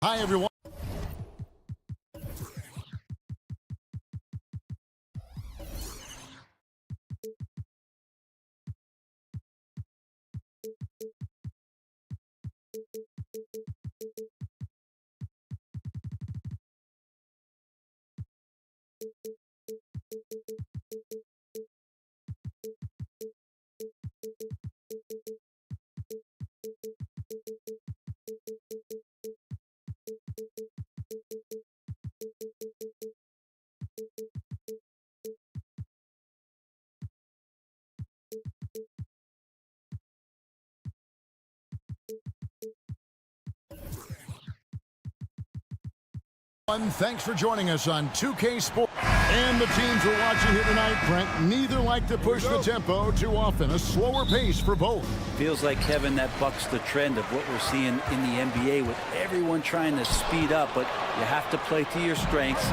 Hi, everyone. Thanks for joining us on 2K Sports. And the teams we're watching here tonight, Brent, neither like to push the tempo too often. A slower pace for both. Feels like, Kevin, that bucks the trend of what we're seeing in the NBA with everyone trying to speed up, but you have to play to your strengths.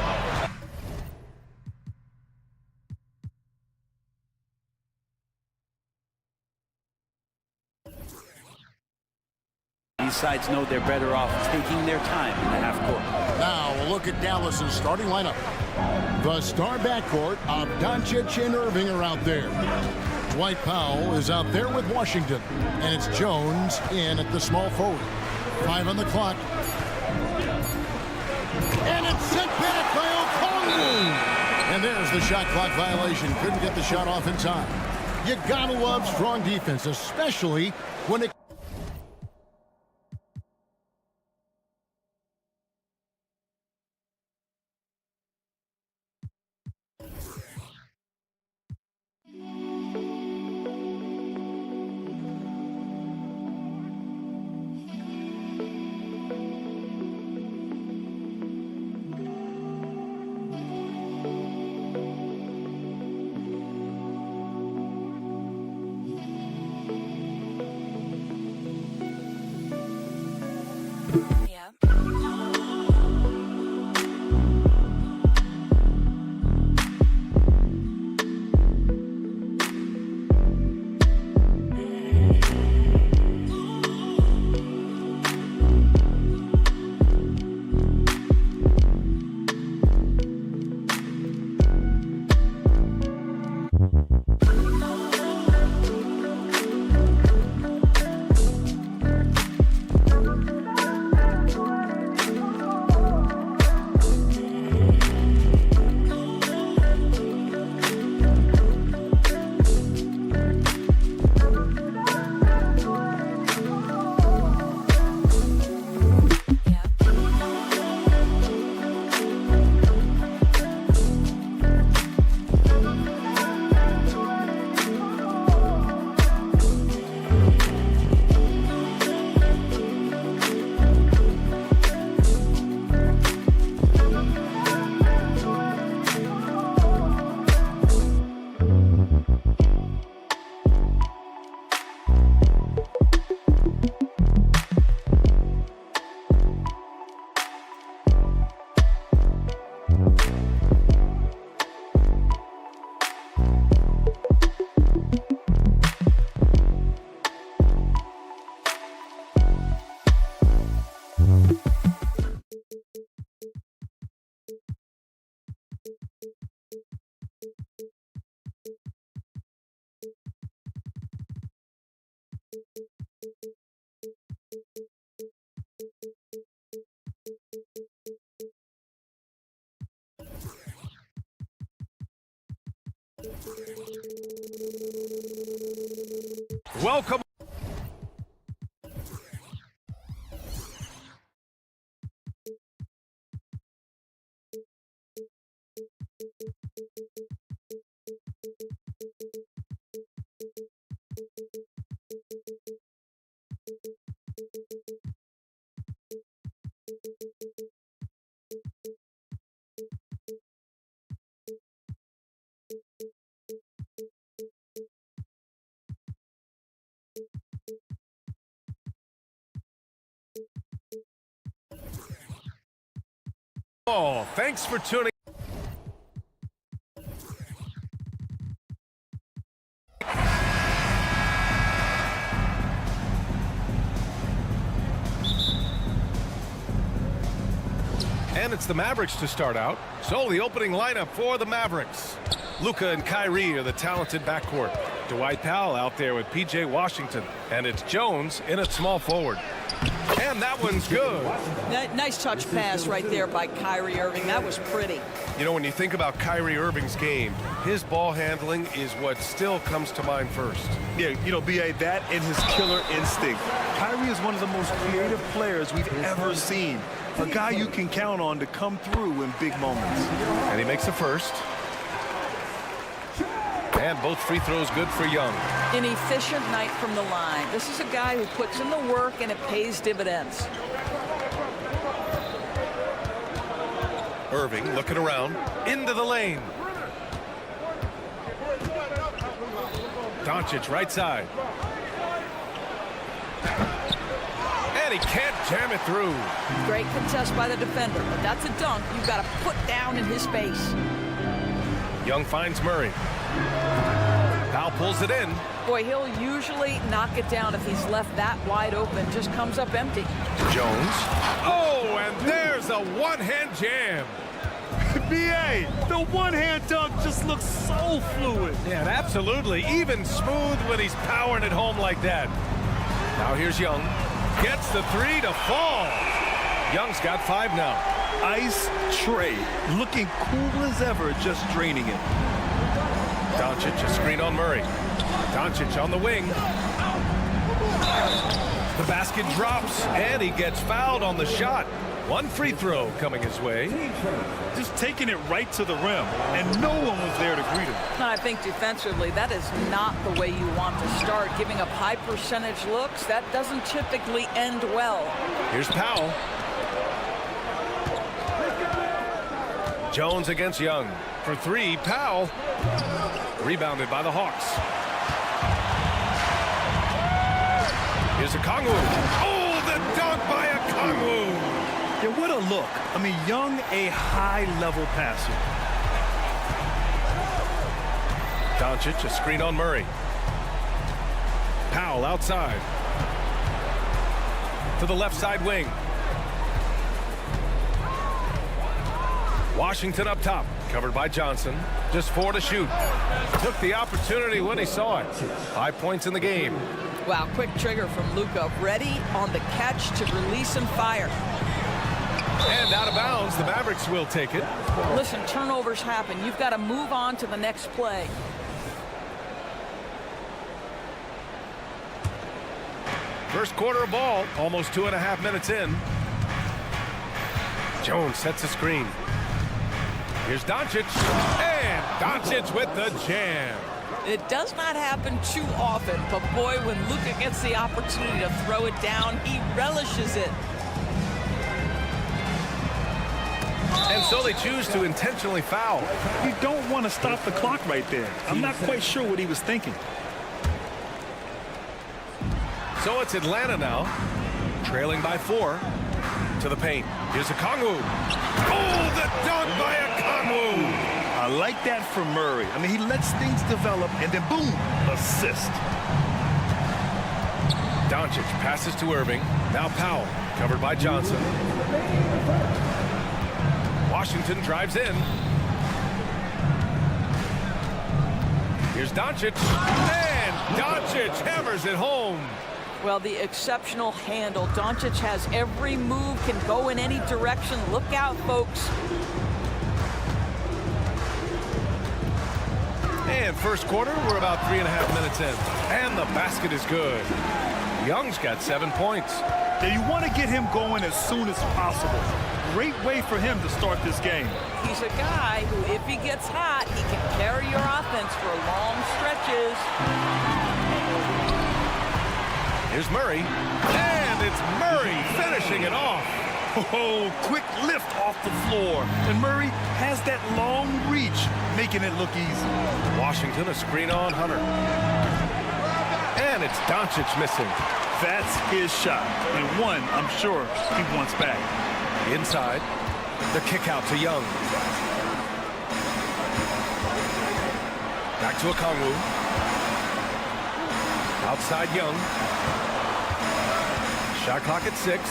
These sides know they're better off taking their time in the half court. Now, a look at Dallas's starting lineup. The star backcourt of Doncic and Irving are out there. Dwight Powell is out there with Washington. And it's Jones in at the small forward. 5 on the clock. And it's sent back by Okongwu. And there's the shot clock violation. Couldn't get the shot off in time. You gotta love strong defense, especially when it... Welcome. Oh, thanks for tuning. And it's the Mavericks to start out. So the opening lineup for the Mavericks. Luka and Kyrie are the talented backcourt. Dwight Powell out there with P.J. Washington. And it's Jones in at small forward. And that one's good. Nice touch pass right there by Kyrie Irving. That was pretty. You know, when you think about Kyrie Irving's game, his ball handling is what still comes to mind first. Yeah, you know, B.A., that and his killer instinct. Kyrie is one of the most creative players we've ever seen. A guy you can count on to come through in big moments. And he makes the first. And both free throws good for Young. An efficient night from the line. This is a guy who puts in the work and it pays dividends. Irving looking around into the lane. Doncic right side. And he can't jam it through. Great contest by the defender, but that's a dunk you've got to put down in his face. Young finds Murray. Powell pulls it in. Boy, he'll usually knock it down if he's left that wide open. Just comes up empty. Jones. Oh, and there's a one-hand jam. B.A., the one-hand dunk just looks so fluid. Yeah, absolutely. Even smooth when he's powering it home like that. Now here's Young. Gets the three to fall. Young's got 5 now. Ice tray, looking cool as ever, just draining it. Doncic, a screen on Murray. Doncic on the wing. The basket drops, and he gets fouled on the shot. One free throw coming his way. Just taking it right to the rim, and no one was there to greet him. I think defensively, that is not the way you want to start. Giving up high percentage looks, that doesn't typically end well. Here's Powell. Jones against Young. For 3, Powell. Rebounded by the Hawks. Here's Okongwu. Oh, the dunk by Okongwu. Yeah, what a look. I mean, Young, a high-level passer. Doncic, a screen on Murray. Powell outside. To the left side wing. Washington up top, covered by Johnson. Just 4 to shoot. Took the opportunity when he saw it. 5 points in the game. Wow, quick trigger from Luka. Ready on the catch to release and fire. And out of bounds, the Mavericks will take it. Listen, turnovers happen. You've got to move on to the next play. First quarter of ball, almost 2.5 minutes in. Jones sets a screen. Here's Doncic, and Doncic with the jam. It does not happen too often, but boy, when Luka gets the opportunity to throw it down, he relishes it. And so they choose to intentionally foul. You don't want to stop the clock right there. I'm not quite sure what he was thinking. So it's Atlanta now, trailing by 4 to the paint. Here's Okongwu. Oh, the dunk by Okongwu. I like that from Murray. I mean, he lets things develop, and then boom, assist. Doncic passes to Irving. Now Powell, covered by Johnson. Washington drives in. Here's Doncic. And Doncic hammers it home. Well, the exceptional handle. Doncic has every move, can go in any direction. Look out, folks. And first quarter, we're about 3.5 minutes in. And the basket is good. Young's got 7 points. Yeah, you want to get him going as soon as possible. Great way for him to start this game. He's a guy who, if he gets hot, he can carry your offense for long stretches. Here's Murray. And it's Murray finishing it off. Oh, quick lift off the floor. And Murray has that long reach, making it look easy. Washington, a screen on Hunter. And it's Doncic missing. That's his shot. And one, I'm sure, he wants back. Inside, the kick out to Young. Back to Okongwu. Outside Young. Shot clock at 6.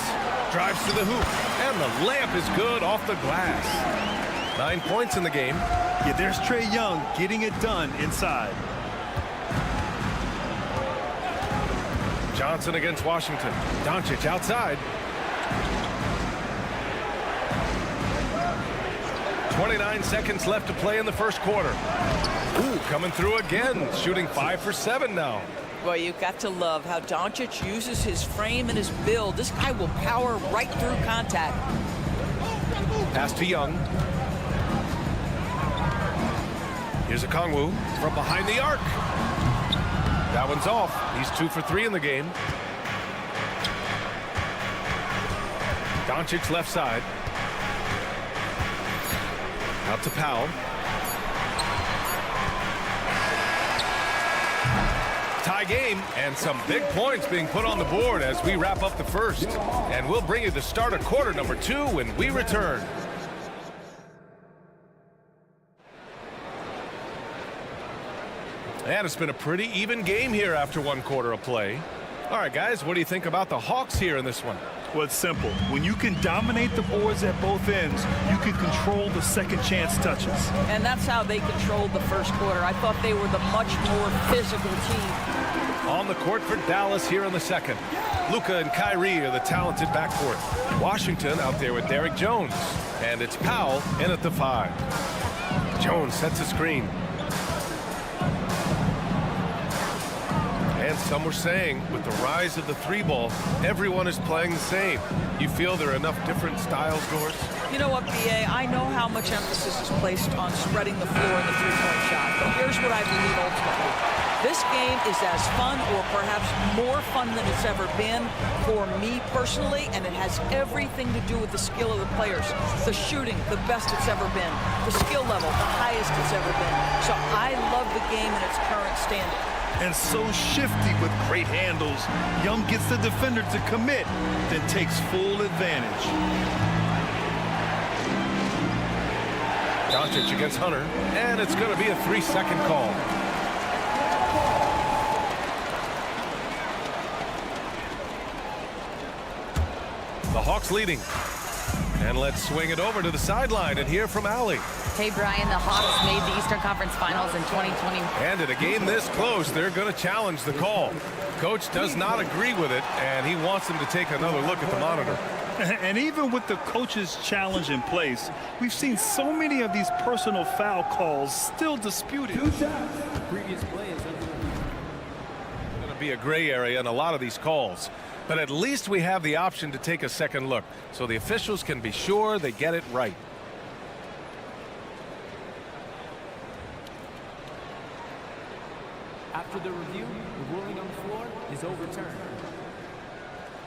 Drives to the hoop. And the layup is good off the glass. 9 points in the game. Yeah, there's Trae Young getting it done inside. Johnson against Washington. Doncic outside. 29 seconds left to play in the first quarter. Ooh, coming through again. Shooting 5 for 7 now. Well, you've got to love how Doncic uses his frame and his build. This guy will power right through contact. Pass to Young. Here's Okongwu from behind the arc. That one's off. He's 2 for 3 in the game. Doncic left side. Out to Powell. Tie game, and some big points being put on the board as we wrap up the first. And we'll bring you the start of quarter number 2 when we return. And it's been a pretty even game here after 1 quarter of play. All right, guys, what do you think about the Hawks here in this one? Well, it's simple. When you can dominate the boards at both ends, you can control the second chance touches. And that's how they controlled the first quarter. I thought they were the much more physical team. On the court for Dallas here in the second. Luka and Kyrie are the talented backcourt. Washington out there with Derrick Jones. And it's Powell in at the 5. Jones sets a screen. And some were saying, with the rise of the 3-ball, everyone is playing the same. You feel there are enough different styles, Doris? You know what, B.A., I know how much emphasis is placed on spreading the floor in the three-point shot, but here's what I believe ultimately. This game is as fun or perhaps more fun than it's ever been for me personally, and it has everything to do with the skill of the players. The shooting, the best it's ever been. The skill level, the highest it's ever been. So I love the game in its current standing. And so shifty with great handles. Young gets the defender to commit, then takes full advantage. Doncic against Hunter, and it's going to be a 3-second call. The Hawks leading. And let's swing it over to the sideline and hear from Allie. Hey, Brian, the Hawks made the Eastern Conference Finals in 2020. And in a game this close, they're going to challenge the call. Coach does not agree with it, and he wants them to take another look at the monitor. And even with the coach's challenge in place, we've seen so many of these personal foul calls still disputed. Previous play is going to be a gray area in a lot of these calls. But at least we have the option to take a second look, so the officials can be sure they get it right. After the review, the ruling on the floor is overturned.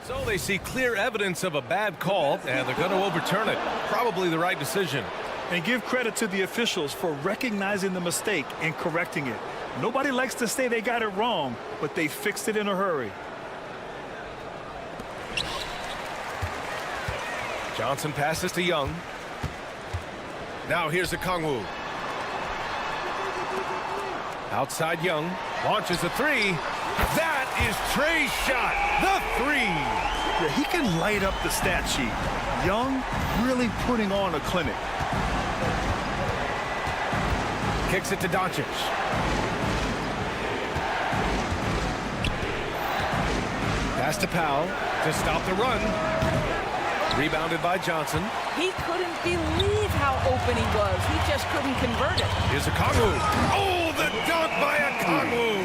So they see clear evidence of a bad call, and they're going to overturn it. Probably the right decision. And give credit to the officials for recognizing the mistake and correcting it. Nobody likes to say they got it wrong, but they fixed it in a hurry. Johnson passes to Young. Now here's Okongwu. Outside Young. Launches a 3. That is Trae's shot. The 3. Yeah, he can light up the stat sheet. Young really putting on a clinic. Kicks it to Doncic. Pass to Powell to stop the run. Rebounded by Johnson. He couldn't believe how open he was. He just couldn't convert it. Here's Okongwu. Oh, the dunk by Okongwu.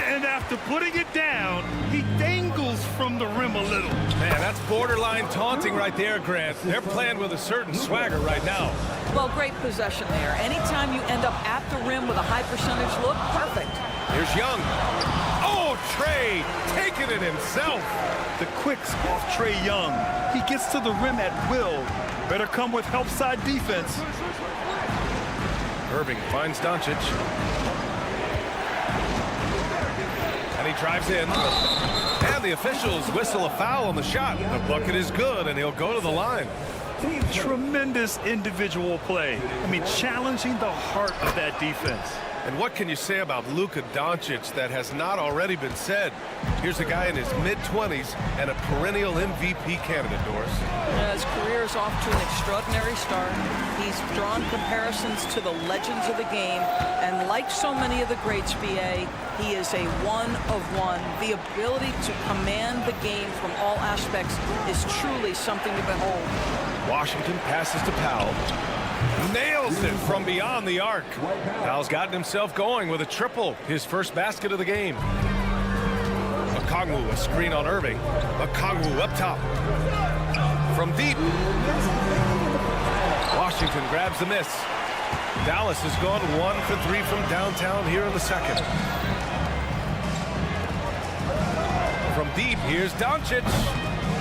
And after putting it down, he dangles from the rim a little. Man, that's borderline taunting right there, Grant. They're playing with a certain swagger right now. Well, great possession there. Anytime you end up at the rim with a high percentage look, perfect. Here's Young. Oh, Trae taking it himself. The quicks off Trae Young. He gets to the rim at will. Better come with help side defense. Irving finds Doncic. And he drives in. And the officials whistle a foul on the shot. The bucket is good, and he'll go to the line. Tremendous individual play. I mean, challenging the heart of that defense. And what can you say about Luka Doncic that has not already been said? Here's a guy in his mid-20s and a perennial MVP candidate, Doris. His career is off to an extraordinary start. He's drawn comparisons to the legends of the game, and like so many of the greats, BA, he is a one-of-one. The ability to command the game from all aspects is truly something to behold. Washington passes to Powell. Nails it from beyond the arc. Powell's gotten himself going with a triple, his first basket of the game. Okongwu, a screen on Irving. Okongwu up top. From deep. Washington grabs the miss. Dallas has gone 1 for 3 from downtown here in the second. From deep, here's Doncic.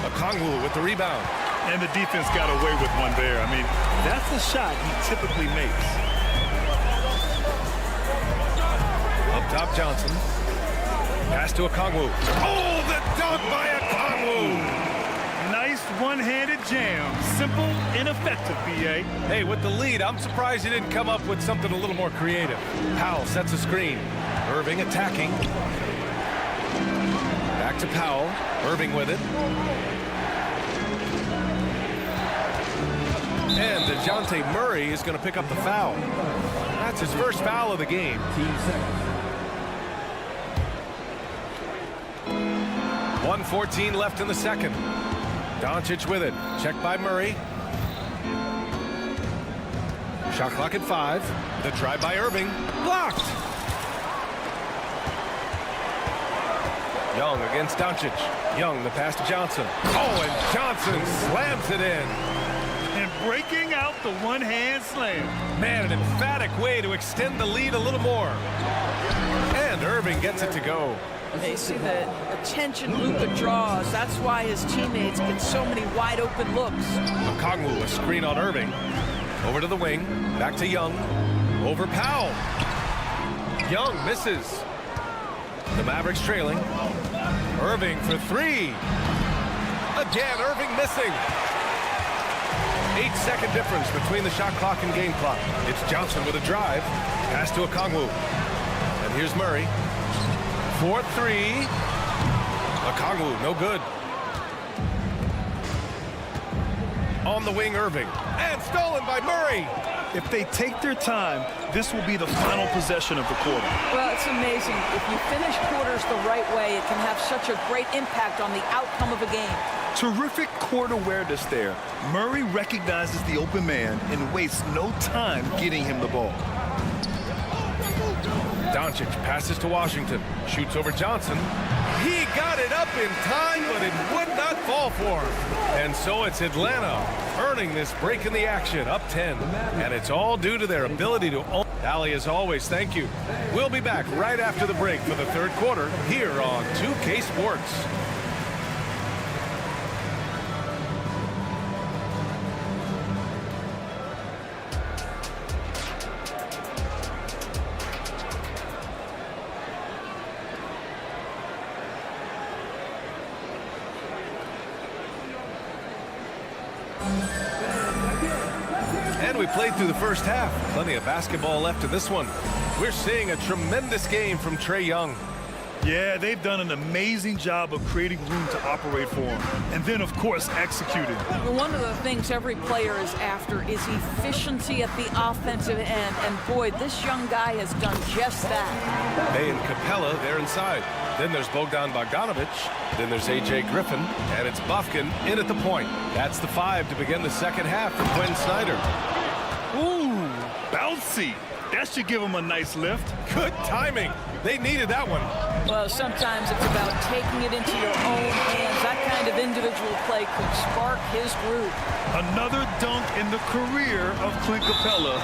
Okongwu with the rebound. And the defense got away with one there. I mean, that's the shot he typically makes. Up top, Johnson. Pass to Okongwu. Oh, the dunk by Okongwu! Nice one-handed jam. Simple and effective, BA. Hey, with the lead, I'm surprised he didn't come up with something a little more creative. Powell sets a screen. Irving attacking. Back to Powell. Irving with it. And DeJounte Murray is going to pick up the foul. That's his first foul of the game. 1:14 left in the second. Doncic with it. Checked by Murray. Shot clock at 5. The drive by Irving. Blocked. Young against Doncic. Young, the pass to Johnson. Oh, and Johnson slams it in. And breaking out the one-hand slam. Man, an emphatic way to extend the lead a little more. And Irving gets it to go. They see the attention Luka draws. That's why his teammates get so many wide open looks. Okongwu, a screen on Irving. Over to the wing. Back to Young. Over Powell. Young misses. The Mavericks trailing. Irving for 3. Again, Irving missing. 8-second difference between the shot clock and game clock. It's Johnson with a drive. Pass to Okongwu. And here's Murray. 4-3. Okongwu, no good. On the wing, Irving. And stolen by Murray. If they take their time, this will be the final possession of the quarter. Well, it's amazing. If you finish quarters the right way, it can have such a great impact on the outcome of a game. Terrific court awareness there. Murray recognizes the open man and wastes no time getting him the ball. Doncic passes to Washington. Shoots over Johnson. He got it up in time, but it would not fall for him. And so it's Atlanta earning this break in the action, up 10. And it's all due to their ability to own. Allie, as always, thank you. We'll be back right after the break for the third quarter here on 2K Sports. And we played through the first half. Plenty of basketball left in this one. We're seeing a tremendous game from Trae Young. Yeah, they've done an amazing job of creating room to operate for him. And then, of course, executing. One of the things every player is after is efficiency at the offensive end. And boy, this young guy has done just that. Bay and Capella, they're inside. Then there's Bogdan Bogdanovic. Then there's A.J. Griffin. And it's Bufkin in at the point. That's the 5 to begin the second half for Quinn Snyder. Ooh, bouncy. That should give him a nice lift. Good timing. They needed that one. Well, sometimes it's about taking it into your own hands. That kind of individual play could spark his groove. Another dunk in the career of Clint Capella,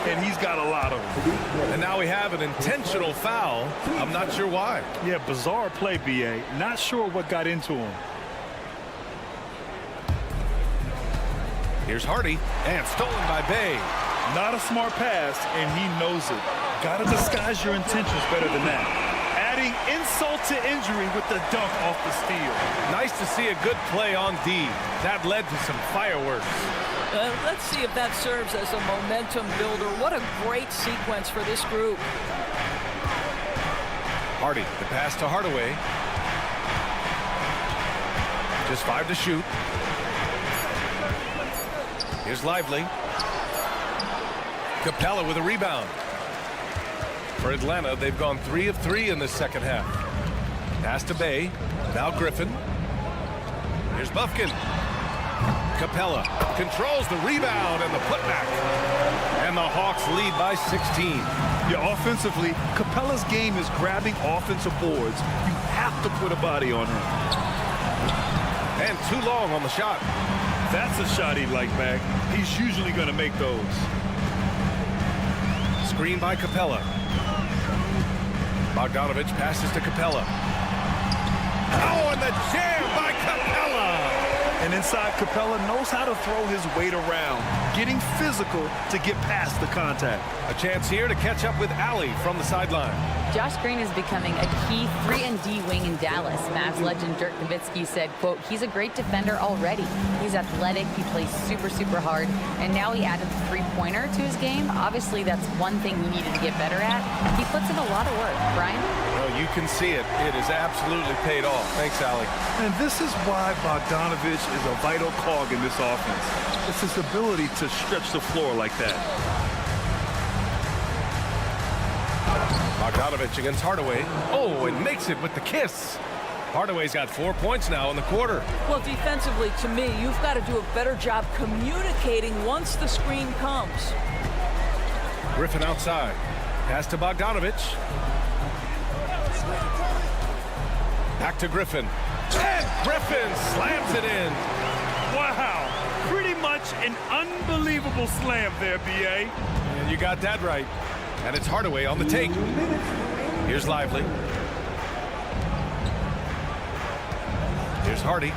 and he's got a lot of them. And now we have an intentional foul. I'm not sure why. Yeah, bizarre play, B.A. Not sure what got into him. Here's Hardy, and stolen by Bay. Not a smart pass, and he knows it. Gotta disguise your intentions better than that. Adding insult to injury with the dunk off the steal. Nice to see a good play on D. That led to some fireworks. Let's see if that serves as a momentum builder. What a great sequence for this group. Hardy, the pass to Hardaway. Just 5 to shoot. Here's Lively. Capella with a rebound. For Atlanta, they've gone 3 of 3 in this second half. Pass to Bay. Now Griffin. Here's Bufkin. Capella controls the rebound and the putback. And the Hawks lead by 16. Yeah, offensively, Capella's game is grabbing offensive boards. You have to put a body on him. And too long on the shot. That's a shot he'd like back. He's usually going to make those. Screen by Capella. Bogdanovich passes to Capella. Oh, and the jam by Capella! And inside, Capella knows how to throw his weight around, getting physical to get past the contact. A chance here to catch up with Allie from the sideline. Josh Green is becoming a key 3-and-D wing in Dallas. Mavs legend Dirk Nowitzki said, quote, he's a great defender already. He's athletic, he plays super, super hard, and now he added the three-pointer to his game. Obviously, that's one thing he needed to get better at. He puts in a lot of work. Brian? Well, you can see it. It has absolutely paid off. Thanks, Allie. And this is why Bogdanovich is a vital cog in this offense. It's his ability to stretch the floor like that. Bogdanovich against Hardaway. Oh, and makes it with the kiss. Hardaway's got 4 points now in the quarter. Well, defensively, to me, you've got to do a better job communicating once the screen comes. Griffin outside. Pass to Bogdanovich. Back to Griffin. And Griffin slams it in. Wow, pretty much an unbelievable slam there, B.A. And you got that right. And it's Hardaway on the take. Here's Lively. Here's Hardy.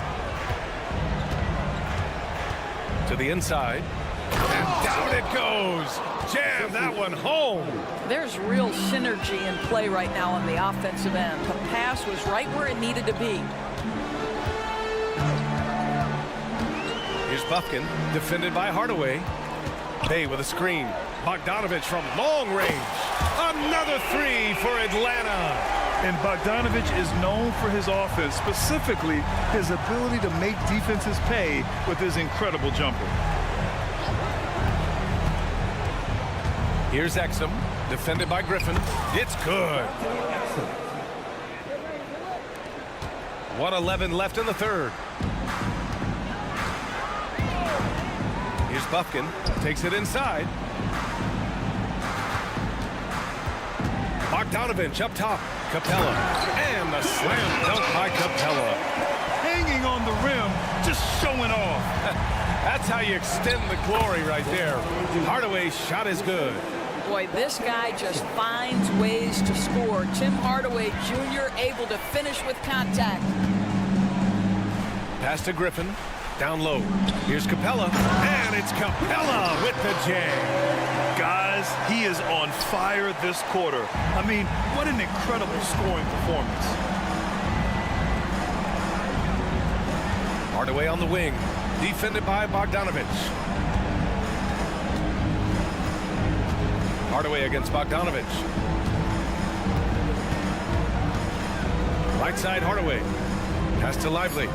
To the inside. And down it goes. Jam that one home. There's real synergy in play right now on the offensive end. The pass was right where it needed to be. Here's Bufkin, defended by Hardaway. Bay with a screen. Bogdanovich from long range. Another three for Atlanta. And Bogdanovich is known for his offense, specifically his ability to make defenses pay with his incredible jumper. Here's Exum, defended by Griffin. It's good. 1:11 left in the third. Here's Bufkin, takes it inside. Bogdanovich up top. Capella. And the slam dunk by Capella. Hanging on the rim, just showing off. That's how you extend the glory right there. Hardaway's shot is good. Boy, this guy just finds ways to score. Tim Hardaway Jr. able to finish with contact. Pass to Griffin. Down low. Here's Capella. And it's Capella with the jam. Guys, he is on fire this quarter. I mean, what an incredible scoring performance. Hardaway on the wing. Defended by Bogdanovich. Hardaway against Bogdanovich. Right side Hardaway. Pass to Lively.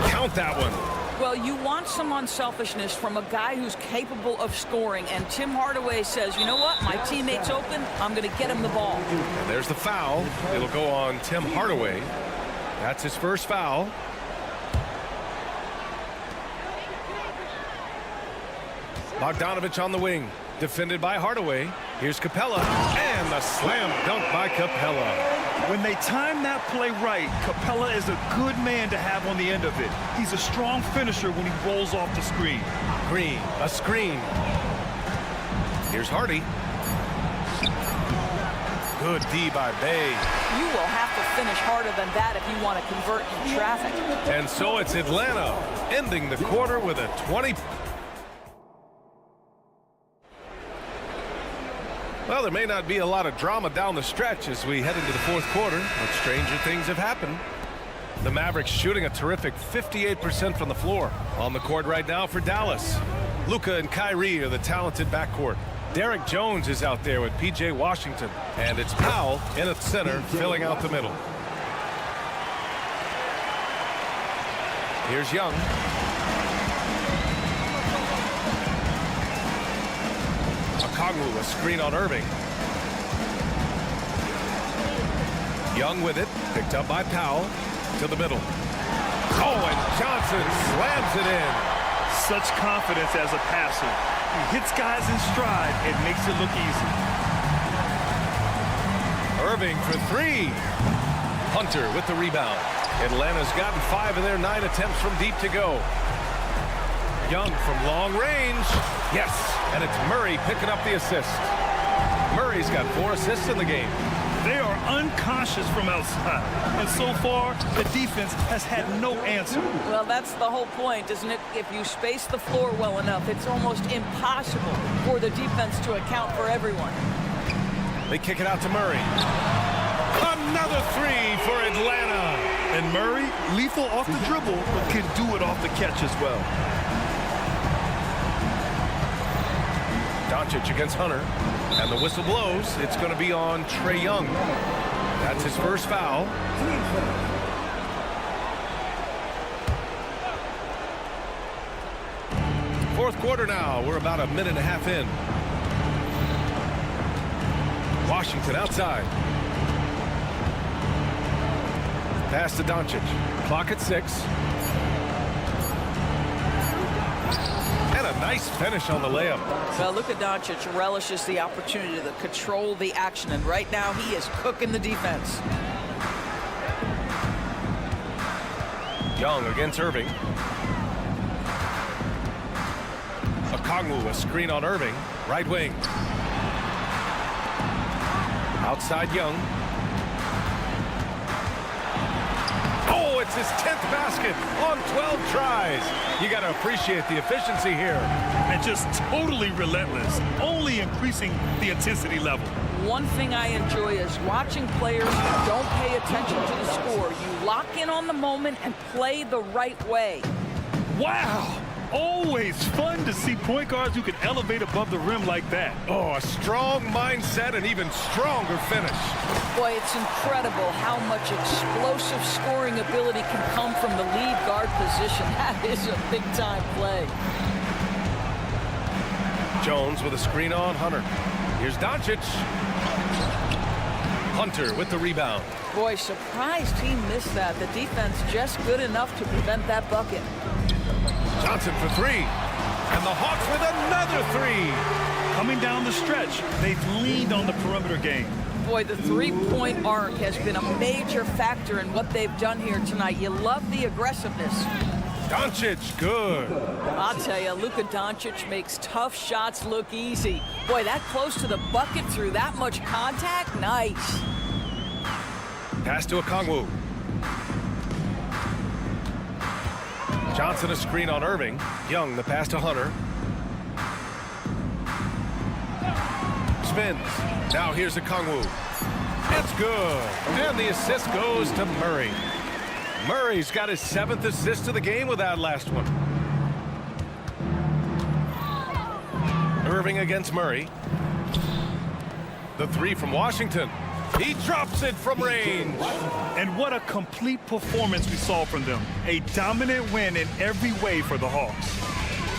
Count that one. Well, you want some unselfishness from a guy who's capable of scoring, and Tim Hardaway says, you know what, my teammate's open, I'm going to get him the ball. And there's the foul. It'll go on Tim Hardaway. That's his first foul. Bogdanovich on the wing, defended by Hardaway. Here's Capella, and the slam dunk by Capella. When they time that play right, Capella is a good man to have on the end of it. He's a strong finisher when he rolls off the screen. Green, a screen. Here's Hardy. Good D by Bay. You will have to finish harder than that if you want to convert in traffic. And so it's Atlanta ending the quarter with a 20. Well, there may not be a lot of drama down the stretch as we head into the fourth quarter, but stranger things have happened. The Mavericks shooting a terrific 58% from the floor. On the court right now for Dallas. Luka and Kyrie are the talented backcourt. Derek Jones is out there with P.J. Washington. And it's Powell in at center, filling out the middle. Here's Young. Okongwu, a screen on Irving. Young with it, picked up by Powell to the middle. Oh, and Johnson slams it in. Such confidence as a passer. He hits guys in stride and makes it look easy. Irving for three. Hunter with the rebound. Atlanta's gotten 5 of their 9 attempts from deep to go. Young from long range. Yes, and it's Murray picking up the assist. Murray's got 4 assists in the game. They are unconscious from outside. And so far, the defense has had no answer. Well, that's the whole point, isn't it? If you space the floor well enough, it's almost impossible for the defense to account for everyone. They kick it out to Murray. Another 3 for Atlanta. And Murray, lethal off the dribble, but can do it off the catch as well. Doncic against Hunter. And the whistle blows. It's going to be on Trae Young. That's his first foul. Fourth quarter now. We're about a minute and a half in. Washington outside. Pass to Doncic. Clock at 6. And a nice finish on the layup. Well, Luka Doncic relishes the opportunity to control the action, and right now he is cooking the defense. Young against Irving. Okongwu, a screen on Irving. Right wing. Outside Young. Oh, it's his 10th basket on 12 tries. You got to appreciate the efficiency here. And just totally relentless, only increasing the intensity level. One thing I enjoy is watching players who don't pay attention to the score. You lock in on the moment and play the right way. Wow! Always fun to see point guards who can elevate above the rim like that. Oh, a strong mindset and even stronger finish. Boy, it's incredible how much explosive scoring ability can come from the lead guard position. That is a big-time play. Jones with a screen on Hunter. Here's Doncic. Hunter with the rebound. Boy, surprised he missed that. The defense just good enough to prevent that bucket. Johnson for 3. And the Hawks with another 3. Coming down the stretch, they've leaned on the perimeter game. Boy, the three-point arc has been a major factor in what they've done here tonight. You love the aggressiveness. Doncic, good. I'll tell you, Luka Doncic makes tough shots look easy. Boy, that close to the bucket through that much contact, nice. Pass to Okongwu. Johnson a screen on Irving. Young the pass to Hunter. Spins. Now here's Okongwu. It's good. And the assist goes to Murray. Murray's got his 7th assist of the game with that last one. Irving against Murray. The 3 from Washington. He drops it from range. And what a complete performance we saw from them. A dominant win in every way for the Hawks.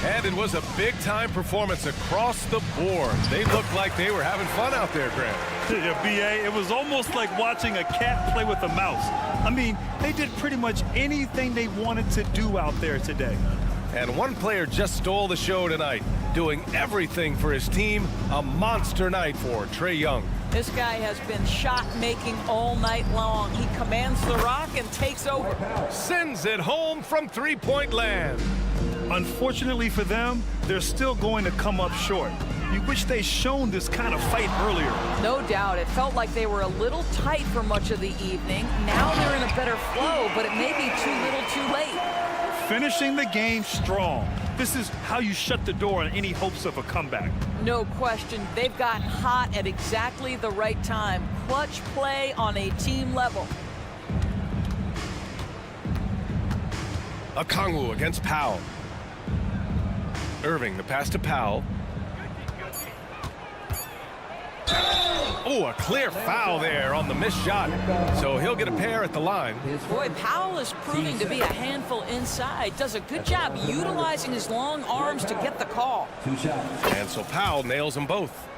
And it was a big-time performance across the board. They looked like they were having fun out there, Grant. Yeah, B.A., it was almost like watching a cat play with a mouse. I mean, they did pretty much anything they wanted to do out there today. And one player just stole the show tonight, doing everything for his team. A monster night for Trae Young. This guy has been shot-making all night long. He commands the rock and takes over. Sends it home from three-point land. Unfortunately for them, they're still going to come up short. You wish they'd shown this kind of fight earlier. No doubt. It felt like they were a little tight for much of the evening. Now they're in a better flow, but it may be too little too late. Finishing the game strong. This is how you shut the door on any hopes of a comeback. No question. They've gotten hot at exactly the right time. Clutch play on a team level. Okongwu against Powell. Irving, the pass to Powell. Oh, a clear foul there on the missed shot. So he'll get a pair at the line. Boy, Powell is proving to be a handful inside. Does a good job utilizing his long arms to get the call. And so Powell nails them both.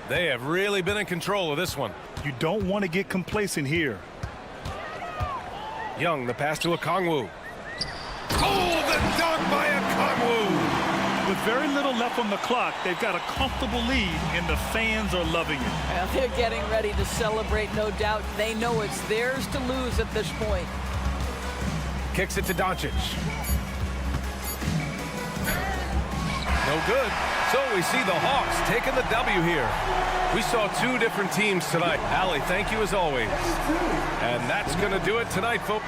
They have really been in control of this one. You don't want to get complacent here. Young, the pass to Okongwu. Oh, the dunk by Okongwu! With very little left on the clock, they've got a comfortable lead, and the fans are loving it. Well, they're getting ready to celebrate, no doubt. They know it's theirs to lose at this point. Kicks it to Doncic. No good. So we see the Hawks taking the W here. We saw two different teams tonight. Allie, thank you as always. And that's going to do it tonight, folks.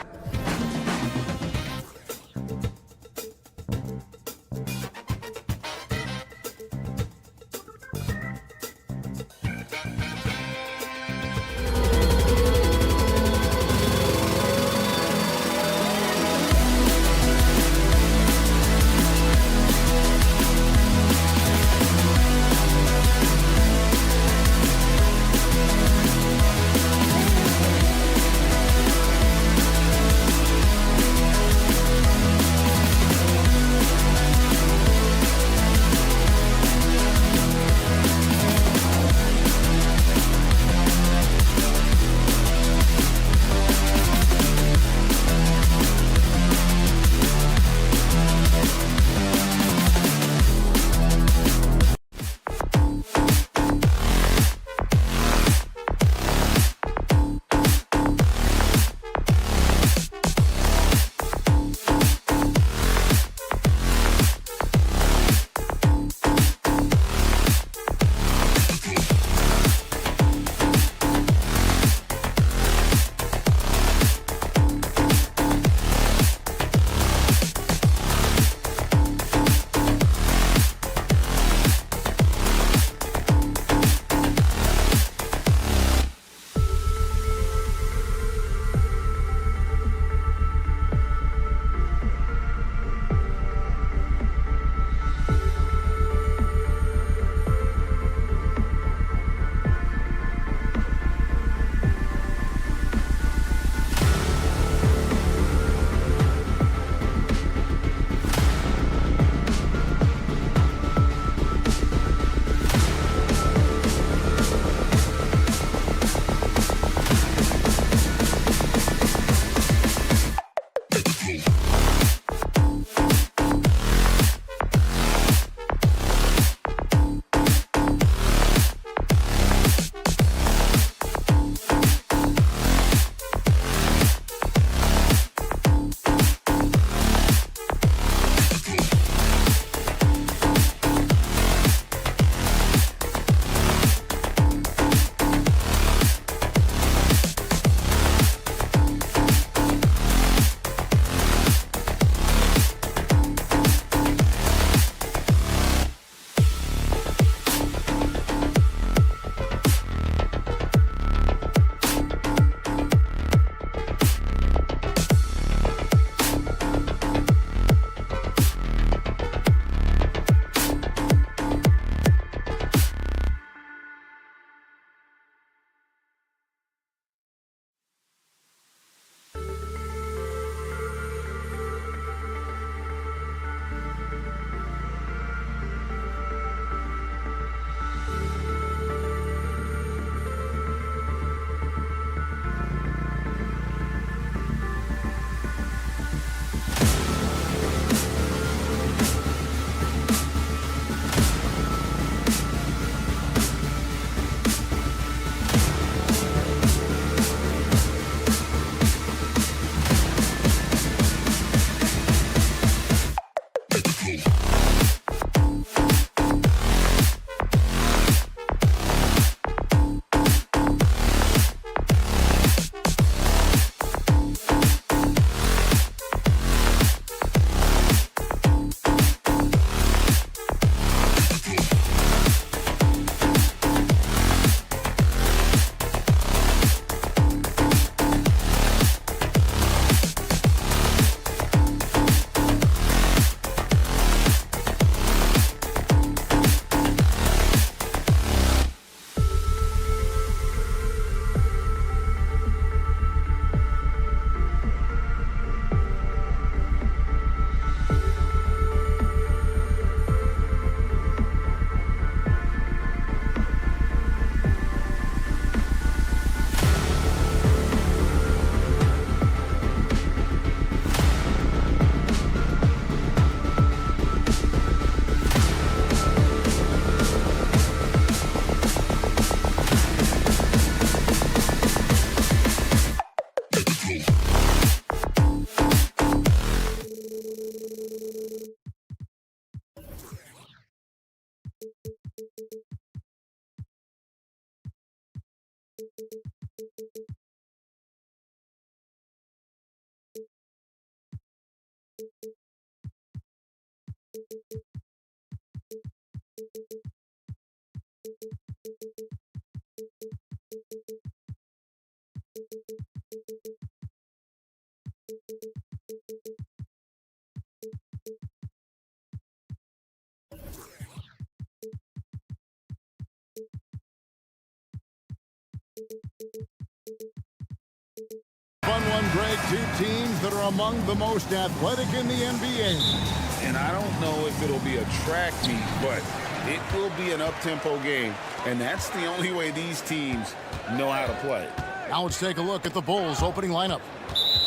Fun one, Greg. Two teams that are among the most athletic in the NBA. And I don't know if it'll be a track meet, but it will be an up-tempo game. And that's the only way these teams know how to play. Now let's take a look at the Bulls' opening lineup.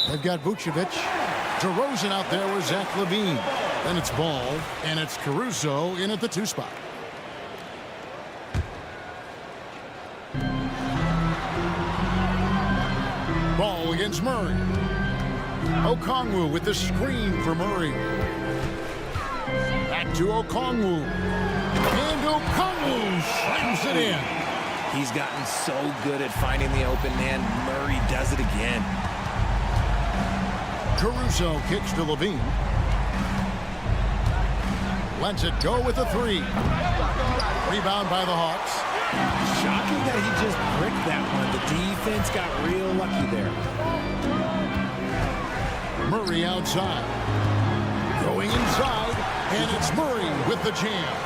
They've got Vucevic, DeRozan out there with Zach LaVine. Then it's Ball, and it's Caruso in at the 2 spot. Ball against Murray. Okongwu with the screen for Murray. Back to Okongwu. And Okongwu slams it in. He's gotten so good at finding the open man. Murray does it again. Caruso kicks to LaVine. Lets it go with a 3. Rebound by the Hawks. Shocking that he just bricked that one. The defense got real lucky there. Murray outside. Going inside. And it's Murray with the jam.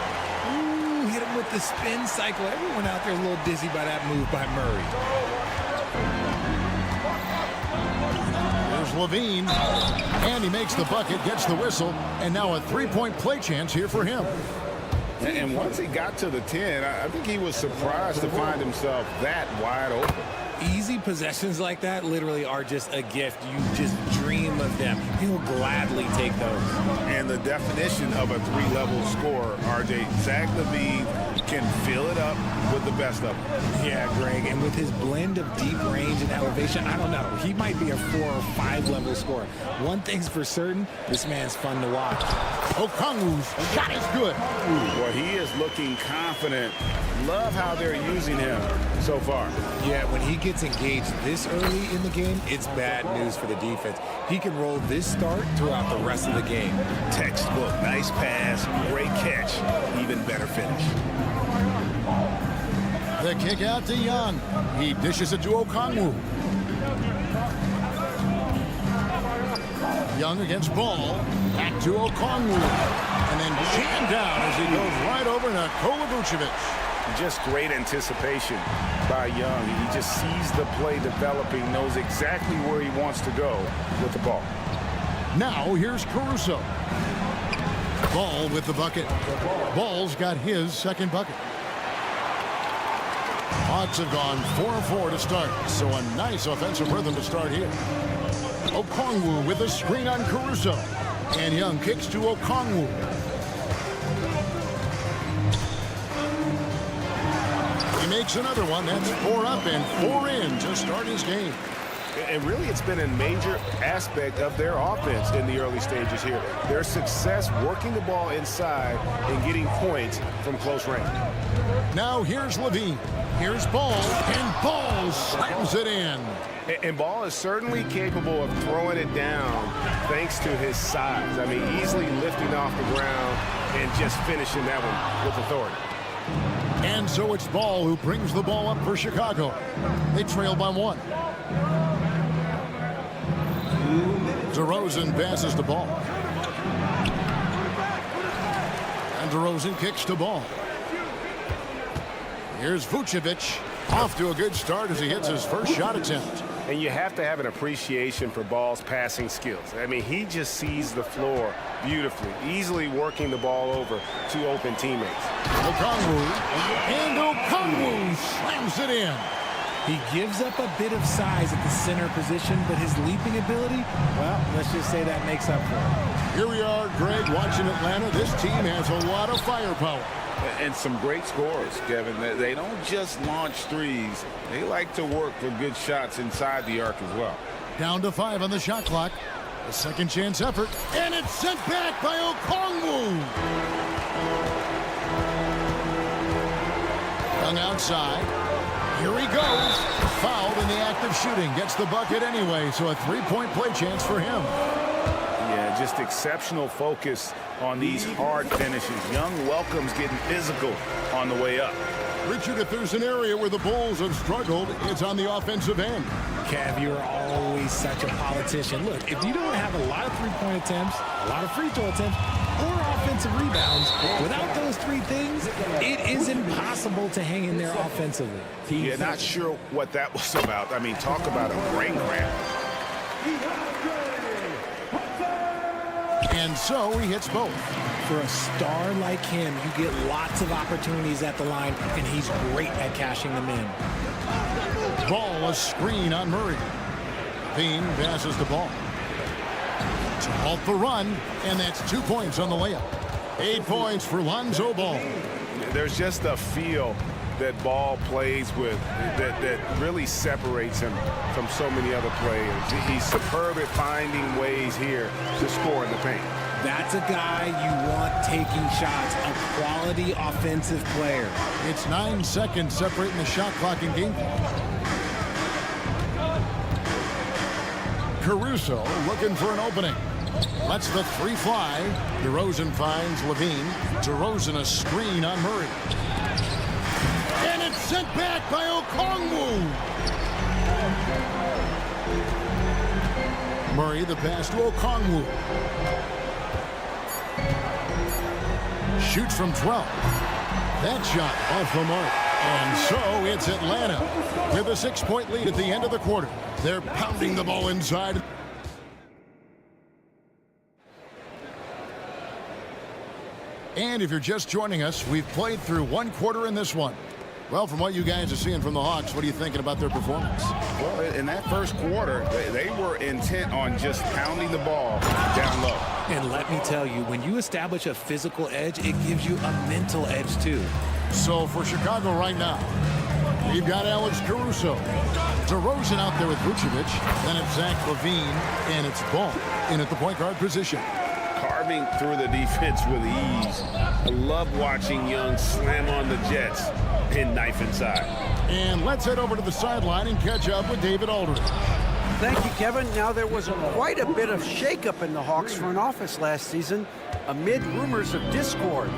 Ooh, hit him with the spin cycle. Everyone out there a little dizzy by that move by Murray. There's LaVine. And he makes the bucket, gets the whistle. And now a 3-point play chance here for him. And once he got to the 10, I think he was surprised to find himself that wide open. Easy possessions like that literally are just a gift. You just dream of them. He'll gladly take those. And the definition of a 3-level scorer, RJ, Zach LaVine can fill it up with the best of them. Yeah, Greg, and with his blend of deep range and elevation, I don't know. He might be a 4 or 5 level scorer. One thing's for certain, this man's fun to watch. Okongwu's shot is good. Well, he is looking confident. Love how they're using him so far. Yeah, when he gets engaged this early in the game, it's bad news for the defense. He can roll this start throughout the rest of the game. Textbook, nice pass, great catch, even better finish. The kick out to Young. He dishes it to Okongwu. Young against Ball. Back to Okongwu. And then jammed down as he goes right over Nikola Vucevic. Just great anticipation by Young. He just sees the play developing, knows exactly where he wants to go with the ball. Now here's Caruso. Ball with the bucket. Ball's got his second bucket. Hawks have gone 4-4 to start, so a nice offensive rhythm to start here. Okongwu with a screen on Caruso. And Young kicks to Okongwu. He makes another one. That's 4 up and 4 in to start his game. And really, it's been a major aspect of their offense in the early stages here. Their success working the ball inside and getting points from close range. Now here's LaVine. Here's Ball, and Ball slams it in. And Ball is certainly capable of throwing it down thanks to his size. I mean, easily lifting off the ground and just finishing that one with authority. And so it's Ball who brings the ball up for Chicago. They trail by 1. DeRozan passes the Ball. And DeRozan kicks to Ball. Here's Vucevic. Off to a good start as he hits his first shot attempt. And you have to have an appreciation for Ball's passing skills. I mean, he just sees the floor beautifully, easily working the ball over to open teammates. Okongwu, and Okongwu slams it in. He gives up a bit of size at the center position, but his leaping ability, well, let's just say that makes up for it. Here we are, Greg, watching Atlanta. This team has a lot of firepower. And some great scores, Kevin. They don't just launch threes. They like to work for good shots inside the arc as well. Down to 5 on the shot clock. A second chance effort. And it's sent back by Okongwu. Young outside. Here he goes. Fouled in the act of shooting. Gets the bucket anyway, so a 3-point play chance for him. Yeah, just exceptional focus on these hard finishes. Young welcomes getting physical on the way up. Richard, if there's an area where the Bulls have struggled, it's on the offensive end. Kev, you're always such a politician. Look, if you don't have a lot of three-point attempts, a lot of free throw attempts, or offensive rebounds, without those three things, it is impossible to hang in there offensively. Yeah, not sure what that was about. I mean, talk about a brain cramp. And so he hits both. For a star like him, you get lots of opportunities at the line, and he's great at cashing them in. Ball, a screen on Murray. Bean passes the ball to halt the run, and that's 2 points on the layup. 8 points for Lonzo Ball. There's just a feel that Ball plays with that really separates him from so many other players. He's superb at finding ways here to score in the paint. That's a guy you want taking shots, a quality offensive player. It's 9 seconds separating the shot clock in game. Caruso looking for an opening. Lets the three fly. DeRozan finds Levine. DeRozan a screen on Murray. And it's sent back by Okongwu. Murray the pass to Okongwu. Shoots from 12. That shot off the mark. And so it's Atlanta with a 6-point lead at the end of the quarter. They're pounding the ball inside. And if you're just joining us, we've played through 1 quarter in this one. Well, from what you guys are seeing from the Hawks, what are you thinking about their performance? Well, in that first quarter, they were intent on just pounding the ball down low. And let me tell you, when you establish a physical edge, it gives you a mental edge too. So for Chicago right now, we've got Alex Caruso. DeRozan out there with Vucevic. Then it's Zach LaVine, and it's Ball in at the point guard position. Carving through the defense with ease. I love watching Young slam on the Jets and knife inside. And let's head over to the sideline and catch up with David Aldridge. Thank you, Kevin. Now, there was quite a bit of shakeup in the Hawks front office last season amid rumors of discord.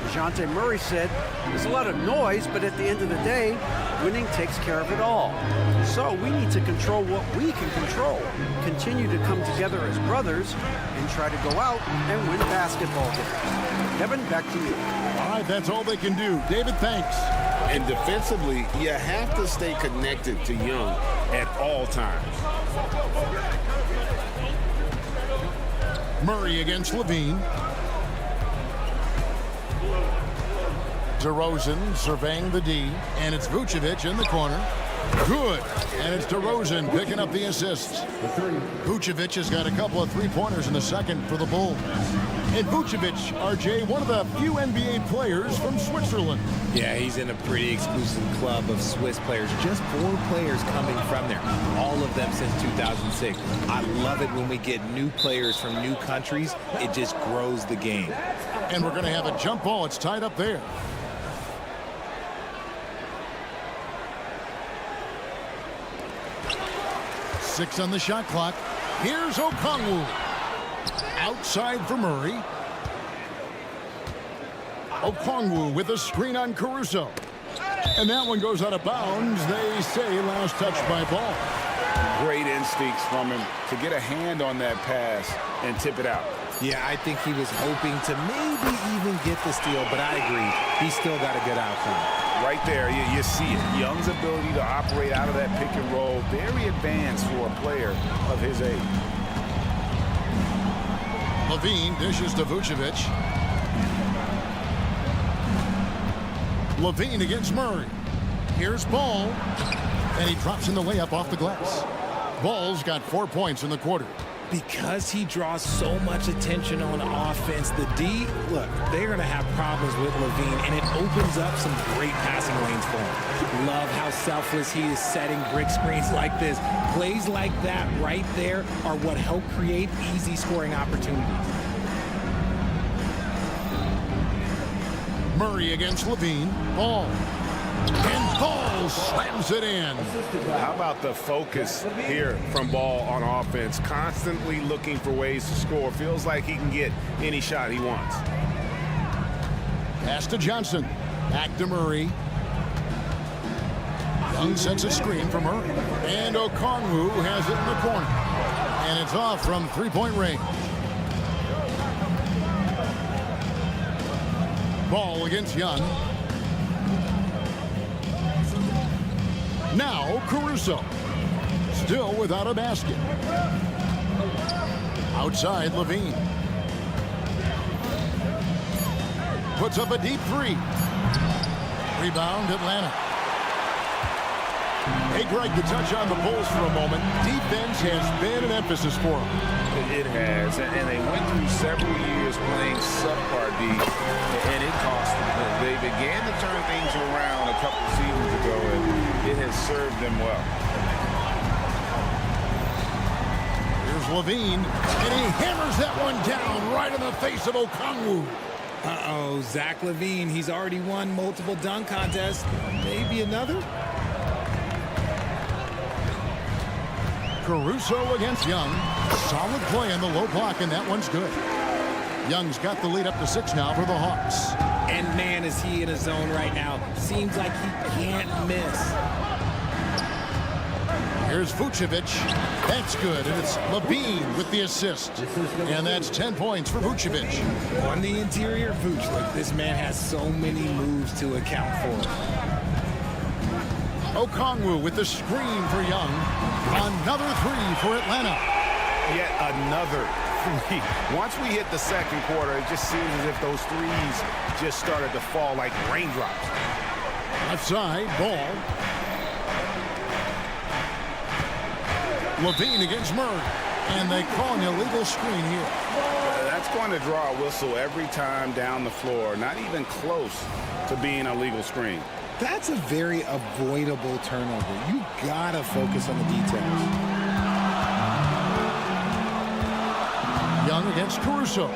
DeJounte Murray said, there's a lot of noise, but at the end of the day, winning takes care of it all. So we need to control what we can control, continue to come together as brothers, and try to go out and win basketball games. Kevin, back to you. All right, that's all they can do. David, thanks. And defensively, you have to stay connected to Young at all times. Murray against Levine. DeRozan surveying the D, and it's Vucevic in the corner. Good, and it's DeRozan picking up the assists. Vucevic has got a couple of three-pointers in the second for the Bulls. And Vucevic, RJ, one of the few NBA players from Switzerland. Yeah, he's in a pretty exclusive club of Swiss players. Just 4 players coming from there, all of them since 2006. I love it when we get new players from new countries. It just grows the game. And we're going to have a jump ball. It's tied up there. Six on the shot clock. Here's Okongwu. Outside for Murray. Okongwu with a screen on Caruso. And that one goes out of bounds. They say last touch by Ball. Great instincts from him to get a hand on that pass and tip it out. Yeah, I think he was hoping to maybe even get the steal, but I agree. He still got a good outcome. Right there, you see it. Young's ability to operate out of that pick and roll, very advanced for a player of his age. Levine dishes to Vucevic. Levine against Murray. Here's Ball. And he drops in the layup off the glass. Ball's got 4 points in the quarter. Because he draws so much attention on offense, the D, look, they're going to have problems with Levine, and it opens up some great passing lanes for him. Love how selfless he is setting brick screens like this. Plays like that right there are what help create easy scoring opportunities. Murray against Levine. Ball. And Ball slams it in. How about the focus here from Ball on offense? Constantly looking for ways to score. Feels like he can get any shot he wants. Pass to Johnson. Back to Murray. Young sets a screen for Murray. And Okongwu has it in the corner. And it's off from three-point range. Ball against Young. Now Caruso. Still without a basket. Outside Levine. Puts up a deep three. Rebound Atlanta. Hey, Greg, to touch on the Bulls for a moment, defense has been an emphasis for them. It has, and they went through several years playing subpar D, and it cost them. They began to turn things around a couple seasons ago, and it has served them well. Here's Levine, and he hammers that one down right in the face of Okongwu. Uh-oh, Zach LaVine, he's already won multiple dunk contests. Maybe another? Caruso against Young. Solid play in the low block, and that one's good. Young's got the lead up to 6 now for the Hawks. And man, is he in a zone right now. Seems like he can't miss. Here's Vucevic. That's good, and it's Levine with the assist. And that's 10 points for Vucevic. On the interior, Vuce, look, this man has so many moves to account for. Okongwu with the screen for Young. Another three for Atlanta. Yet another three. Once we hit the second quarter, it just seems as if those threes just started to fall like raindrops. Left side, Ball. Levine against Murray. And they call an illegal screen here. That's going to draw a whistle every time down the floor. Not even close to being a legal screen. That's a very avoidable turnover. You gotta focus on the details. Young against Caruso.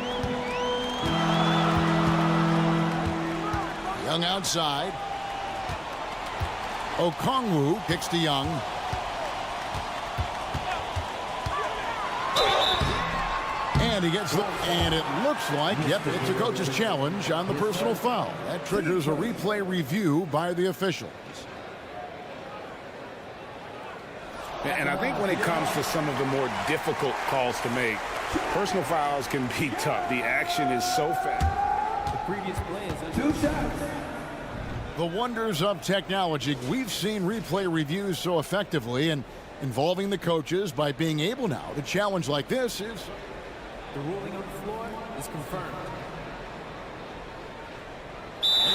Young outside. Okongwu kicks to Young. And he gets the, and it looks like, yep, it's a coach's challenge on the personal foul. That triggers a replay review by the officials. And I think when it comes to some of the more difficult calls to make, personal fouls can be tough. The action is so fast. The previous play is 2 shots. The wonders of technology. We've seen replay reviews so effectively, and involving the coaches by being able now to challenge like this is... The ruling on the floor is confirmed.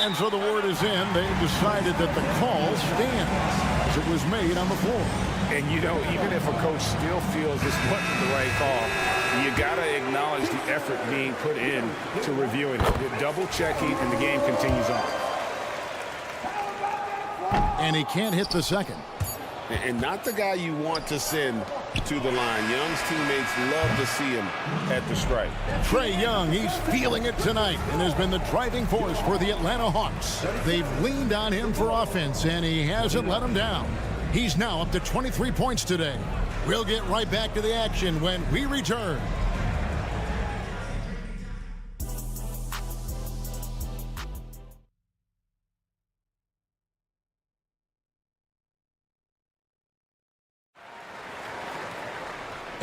And so the word is in. They've decided that the call stands as it was made on the floor. And, you know, even if a coach still feels this wasn't the right call, you got to acknowledge the effort being put in to reviewing it. Double checking, and the game continues on. And he can't hit the second. And not the guy you want to send to the line. Young's teammates love to see him at the stripe. Trae Young, he's feeling it tonight and has been the driving force for the Atlanta Hawks. They've leaned on him for offense, and he hasn't let them down. He's now up to 23 points today. We'll get right back to the action when we return.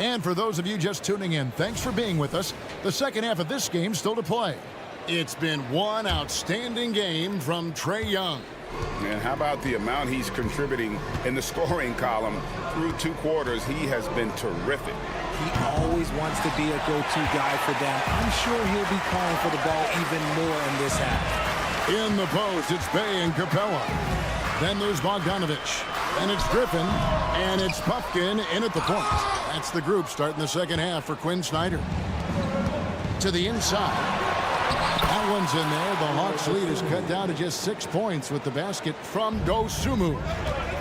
And for those of you just tuning in, thanks for being with us. The second half of this game still to play. It's been one outstanding game from Trae Young. And how about the amount he's contributing in the scoring column through 2 quarters? He has been terrific. He always wants to be a go-to guy for them. I'm sure he'll be calling for the ball even more in this half. In the post, it's Bey and Capella. Then there's Bogdanovich. And it's Griffin. And it's Puffkin in at the point. That's the group starting the second half for Quinn Snyder. To the inside. one's in there. The Hawks lead is cut down to just 6 points with the basket from Dosunmu.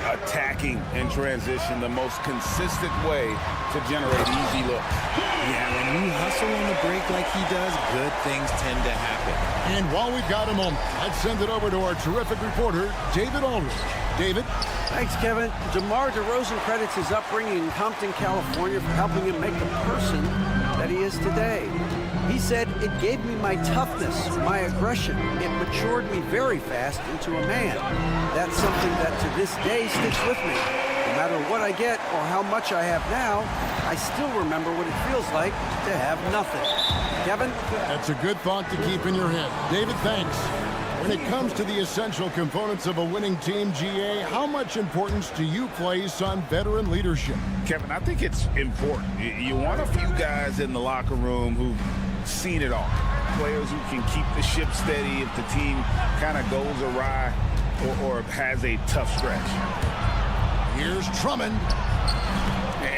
Attacking in transition, the most consistent way to generate easy looks. Yeah, when you hustle on the break like he does, good things tend to happen. And while we've got a moment, let's send it over to our terrific reporter, David Aldridge. David? Thanks, Kevin. DeMar DeRozan credits his upbringing in Compton, California for helping him make the person that he is today. He said, "It gave me my toughness, my aggression. It matured me very fast into a man. That's something that to this day sticks with me. No matter what I get or how much I have now, I still remember what it feels like to have nothing." Kevin? That's a good thought to keep in your head. David, thanks. When it comes to the essential components of a winning team, GA, how much importance do you place on veteran leadership? Kevin, I think it's important. You want a few guys in the locker room who've seen it all. Players who can keep the ship steady if the team kind of goes awry or has a tough stretch. Here's Drummond.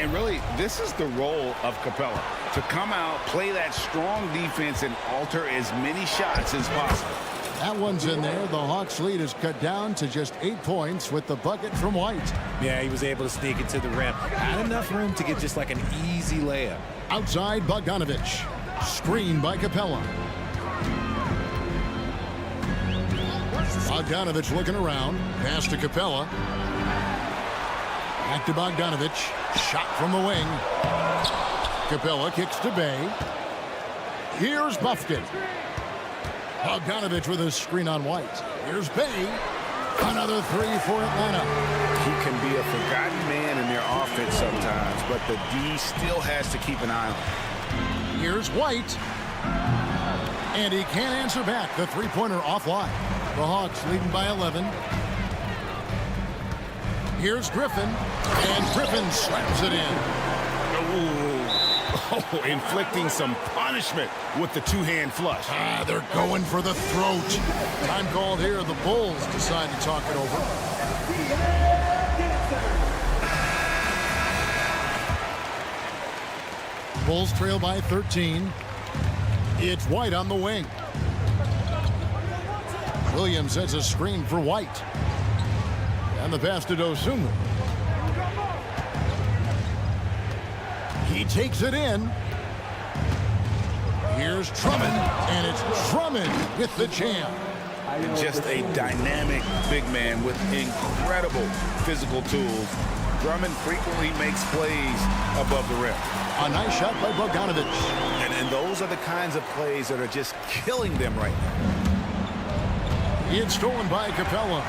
And really, this is the role of Capella, to come out, play that strong defense, and alter as many shots as possible. That one's in there. The Hawks lead is cut down to just 8 points with the bucket from White. Yeah, he was able to sneak it to the rim. Had enough room to get just like an easy layup. Outside, Bogdanovich. Screen by Capella. Bogdanovich looking around. Pass to Capella. Back to Bogdanovich. Shot from the wing. Capella kicks to Bay. Here's Buffkin. Bogdanovich with a screen on White. Here's Bay. Another three for Atlanta. He can be a forgotten man in their offense sometimes, but the D still has to keep an eye on him. Here's White. And he can't answer back. The three-pointer offline. The Hawks leading by 11. Here's Griffin. And Griffin slams it in. Oh, inflicting some punishment with the two-hand flush. They're going for the throat. Time called here. The Bulls decide to talk it over. Bulls trail by 13. It's White on the wing. Williams has a screen for White. And the pass to Dosunmu. He takes it in. Here's Drummond, and it's Drummond with the jam. Just a dynamic big man with incredible physical tools. Drummond frequently makes plays above the rim. A nice shot by Bogdanovich. And those are the kinds of plays that are just killing them right now. It's stolen by Capella.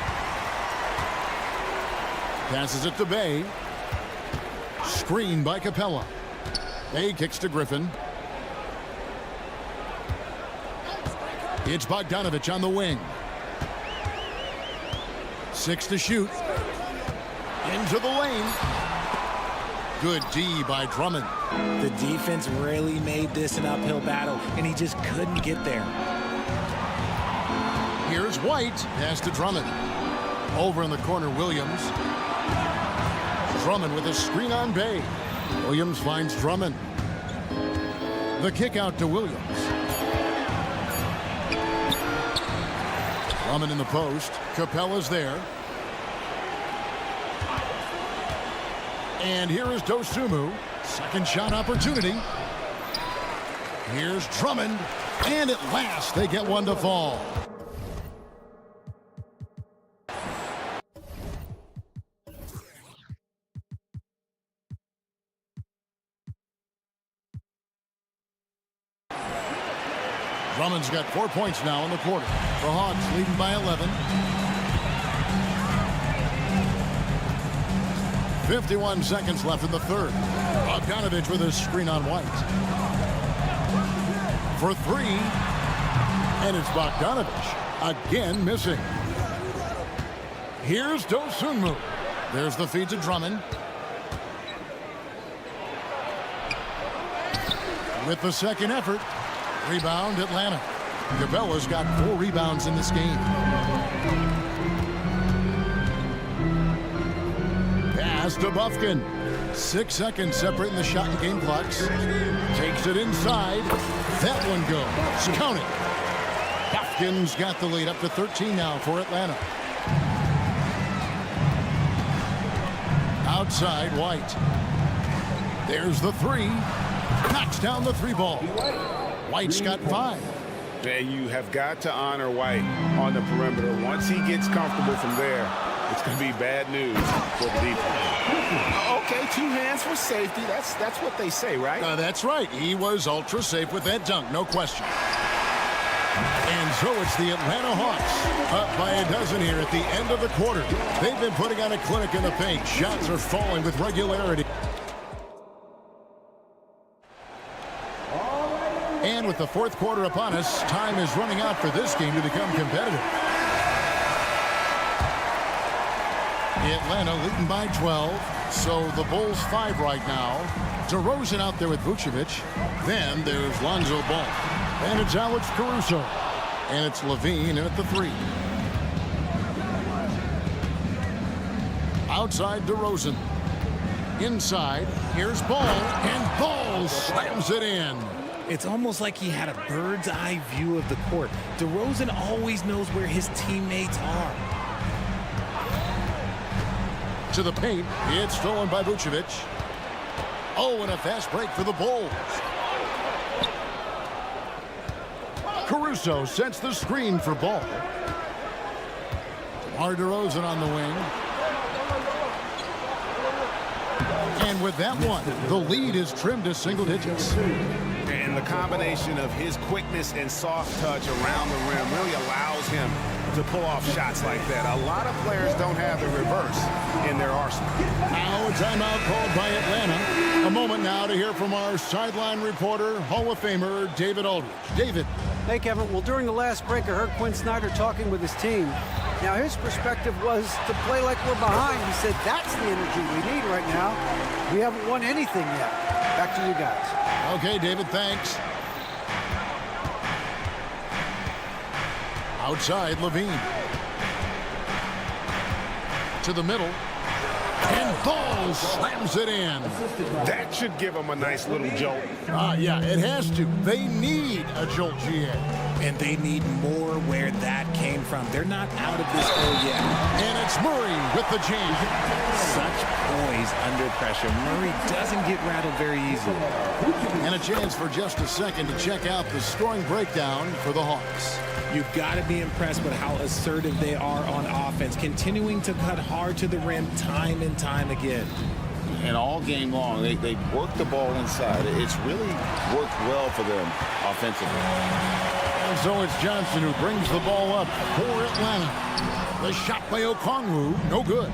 Passes it to Bay. Screen by Capella. Bay kicks to Griffin. It's Bogdanovich on the wing. 6 to shoot. Into the lane. Good D by Drummond. The defense really made this an uphill battle, and he just couldn't get there. Here's White. Pass to Drummond. Over in the corner, Williams. Drummond with a screen on Bay. Williams finds Drummond. The kick out to Williams. Drummond in the post. Capella's there. And here is Dosunmu. Second shot opportunity. Here's Drummond. And at last, they get one to fall. Drummond's got 4 points now in the quarter. The Hawks leading by 11. 51 seconds left in the third. Bogdanovich with a screen on White. For three. And it's Bogdanovich again missing. Here's Dosunmu. There's the feed to Drummond. With the second effort. Rebound, Atlanta. Capella's got 4 rebounds in this game. Pass to Buffkin. 6 seconds separating the shot and game clocks. Takes it inside. That one goes. Count it. Pelicans got the lead up to 13 now for Atlanta. Outside, White. There's the three. Knocks down the three ball. White's got 5. And you have got to honor White on the perimeter. Once he gets comfortable from there, it's going to be bad news for the defense. Okay, 2 hands for safety. That's what they say, right? That's right. He was ultra safe with that dunk, no question. And so it's the Atlanta Hawks up by a dozen here at the end of the quarter. They've been putting on a clinic in the paint. Shots are falling with regularity. And with the fourth quarter upon us, time is running out for this game to become competitive. Atlanta leading by 12, so the Bulls 5 right now. DeRozan out there with Vucevic. Then there's Lonzo Ball. And it's Alex Caruso. And it's Levine in at the 3. Outside DeRozan. Inside, here's Ball. And Ball slams it in. It's almost like he had a bird's eye view of the court. DeRozan always knows where his teammates are. To the paint, it's stolen by Vucevic. Oh, and a fast break for the Bulls. Caruso sets the screen for Ball. DeMar DeRozan on the wing. And with that one, the lead is trimmed to single digits. And the combination of his quickness and soft touch around the rim really allows him to pull off shots like that. A lot of players don't have the reverse in their arsenal. Now a timeout called by Atlanta. A moment now to hear from our sideline reporter, Hall of Famer David Aldridge. David. Hey, Kevin. Well, during the last break, I heard Quinn Snyder talking with his team. Now, his perspective was to play like we're behind. He said that's the energy we need right now. We haven't won anything yet. Back to you guys. Okay, David, thanks. Outside, Levine. To the middle. And Ball slams it in. That should give them a nice little jolt. Yeah, it has to. They need a jolt, GA. And they need more where that came from. They're not out of this hole yet. And it's Murray with the jam. Such poise under pressure. Murray doesn't get rattled very easily. And a chance for just a second to check out the scoring breakdown for the Hawks. You've got to be impressed with how assertive they are on offense, continuing to cut hard to the rim time and time again. And all game long, they work the ball inside. It's really worked well for them offensively. And so it's Johnson who brings the ball up for Atlanta. The shot by Okongwu, no good.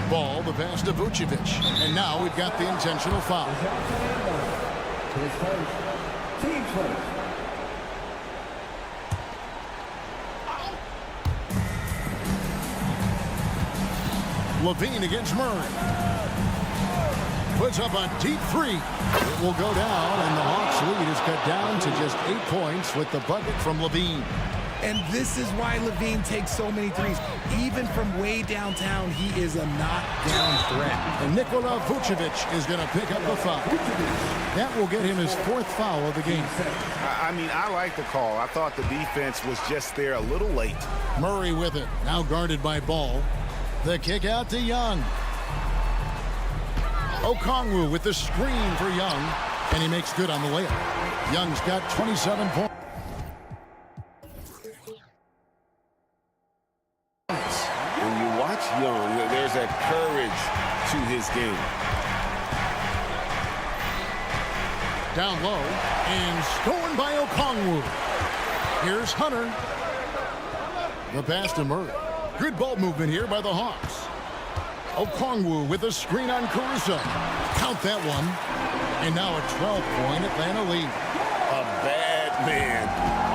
Ball, the pass to Vucevic. And now we've got the intentional foul. Team first. Levine against Murray. Puts up a deep 3. It will go down, and the Hawks lead is cut down to just 8 points with the bucket from Levine. And this is why Levine takes so many threes. Even from way downtown, he is a knockdown threat. And Nikola Vucevic is going to pick up the foul. That will get him his 4th foul of the game. I mean, I like the call. I thought the defense was just there a little late. Murray with it, now guarded by Ball. The kick out to Young. Okongwu with the screen for Young, and he makes good on the layup. Young's got 27 points. When you watch Young, there's that courage to his game. Down low, and stolen by Okongwu. Here's Hunter. The pass to Murray. Good ball movement here by the Hawks. Okongwu with a screen on Caruso. Count that one. And now a 12-point Atlanta lead. A bad man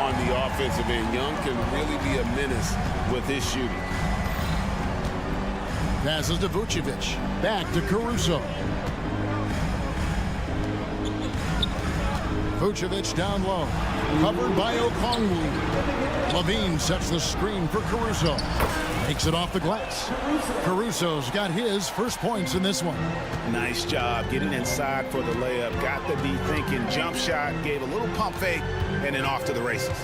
on the offensive end. Young can really be a menace with his shooting. Passes to Vucevic. Back to Caruso. Vucevic down low. Covered by Okongwu. Levine sets the screen for Caruso. Takes it off the glass. Caruso's got his first points in this one. Nice job getting inside for the layup. Got the D thinking. Jump shot. Gave a little pump fake. And then off to the races.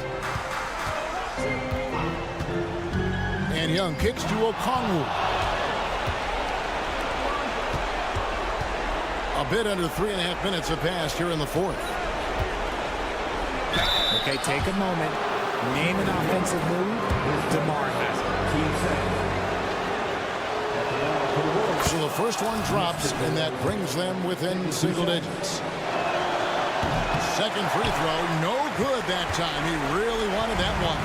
And Young kicks to Okongwu. A bit under 3.5 minutes have passed here in the fourth. Okay, take a moment. Name an offensive move. DeMar has it. So the first one drops, and that brings them within single digits. Second free throw, no good that time. He really wanted that one.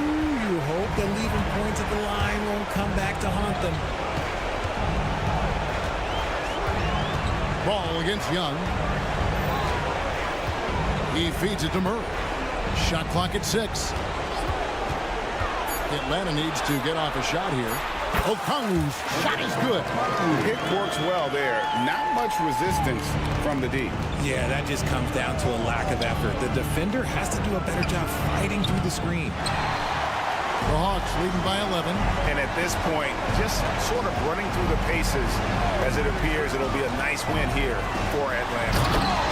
Ooh, you hope that leaving points at the line won't come back to haunt them. Ball against Young. He feeds it to Murray. Shot clock at 6. Atlanta needs to get off a shot here. Okongwu's shot is good. It works well there. Not much resistance from the D. Yeah, that just comes down to a lack of effort. The defender has to do a better job fighting through the screen. The Hawks leading by 11. And at this point, just sort of running through the paces as it appears it'll be a nice win here for Atlanta.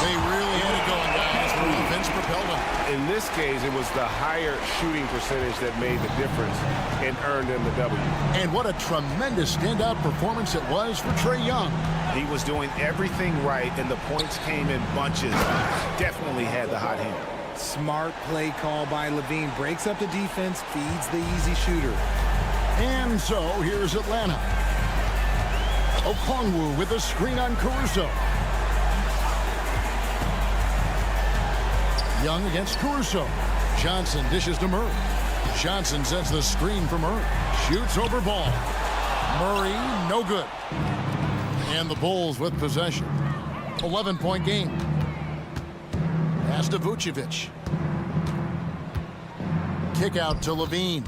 They really had it going, guys. The defense propelled them. In this case, it was the higher shooting percentage that made the difference and earned them the W. And what a tremendous standout performance it was for Trae Young. He was doing everything right, and the points came in bunches. Definitely had the hot hand. Smart play call by Levine. Breaks up the defense, feeds the easy shooter. And so here's Atlanta. Okongwu with a screen on Caruso. Young against Caruso. Johnson dishes to Murray. Johnson sets the screen for Murray. Shoots over ball. Murray, no good. And the Bulls with possession. 11-point game. Pass to Vucevic. Kick out to Levine.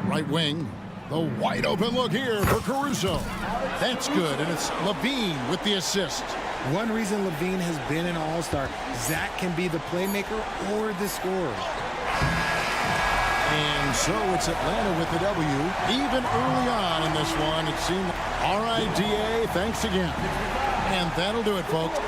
Right wing. The wide open look here for Caruso. That's good, and it's Levine with the assist. One reason Levine has been an all-star, Zach can be the playmaker or the scorer. And so it's Atlanta with the W. Even early on in this one, it seemed, all right, DA, thanks again. And that'll do it, folks.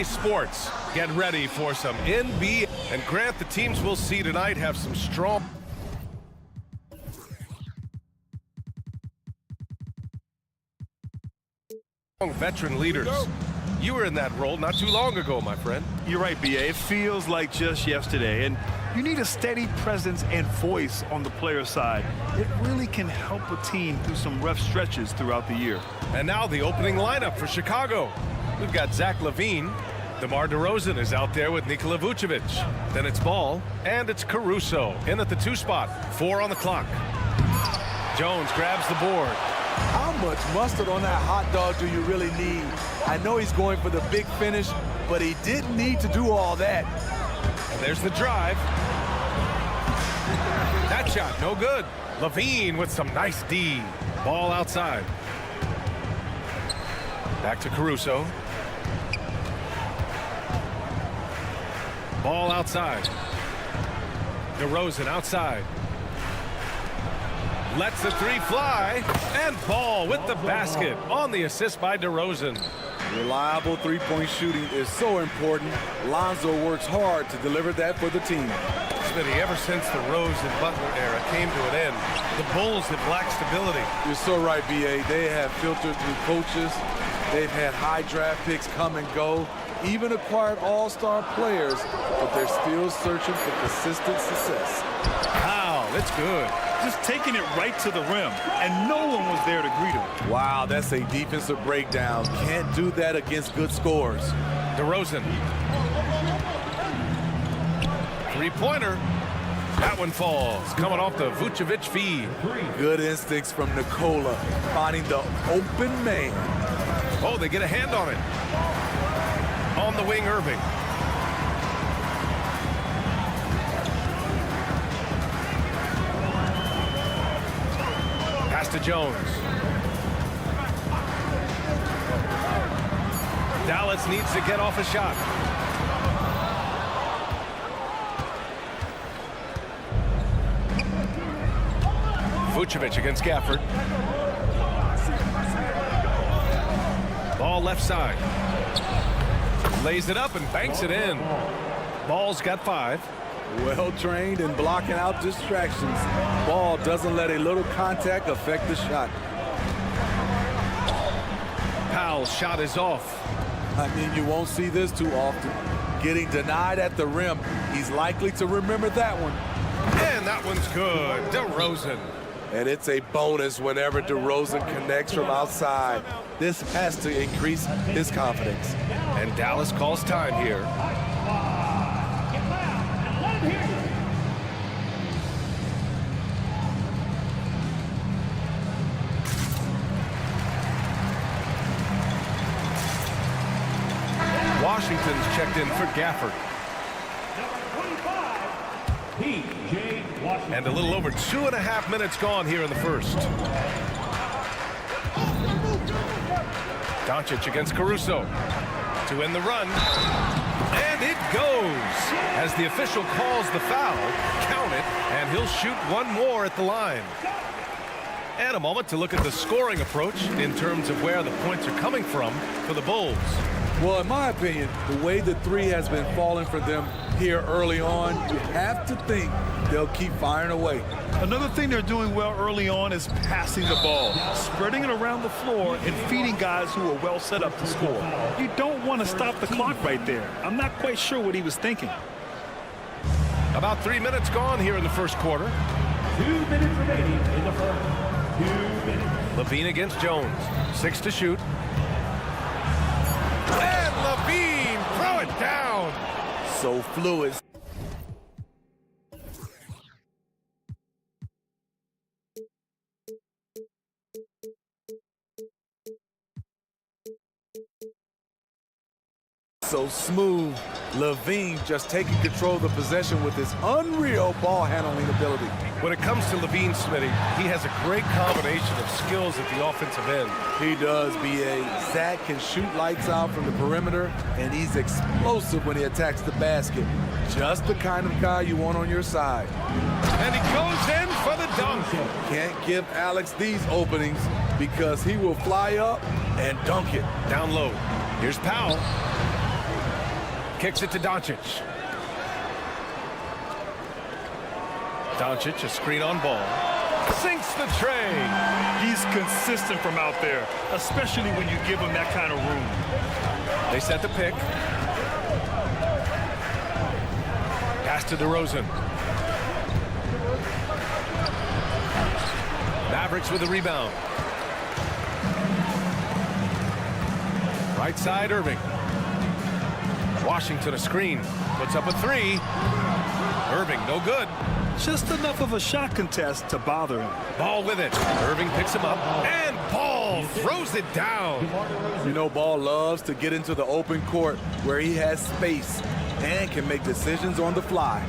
Sports, get ready for some NBA. And Grant, the teams we'll see tonight have some strong veteran leaders. You were in that role not too long ago, my friend. You're right, B.A. It feels like just yesterday. And you need a steady presence and voice on the player side. It really can help a team through some rough stretches throughout the year. And now the opening lineup for Chicago. We've got Zach LaVine. DeMar DeRozan is out there with Nikola Vucevic. Then it's Ball, and it's Caruso in at the 2 spot. 4 on the clock. Jones grabs the board. How much mustard on that hot dog do you really need? I know he's going for the big finish, but he didn't need to do all that. And there's the drive. That shot, no good. LaVine with some nice D. Ball outside. Back to Caruso. Ball outside. DeRozan outside. Lets the 3 fly. And Ball with the basket on the assist by DeRozan. Reliable three-point shooting is so important. Lonzo works hard to deliver that for the team. Smitty, ever since the Rose and Butler era came to an end, the Bulls have lacked stability. You're so right, B.A. They have filtered through coaches. They've had high draft picks come and go, even acquired all-star players, but they're still searching for consistent success. Wow, that's good. Just taking it right to the rim, and no one was there to greet him. Wow, that's a defensive breakdown. Can't do that against good scores. DeRozan. 3-pointer. That one falls, coming off the Vucevic feed. Good instincts from Nikola, finding the open man. Oh, they get a hand on it. On the wing, Irving. Pass to Jones. Dallas needs to get off a shot. Vucevic against Gafford. Ball left side. Lays it up and banks it in. Ball's got 5. Well trained in blocking out distractions. Ball doesn't let a little contact affect the shot. Powell's shot is off. I mean, you won't see this too often. Getting denied at the rim. He's likely to remember that one. And that one's good. DeRozan. And it's a bonus whenever DeRozan connects from outside. This has to increase his confidence. And Dallas calls time here. Washington's checked in for Gafford. And a little over 2.5 minutes gone here in the first. Doncic against Caruso to end the run. And it goes. As the official calls the foul, count it, and he'll shoot one more at the line. And a moment to look at the scoring approach in terms of where the points are coming from for the Bulls. Well, in my opinion, the way the 3 has been falling for them here early on, you have to think they'll keep firing away. Another thing they're doing well early on is passing the ball, spreading it around the floor and feeding guys who are well set up to score. You don't want to stop the clock right there. I'm not quite sure what he was thinking. About 3 minutes gone here in the first quarter. 2 minutes remaining in the first. 2 minutes. LaVine against Jones. 6 to shoot. And LaVine, throw it down. So fluid. So smooth. LaVine just taking control of the possession with his unreal ball handling ability. When it comes to LaVine, Smitty, he has a great combination of skills at the offensive end. He does, B.A. Zach can shoot lights out from the perimeter, and he's explosive when he attacks the basket. Just the kind of guy you want on your side. And he goes in for the dunk. Can't give Alex these openings because he will fly up and dunk it. Down low. Here's Powell. Kicks it to Doncic. Doncic, a screen on ball. Sinks the tray. He's consistent from out there, especially when you give him that kind of room. They set the pick. Pass to DeRozan. Mavericks with the rebound. Right side, Irving. Washington a screen. Puts up a three. Irving, no good. Just enough of a shot contest to bother him. Ball with it. Irving picks him up. And Ball throws it down. You know, Ball loves to get into the open court where he has space and can make decisions on the fly.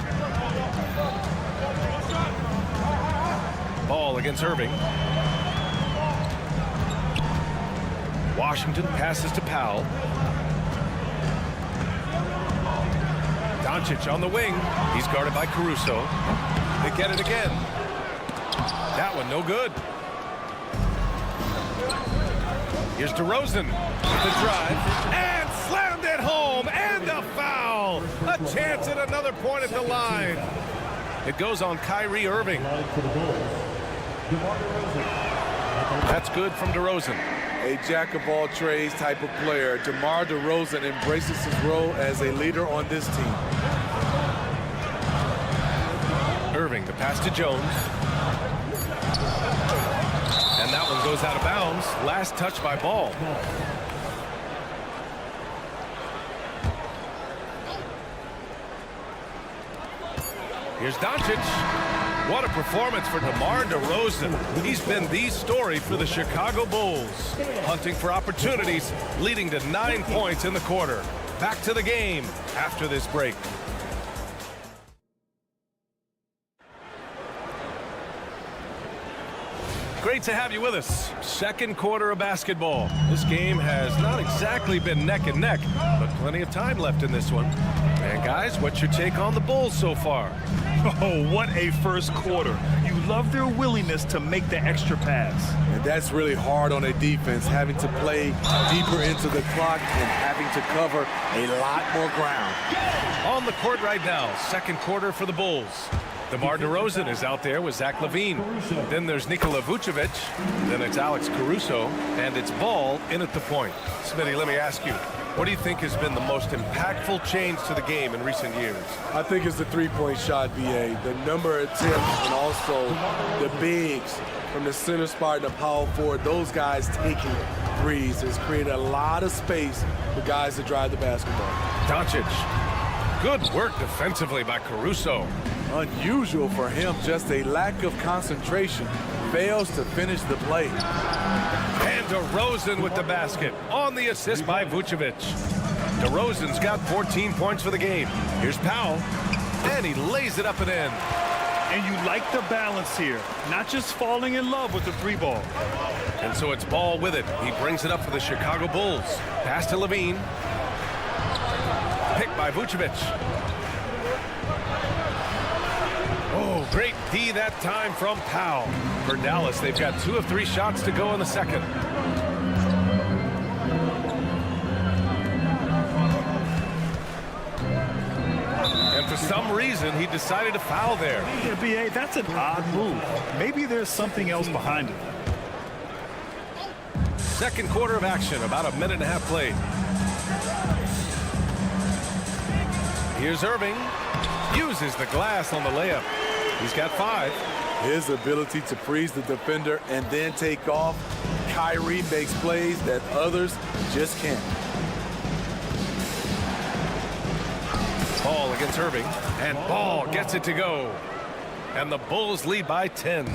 Ball against Irving. Washington passes to Powell. Doncic on the wing. He's guarded by Caruso. They get it again. That one no good. Here's DeRozan with the drive. And slammed it home. And a foul. A chance at another point at the line. It goes on Kyrie Irving. That's good from DeRozan. A jack-of-all-trades type of player, DeMar DeRozan embraces his role as a leader on this team. Irving, the pass to Jones. And that one goes out of bounds. Last touch by Ball. Here's Doncic. What a performance for DeMar DeRozan. He's been the story for the Chicago Bulls. Hunting for opportunities, leading to 9 points in the quarter. Back to the game after this break. Great to have you with us. Second quarter of basketball. This game has not exactly been neck and neck, but plenty of time left in this one. And guys, what's your take on the Bulls so far? Oh, what a first quarter. You love their willingness to make the extra pass. And that's really hard on a defense, having to play deeper into the clock and having to cover a lot more ground. On the court right now, second quarter for the Bulls. DeMar DeRozan is out there with Zach LaVine. Then there's Nikola Vucevic. Then it's Alex Caruso. And it's Ball in at the point. Smitty, let me ask you, what do you think has been the most impactful change to the game in recent years? I think it's the three-point shot, BA. The number of attempts and also the bigs from the center spot and the power forward. Those guys taking threes has created a lot of space for guys to drive the basketball. Doncic. Good work defensively by Caruso. Unusual for him, just a lack of concentration. Fails to finish the play. And DeRozan with the basket on the assist by Vucevic. DeRozan's got 14 points for the game. Here's Powell, and he lays it up and in. And you like the balance here, not just falling in love with the three ball. And so it's Ball with it. He brings it up for the Chicago Bulls. Pass to LaVine. Picked by Vucevic. Oh, great D that time from Powell. For Dallas, they've got 2 of 3 shots to go in the second. And for some reason, he decided to foul there. Yeah, BA, that's an odd move. Maybe there's something else behind it. Second quarter of action, about a minute and a half played. Here's Irving. Uses the glass on the layup. He's got 5. His ability to freeze the defender and then take off. Kyrie makes plays that others just can't. Ball against Irving. And Ball gets it to go. And the Bulls lead by 10.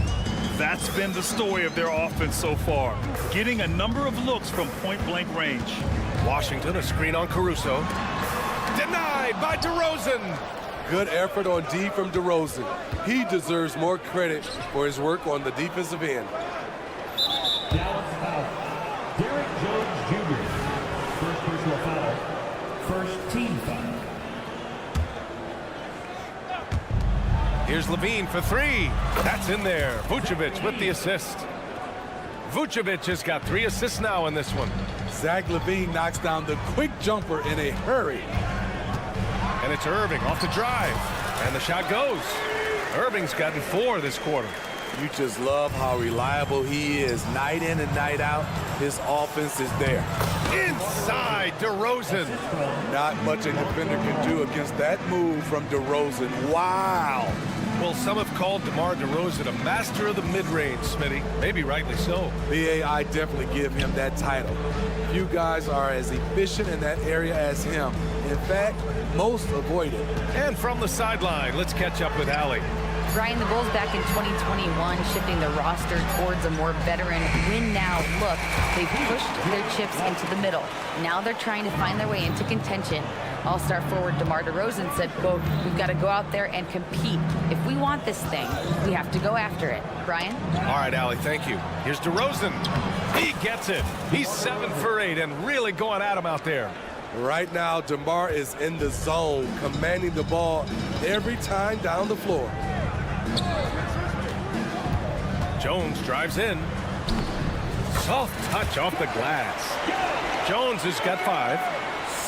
That's been the story of their offense so far. Getting a number of looks from point-blank range. Washington, a screen on Caruso. Denied by DeRozan. Good effort on D from DeRozan. He deserves more credit for his work on the defensive end. Dallas foul. Derek Jones Jr. First personal foul. First team foul. Here's LaVine for 3. That's in there. Vucevic with the assist. Vucevic has got 3 assists now in this one. Zach LaVine knocks down the quick jumper in a hurry. And it's Irving off the drive. And the shot goes. Irving's gotten 4 this quarter. You just love how reliable he is. Night in and night out, his offense is there. Inside, DeRozan. Not much a defender can do against that move from DeRozan. Wow. Well, some have called DeMar DeRozan a master of the mid-range, Smitty. Maybe rightly so. I definitely give him that title. Few guys are as efficient in that area as him. In fact, most avoid it. And from the sideline, let's catch up with Allie. Brian, the Bulls back in 2021 shifting the roster towards a more veteran win-now look. They've pushed their chips into the middle. Now they're trying to find their way into contention. All-star forward DeMar DeRozan said, quote, "We've got to go out there and compete. If we want this thing, we have to go after it." Brian? All right, Allie, thank you. Here's DeRozan. He gets it. He's 7 for 8 and really going at him out there. Right now, DeMar is in the zone, commanding the ball every time down the floor. Jones drives in. Soft touch off the glass. Jones has got 5.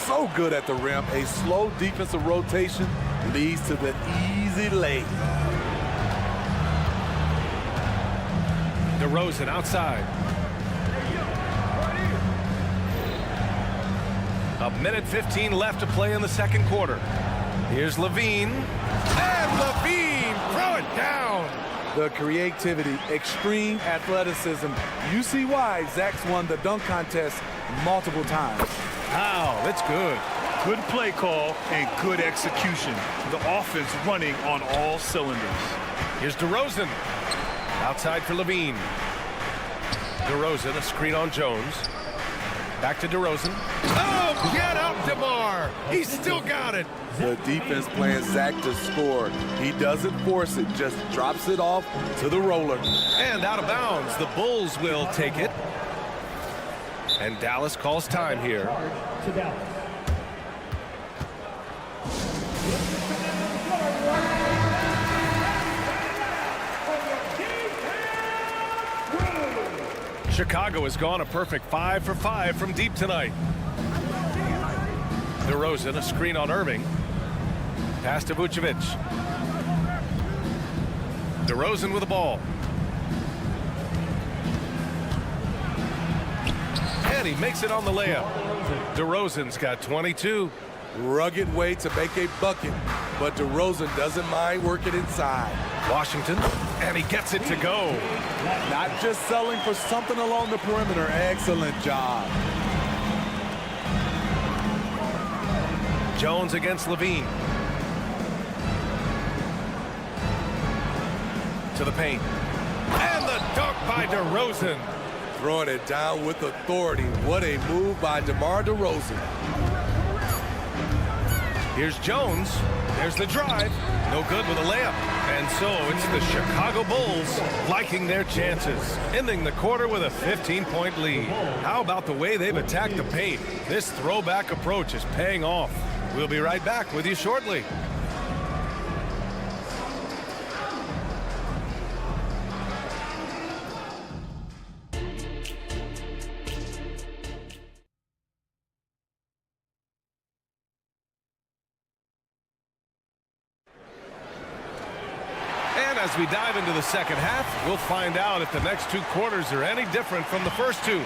So good at the rim. A slow defensive rotation leads to the easy lay. DeRozan outside. A minute 15 left to play in the second quarter. Here's Levine. And Levine, throw it down. The creativity, extreme athleticism. You see why Zach's won the dunk contest multiple times. Wow, that's good. Good play call and good execution. The offense running on all cylinders. Here's DeRozan. Outside for Levine. DeRozan, a screen on Jones. Back to DeRozan. Oh, get up, DeMar. He's still got it. The defense playing Zach to score. He doesn't force it, just drops it off to the roller. And out of bounds, the Bulls will take it. And Dallas calls time here. Chicago has gone a perfect 5 for 5 from deep tonight. DeRozan, a screen on Irving. Pass to Vucevic. DeRozan with the ball. And he makes it on the layup. DeRozan's got 22. Rugged way to make a bucket, but DeRozan doesn't mind working inside. Washington, and he gets it to go. Not just selling for something along the perimeter. Excellent job. Jones against Levine. To the paint. And the dunk by DeRozan. Throwing it down with authority. What a move by DeMar DeRozan. Here's Jones. There's the drive. No good with a layup. And so it's the Chicago Bulls liking their chances, ending the quarter with a 15-point lead. How about the way they've attacked the paint? This throwback approach is paying off. We'll be right back with you shortly. As we dive into the second half, we'll find out if the next 2 quarters are any different from the first 2.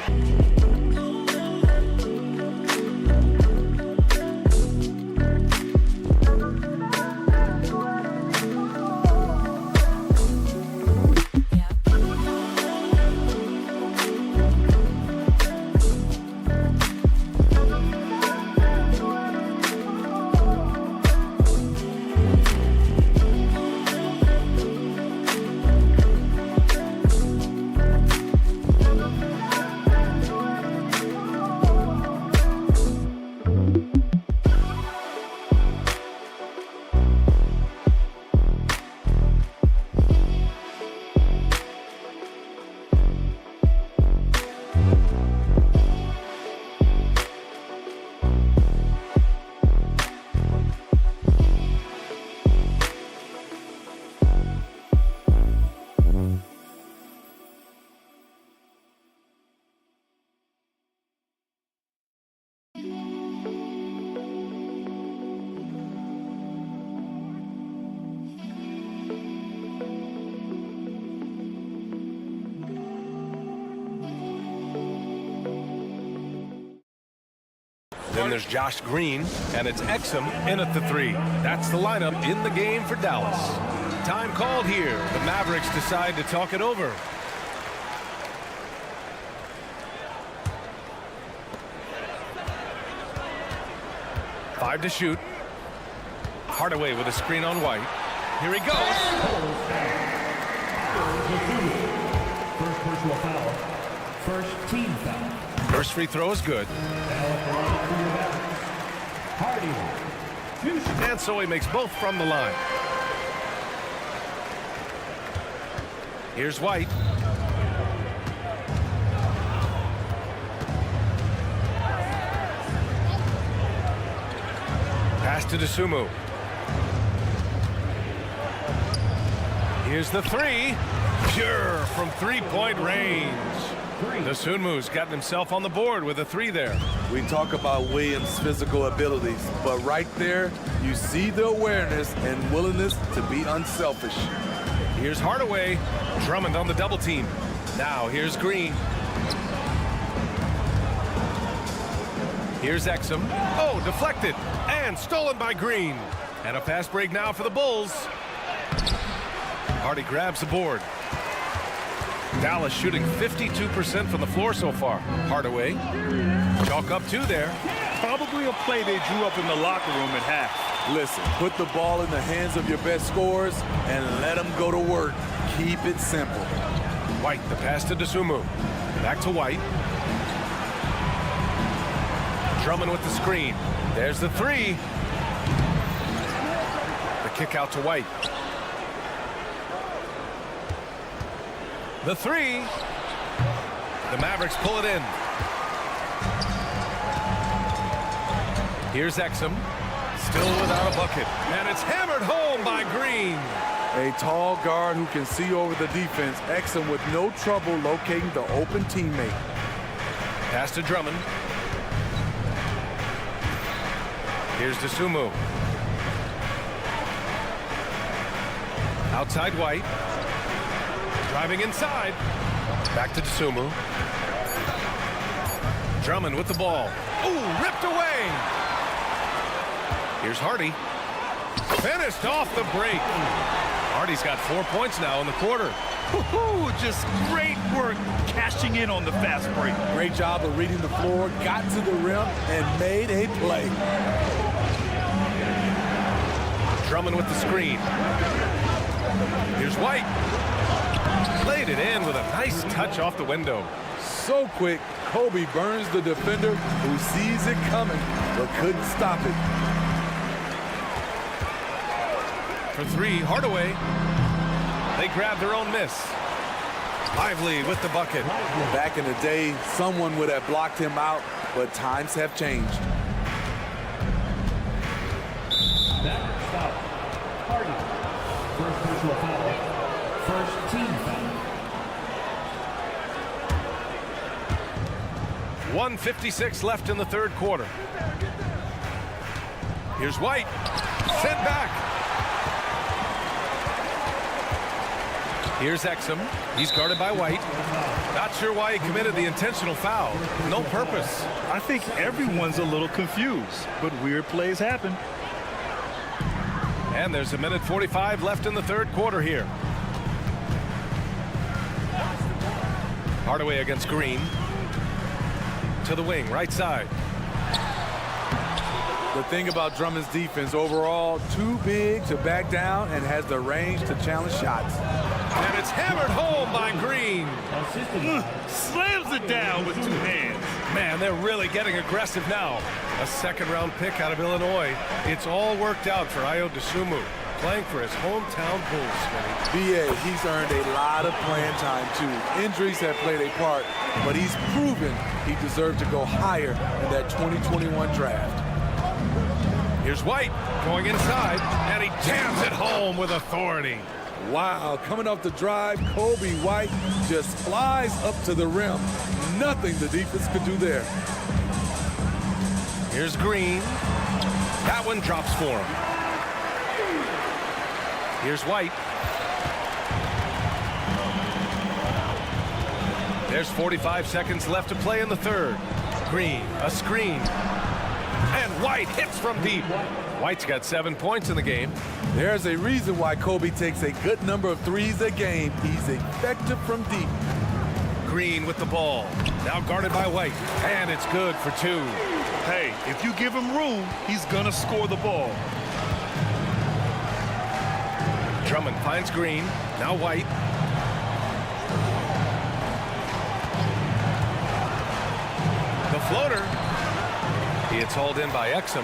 Then there's Josh Green, and it's Exum in at the 3. That's the lineup in the game for Dallas. Time called here. The Mavericks decide to talk it over. Five to shoot. Hardaway with a screen on White. Here he goes. First personal foul. First team foul. First free throw is good. And so he makes both from the line. Here's White. Pass to Dosunmu. Here's the 3. Pure from three-point range. Dosunmu's gotten himself on the board with a 3 there. We talk about Williams' physical abilities, but right there, you see the awareness and willingness to be unselfish. Here's Hardaway. Drummond on the double team. Now here's Green. Here's Exum. Oh, deflected and stolen by Green. And a fast break now for the Bulls. Hardy grabs the board. Dallas shooting 52% from the floor so far. Hardaway. Chalk up 2 there. Probably a play they drew up in the locker room at half. Listen, put the ball in the hands of your best scorers and let them go to work. Keep it simple. White, the pass to Dosunmu. Back to White. Drummond with the screen. There's the 3. The kick out to White. The 3. The Mavericks pull it in. Here's Exum. Still without a bucket. And it's hammered home by Green. A tall guard who can see over the defense. Exum with no trouble locating the open teammate. Pass to Drummond. Here's Dosunmu. Outside White. Driving inside. Back to Dosunmu. Drummond with the ball. Ooh, ripped away. Here's Hardy. Finished off the break. Hardy's got 4 points now in the quarter. Just great work cashing in on the fast break. Great job of reading the floor, got to the rim, and made a play. Drummond with the screen. Here's White. Played it in with a nice touch off the window. So quick, Kobe burns the defender who sees it coming but couldn't stop it. For 3, Hardaway. They grab their own miss. Lively with the bucket. Back in the day, someone would have blocked him out, but times have changed. That foul. Hardy. First personal foul. First team foul. 1:56 left in the third quarter. Here's White. Sent back. Here's Exum. He's guarded by White. Not sure why he committed the intentional foul. No purpose. I think everyone's a little confused, but weird plays happen. And there's 1:45 left in the third quarter here. Hardaway against Green. To the wing, right side. The thing about Drummond's defense overall, too big to back down and has the range to challenge shots. And it's hammered home by Green. Slams it down with 2 hands. Man, they're really getting aggressive now. A second-round pick out of Illinois. It's all worked out for Ayo Dosunmu, playing for his hometown Bulls. BA, he's earned a lot of playing time, too. Injuries have played a part, but he's proven he deserved to go higher in that 2021 draft. Here's White going inside, and he jams it home with authority. Wow, coming off the drive, Kobe White just flies up to the rim. Nothing the defense could do there. Here's Green. That one drops for him. Here's White. There's 45 seconds left to play in the third. Green, a screen. And White hits from deep. White's got 7 points in the game. There's a reason why Kobe takes a good number of threes a game. He's effective from deep. Green with the ball. Now guarded by White. And it's good for 2. Hey, if you give him room, he's going to score the ball. Drummond finds Green. Now White. The floater. It's hauled in by Exum.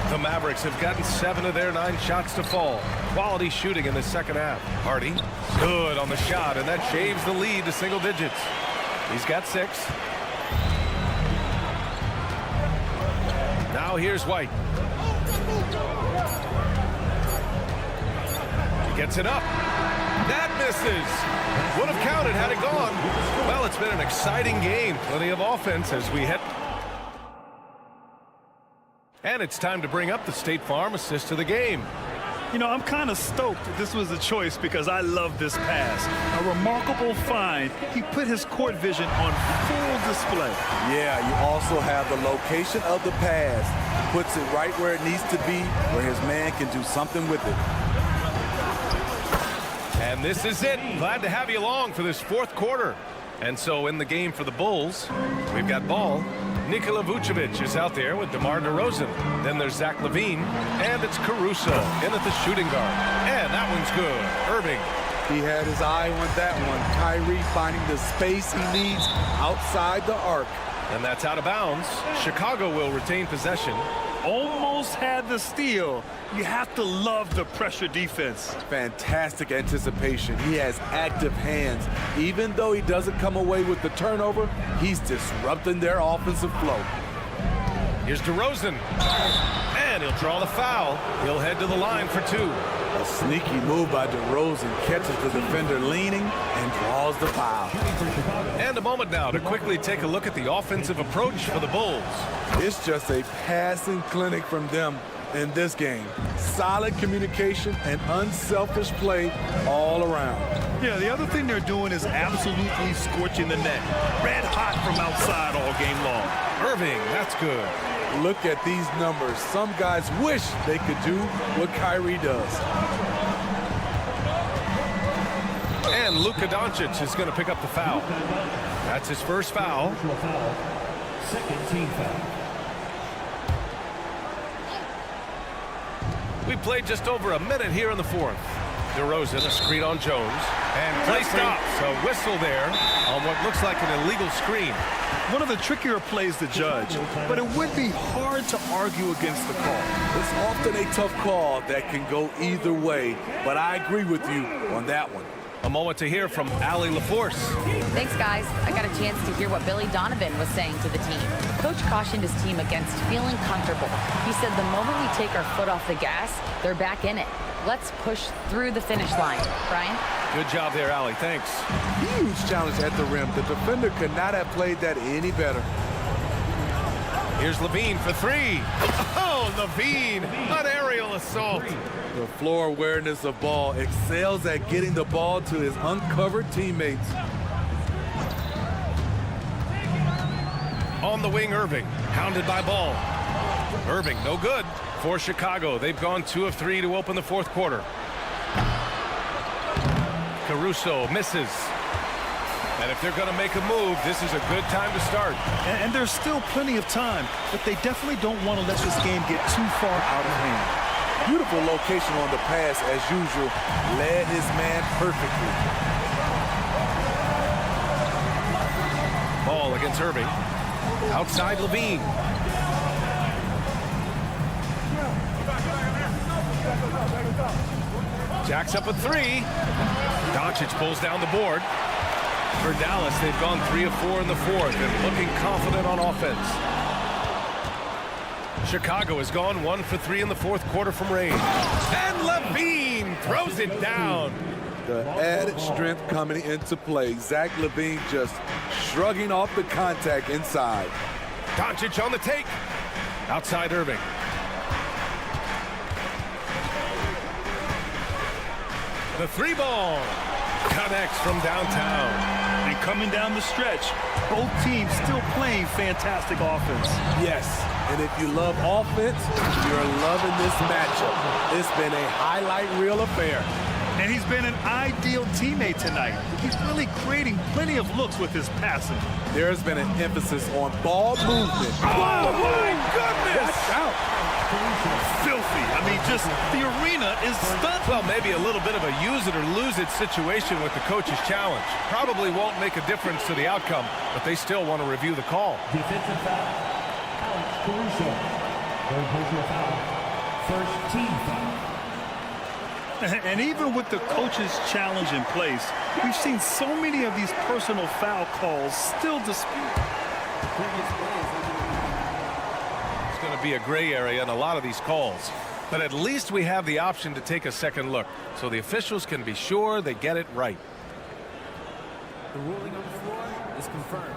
The Mavericks have gotten 7 of their 9 shots to fall. Quality shooting in the second half. Hardy, good on the shot, and that shaves the lead to single digits. He's got 6. Now here's White. He gets it up. That misses. Would have counted had it gone. Well, it's been an exciting game. Plenty of offense as we head. And it's time to bring up the State Farm assist to the game. You know, I'm kind of stoked that this was a choice because I love this pass. A remarkable find. He put his court vision on full display. Yeah, you also have the location of the pass. Puts it right where it needs to be, where his man can do something with it. And this is it. Glad to have you along for this 4th quarter. And so in the game for the Bulls, we've got ball. Nikola Vucevic is out there with DeMar DeRozan. Then there's Zach LaVine, and it's Caruso in at the shooting guard. And that one's good. Irving. He had his eye on that one. Kyrie finding the space he needs outside the arc. And that's out of bounds. Chicago will retain possession. Almost had the steal. You have to love the pressure defense. Fantastic anticipation. He has active hands. Even though he doesn't come away with the turnover, he's disrupting their offensive flow. Here's DeRozan. And he'll draw the foul. He'll head to the line for 2. A sneaky move by DeRozan catches the defender leaning and draws the foul. And a moment now to quickly take a look at the offensive approach for the Bulls. It's just a passing clinic from them in this game. Solid communication and unselfish play all around. Yeah, the other thing they're doing is absolutely scorching the net. Red hot from outside all game long. Irving, that's good. Look at these numbers. Some guys wish they could do what Kyrie does. And Luka Doncic is going to pick up the foul. That's his first foul. Second team foul. We played just over a minute here in the 4th. DeRozan, a screen on Jones. And play stops. A whistle there on what looks like an illegal screen. One of the trickier plays to judge, but it would be hard to argue against the call. It's often a tough call that can go either way, but I agree with you on that one. A moment to hear from Allie LaForce. Thanks, guys. I got a chance to hear what Billy Donovan was saying to the team. Coach cautioned his team against feeling comfortable. He said the moment we take our foot off the gas, they're back in it. Let's push through the finish line. Brian? Good job there, Allie. Thanks. Huge challenge at the rim. The defender could not have played that any better. Here's LaVine for 3. Oh, LaVine, an aerial assault. The floor awareness of ball, excels at getting the ball to his uncovered teammates. On the wing, Irving, hounded by Ball. Irving, no good for Chicago. They've gone 2 of 3 to open the 4th quarter. Caruso misses. And if they're going to make a move, this is a good time to start. And there's still plenty of time, but they definitely don't want to let this game get too far out of hand. Beautiful location on the pass as usual. Led his man perfectly. Ball against Irving. Outside LaVine. Jacks up a 3. Doncic pulls down the board. For Dallas, they've gone 3 of 4 in the 4th and looking confident on offense. Chicago has gone 1 for 3 in the 4th quarter from range. And LaVine throws it down. The added strength coming into play. Zach LaVine just shrugging off the contact inside. Doncic on the take. Outside Irving. The 3 ball connects from downtown. And coming down the stretch. Both teams still playing fantastic offense. Yes, and if you love offense, you're loving this matchup. It's been a highlight reel affair. And he's been an ideal teammate tonight. He's really creating plenty of looks with his passing. There's been an emphasis on ball movement. Oh, my goodness! Watch out. Filthy. I mean, just the arena is stunned. Well, maybe a little bit of a use it or lose it situation with the coach's challenge. Probably won't make a difference to the outcome, but they still want to review the call. Defensive foul. Alex Caruso. Third personal foul. First team foul. And even with the coach's challenge in place, we've seen so many of these personal foul calls still disputed. It's going to be a gray area in a lot of these calls. But at least we have the option to take a second look, so the officials can be sure they get it right. The ruling on the floor is confirmed.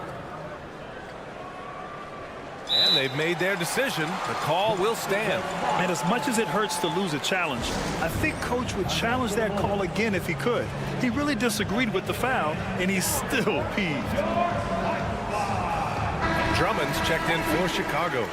And they've made their decision. The call will stand. And as much as it hurts to lose a challenge, I think Coach would challenge that call again if he could. He really disagreed with the foul, and he's still peeved. Drummond's checked in for Chicago.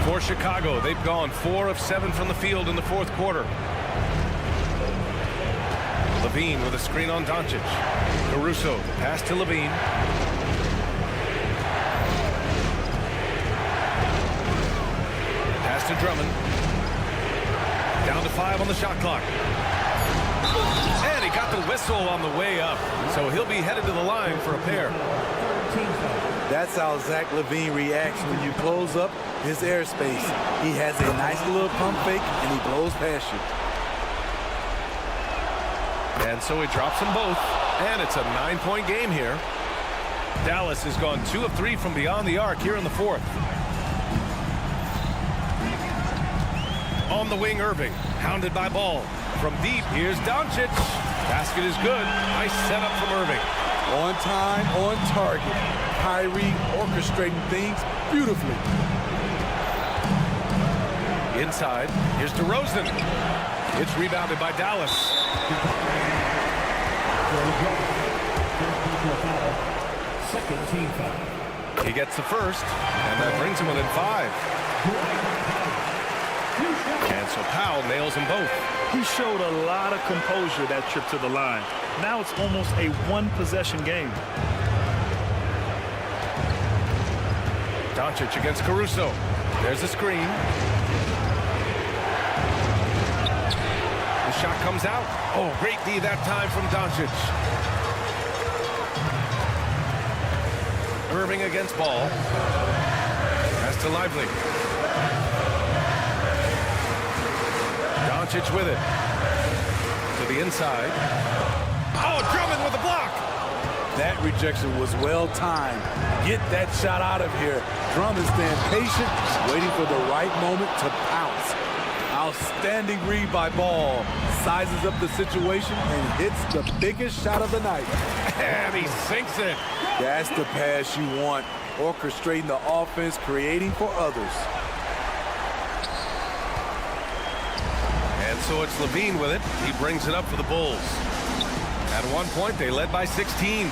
For Chicago, they've gone 4 of 7 from the field in the fourth quarter. Levine with a screen on Doncic. Caruso, the pass to Levine. Pass to Drummond. Down to 5 on the shot clock. And he got the whistle on the way up. So he'll be headed to the line for a pair. That's how Zach LaVine reacts when you close up his airspace. He has a nice little pump fake, and he blows past you. And so he drops them both, and it's a 9-point game here. Dallas has gone 2 of 3 from beyond the arc here in the fourth. On the wing, Irving, hounded by Ball. From deep, here's Doncic. Basket is good. Nice setup from Irving. On time, on target. Kyrie orchestrating things beautifully. Inside, here's DeRozan. It's rebounded by Dallas. Second team foul. He gets the first, and that brings him within 5. And so Powell nails them both. He showed a lot of composure that trip to the line. Now it's almost a one-possession game. Doncic against Caruso. There's a screen. The shot comes out. Oh, great D that time from Doncic. Irving against Ball. Pass to Lively. Doncic with it. To the inside. Oh, Drummond with a block. That rejection was well timed. Get that shot out of here. Drummond staying patient, waiting for the right moment to pounce. Outstanding read by Ball. Sizes up the situation and hits the biggest shot of the night. And he sinks it. That's the pass you want. Orchestrating the offense, creating for others. And so it's Levine with it. He brings it up for the Bulls. At one point, they led by 16.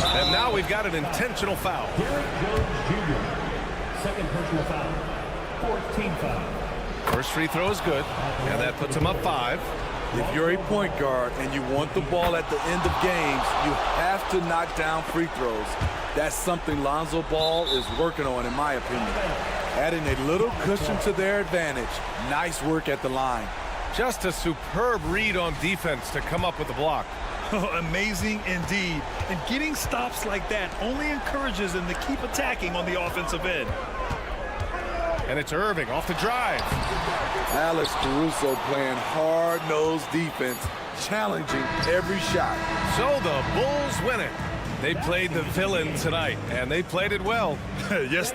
And now we've got an intentional foul. Derek Jones Jr. Second personal foul. Fourth team foul. First free throw is good, and that puts him up 5. If you're a point guard and you want the ball at the end of games, you have to knock down free throws. That's something Lonzo Ball is working on, in my opinion. Adding a little cushion to their advantage. Nice work at the line. Just a superb read on defense to come up with the block. Amazing indeed. And getting stops like that only encourages them to keep attacking on the offensive end. And it's Irving off the drive. Alex Caruso playing hard-nosed defense, challenging every shot. So the Bulls win it. They played the villain tonight, and they played it well. Yes.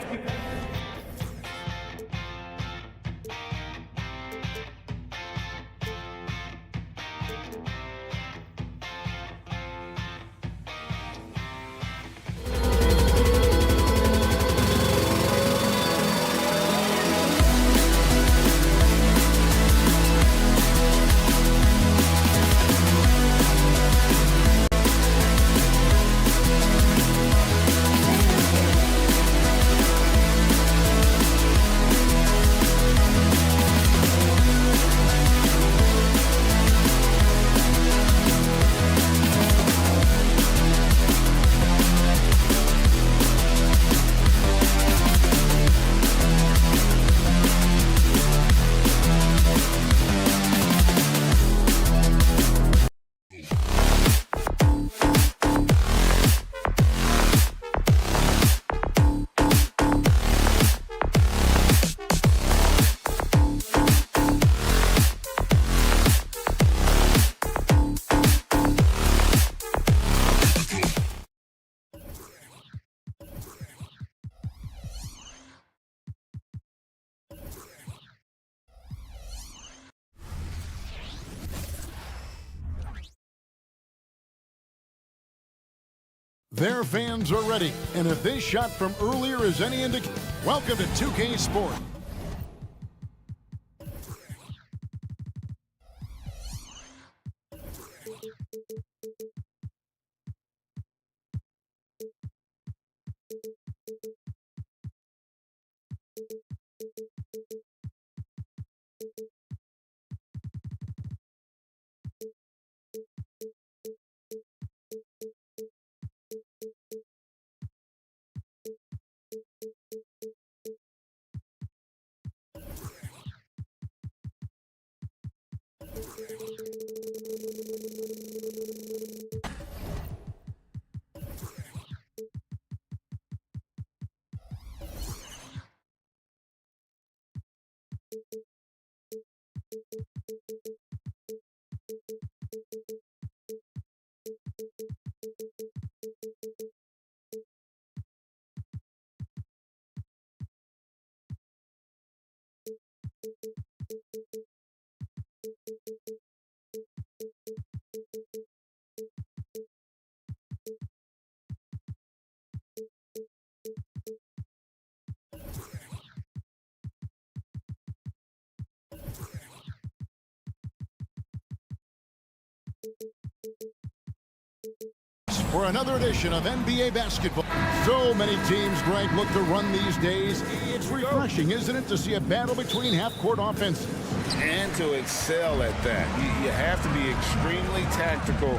Their fans are ready, and if this shot from earlier is any indication, welcome to 2K Sport. For another edition of NBA basketball. So many teams, Greg, look to run these days. It's refreshing, isn't it, to see a battle between half-court offenses? And to excel at that. You have to be extremely tactical,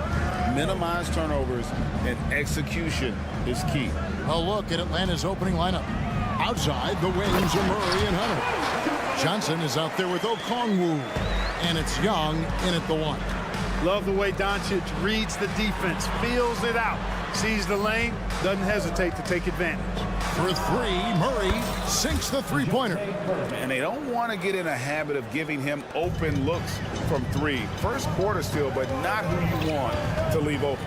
minimize turnovers, and execution is key. A look at Atlanta's opening lineup. Outside, the wings are Murray and Hunter. Johnson is out there with Okongwu. And it's Young in at the one. Love the way Doncic reads the defense, feels it out, sees the lane, doesn't hesitate to take advantage. For three, Murray sinks the three-pointer. And they don't want to get in a habit of giving him open looks from three. First quarter still, but not who you want to leave open.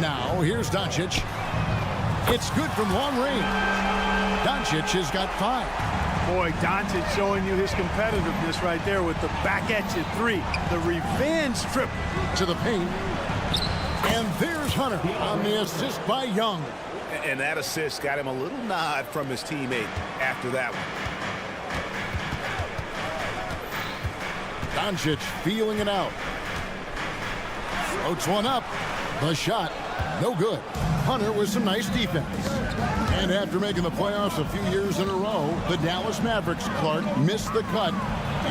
Now, here's Doncic. It's good from long range. Doncic has got 5. Boy, Doncic showing you his competitiveness right there with the back-at-you three. The revenge trip. To the paint. And there's Hunter on the assist by Young. And that assist got him a little nod from his teammate after that one. Doncic feeling it out. Floats one up. The shot, no good. Hunter with some nice defense. And after making the playoffs a few years in a row, the Dallas Mavericks, Clark, missed the cut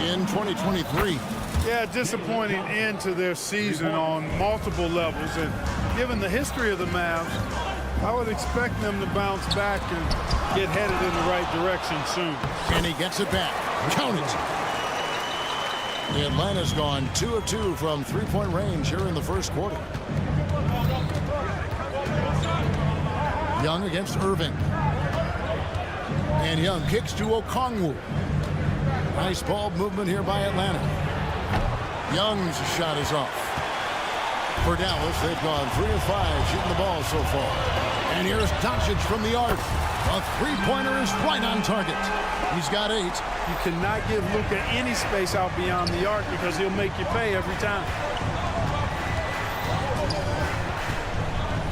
in 2023. Yeah, disappointing end to their season on multiple levels. And given the history of the Mavs, I would expect them to bounce back and get headed in the right direction soon. And he gets it back. Count it. Atlanta's gone 2 of 2 from three-point range here in the first quarter. Young against Irving. And Young kicks to Okongwu. Nice ball movement here by Atlanta. Young's shot is off. For Dallas, they've gone 3 of 5 shooting the ball so far. And here's Doncic from the arc. A three-pointer is right on target. He's got 8. You cannot give Luka any space out beyond the arc because he'll make you pay every time.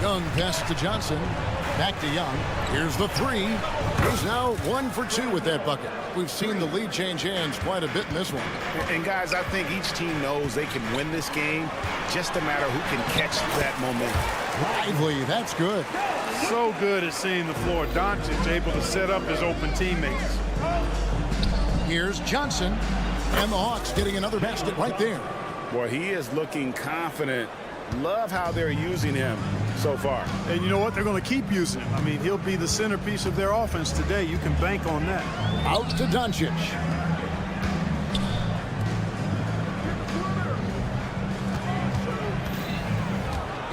Young passes to Johnson. Back to Young. Here's the 3. He's now 1 for 2 with that bucket. We've seen the lead change hands quite a bit in this one. And guys, I think each team knows they can win this game. Just a matter who can catch that momentum. Lively, that's good. So good at seeing the floor. Doncic able to set up his open teammates. Here's Johnson. And the Hawks getting another basket right there. Boy, he is looking confident. Love how they're using him so far. And you know what? They're going to keep using him. I mean, he'll be the centerpiece of their offense today. You can bank on that. Out to Doncic.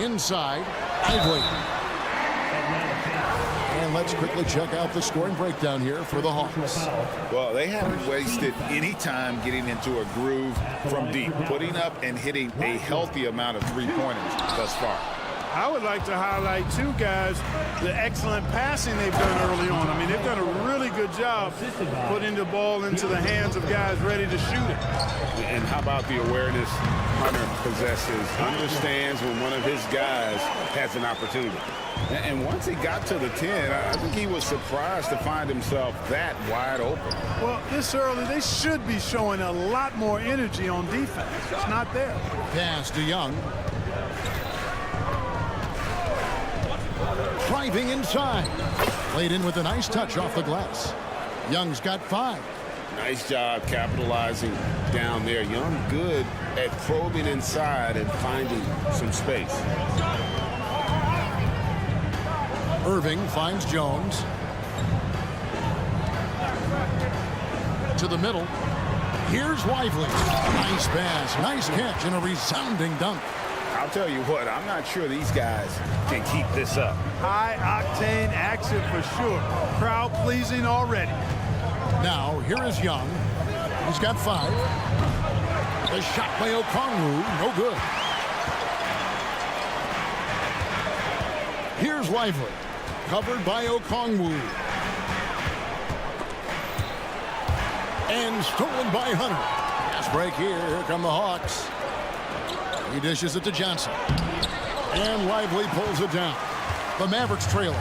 Inside, Lively. And let's quickly check out the scoring breakdown here for the Hawks. Well, they haven't wasted any time getting into a groove from deep, putting up and hitting a healthy amount of three-pointers thus far. I would like to highlight, too, guys, the excellent passing they've done early on. I mean, they've done a really good job putting the ball into the hands of guys ready to shoot it. And how about the awareness Hunter possesses? Understands when one of his guys has an opportunity. And once he got to the 10, I think he was surprised to find himself that wide open. Well, this early, they should be showing a lot more energy on defense. It's not there. Pass to Young. Driving inside. Played in with a nice touch off the glass. Young's got 5. Nice job capitalizing down there. Young good at probing inside and finding some space. Irving finds Jones. To the middle. Here's Lively. Nice pass, nice catch, and a resounding dunk. I'll tell you what, I'm not sure these guys can keep this up. High-octane action for sure. Crowd pleasing already. Now, here is Young. He's got 5. The shot by Okongwu, no good. Here's Lively. Covered by Okongwu. And stolen by Hunter. Fast break here. Here come the Hawks. He dishes it to Johnson. And Lively pulls it down. The Mavericks trailing.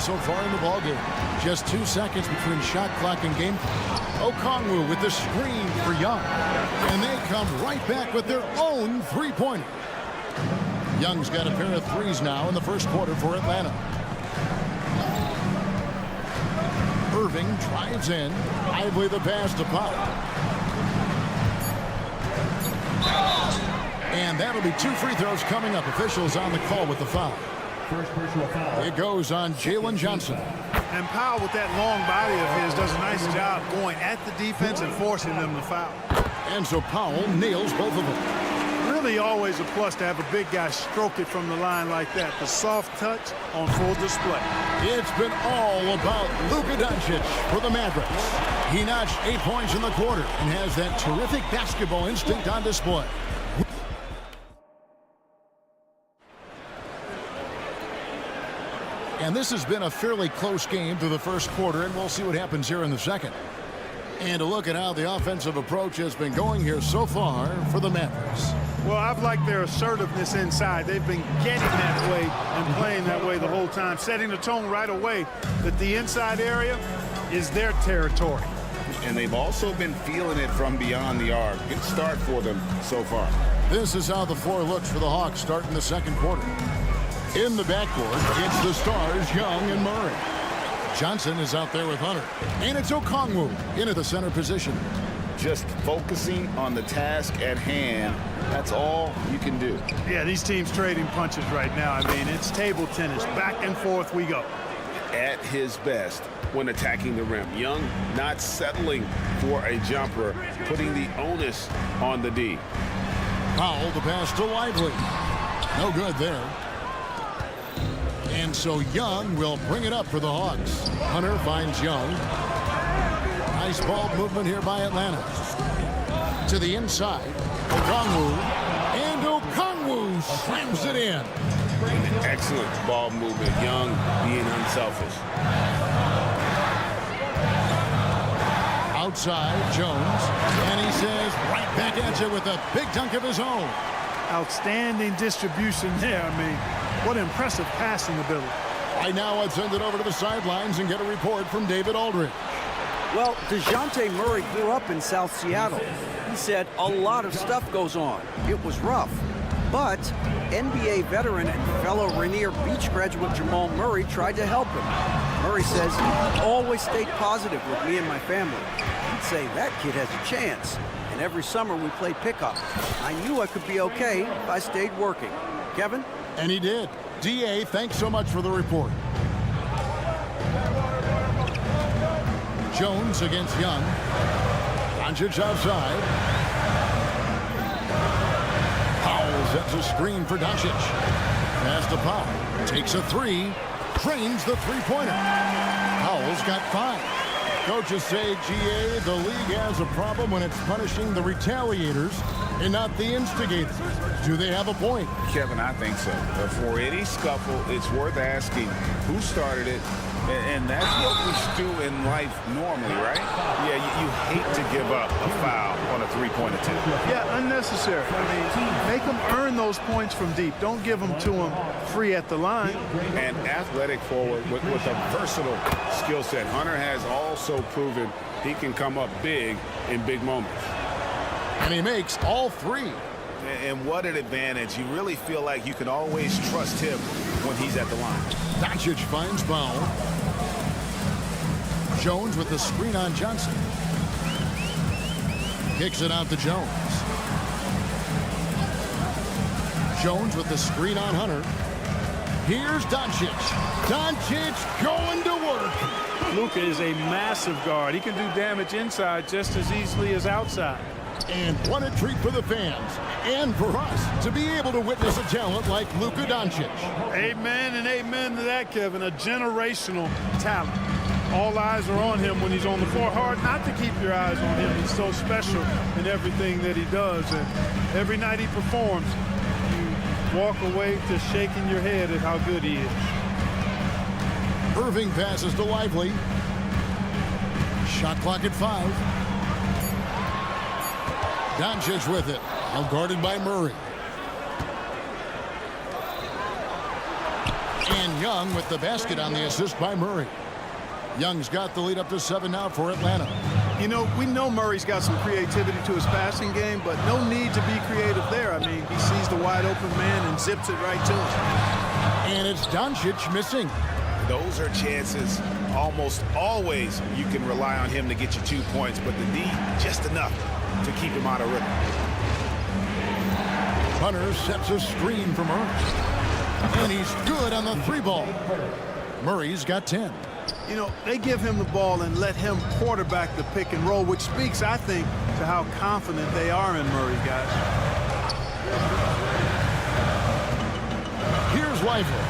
So far in the ballgame. Just 2 seconds between shot clock and game clock. Okongwu with the screen for Young. And they come right back with their own three-pointer. Young's got a pair of threes now in the first quarter for Atlanta. Irving drives in. Lively the pass to Powell. And that'll be 2 free throws coming up. Officials on the call with the foul. First personal foul. It goes on Jalen Johnson. And Powell, with that long body of his, does a nice job going at the defense and forcing them to foul. And so Powell nails both of them. Really always a plus to have a big guy stroke it from the line like that. The soft touch on full display. It's been all about Luka Doncic for the Mavericks. He notched 8 points in the quarter and has that terrific basketball instinct on display. And this has been a fairly close game through the first quarter, and we'll see what happens here in the second. And to look at how the offensive approach has been going here so far for the Mavericks. Well, I've liked their assertiveness inside. They've been getting that way and playing that way the whole time, setting the tone right away that the inside area is their territory. And they've also been feeling it from beyond the arc. Good start for them so far. This is how the floor looks for the Hawks starting the second quarter. In the backcourt, it's the stars, Young and Murray. Johnson is out there with Hunter. And it's Okongwu into the center position. Just focusing on the task at hand. That's all you can do. Yeah, these teams trading punches right now. I mean, it's table tennis. Back and forth we go. at his best when attacking the rim. Young not settling for a jumper, putting the onus on the D. Powell to pass to Lively. No good there. And so Young will bring it up for the Hawks. Hunter finds Young. Nice ball movement here by Atlanta. To the inside. Okongwu. And Okongwu slams it in. Excellent ball movement. Young being unselfish. Outside, Jones. And he says right back at you with a big dunk of his own. Outstanding distribution there. I mean, what impressive passing ability. Right now, let's send it over to the sidelines and get a report from David Aldridge. Well, DeJounte Murray grew up in South Seattle. He said a lot of stuff goes on. It was rough. But NBA veteran and fellow Rainier Beach graduate Jamal Murray tried to help him. Murray says he always stayed positive with me and my family. He'd say that kid has a chance. And every summer we played pickup. I knew I could be okay if I stayed working. Kevin? And he did. DA, thanks so much for the report. Jones against Young. Doncic outside. Powell sets a screen for Doncic. Pass to Powell. Takes a three. Drains the three-pointer. Powell's got 5. Coaches say, GA, the league has a problem when it's punishing the retaliators and not the instigators. Do they have a point? Kevin, I think so. But for any scuffle, it's worth asking who started it. And that's what we do in life normally, right? Yeah, you hate to give up a foul on a three-point attempt. Yeah, unnecessary. I mean, make them earn those points from deep. Don't give them to them free at the line. An athletic forward with a versatile skill set. Hunter has also proven he can come up big in big moments. And he makes all 3. And what an advantage. You really feel like you can always trust him when he's at the line. Doncic finds Powell. Jones with the screen on Johnson. Kicks it out to Jones. Jones with the screen on Hunter. Here's Doncic. Doncic going to work. Luka is a massive guard. He can do damage inside just as easily as outside. And what a treat for the fans and for us to be able to witness a talent like Luka Doncic. Amen and amen to that, Kevin. A generational talent. All eyes are on him when he's on the floor. Hard not to keep your eyes on him. He's so special in everything that he does. And every night he performs, you walk away just shaking your head at how good he is. Irving passes to Lively. Shot clock at 5. Doncic with it. Now guarded by Murray. And Young with the basket on the assist by Murray. Young's got the lead up to 7 now for Atlanta. You know, we know Murray's got some creativity to his passing game, but no need to be creative there. I mean, he sees the wide open man and zips it right to him. And it's Doncic missing. Those are chances almost always you can rely on him to get you 2 points, but the D just enough to keep him out of rhythm. Hunter sets a screen for Murray. And he's good on the 3-ball. Murray's got 10. You know, they give him the ball and let him quarterback the pick and roll, which speaks, I think, to how confident they are in Murray, guys. Here's Lively,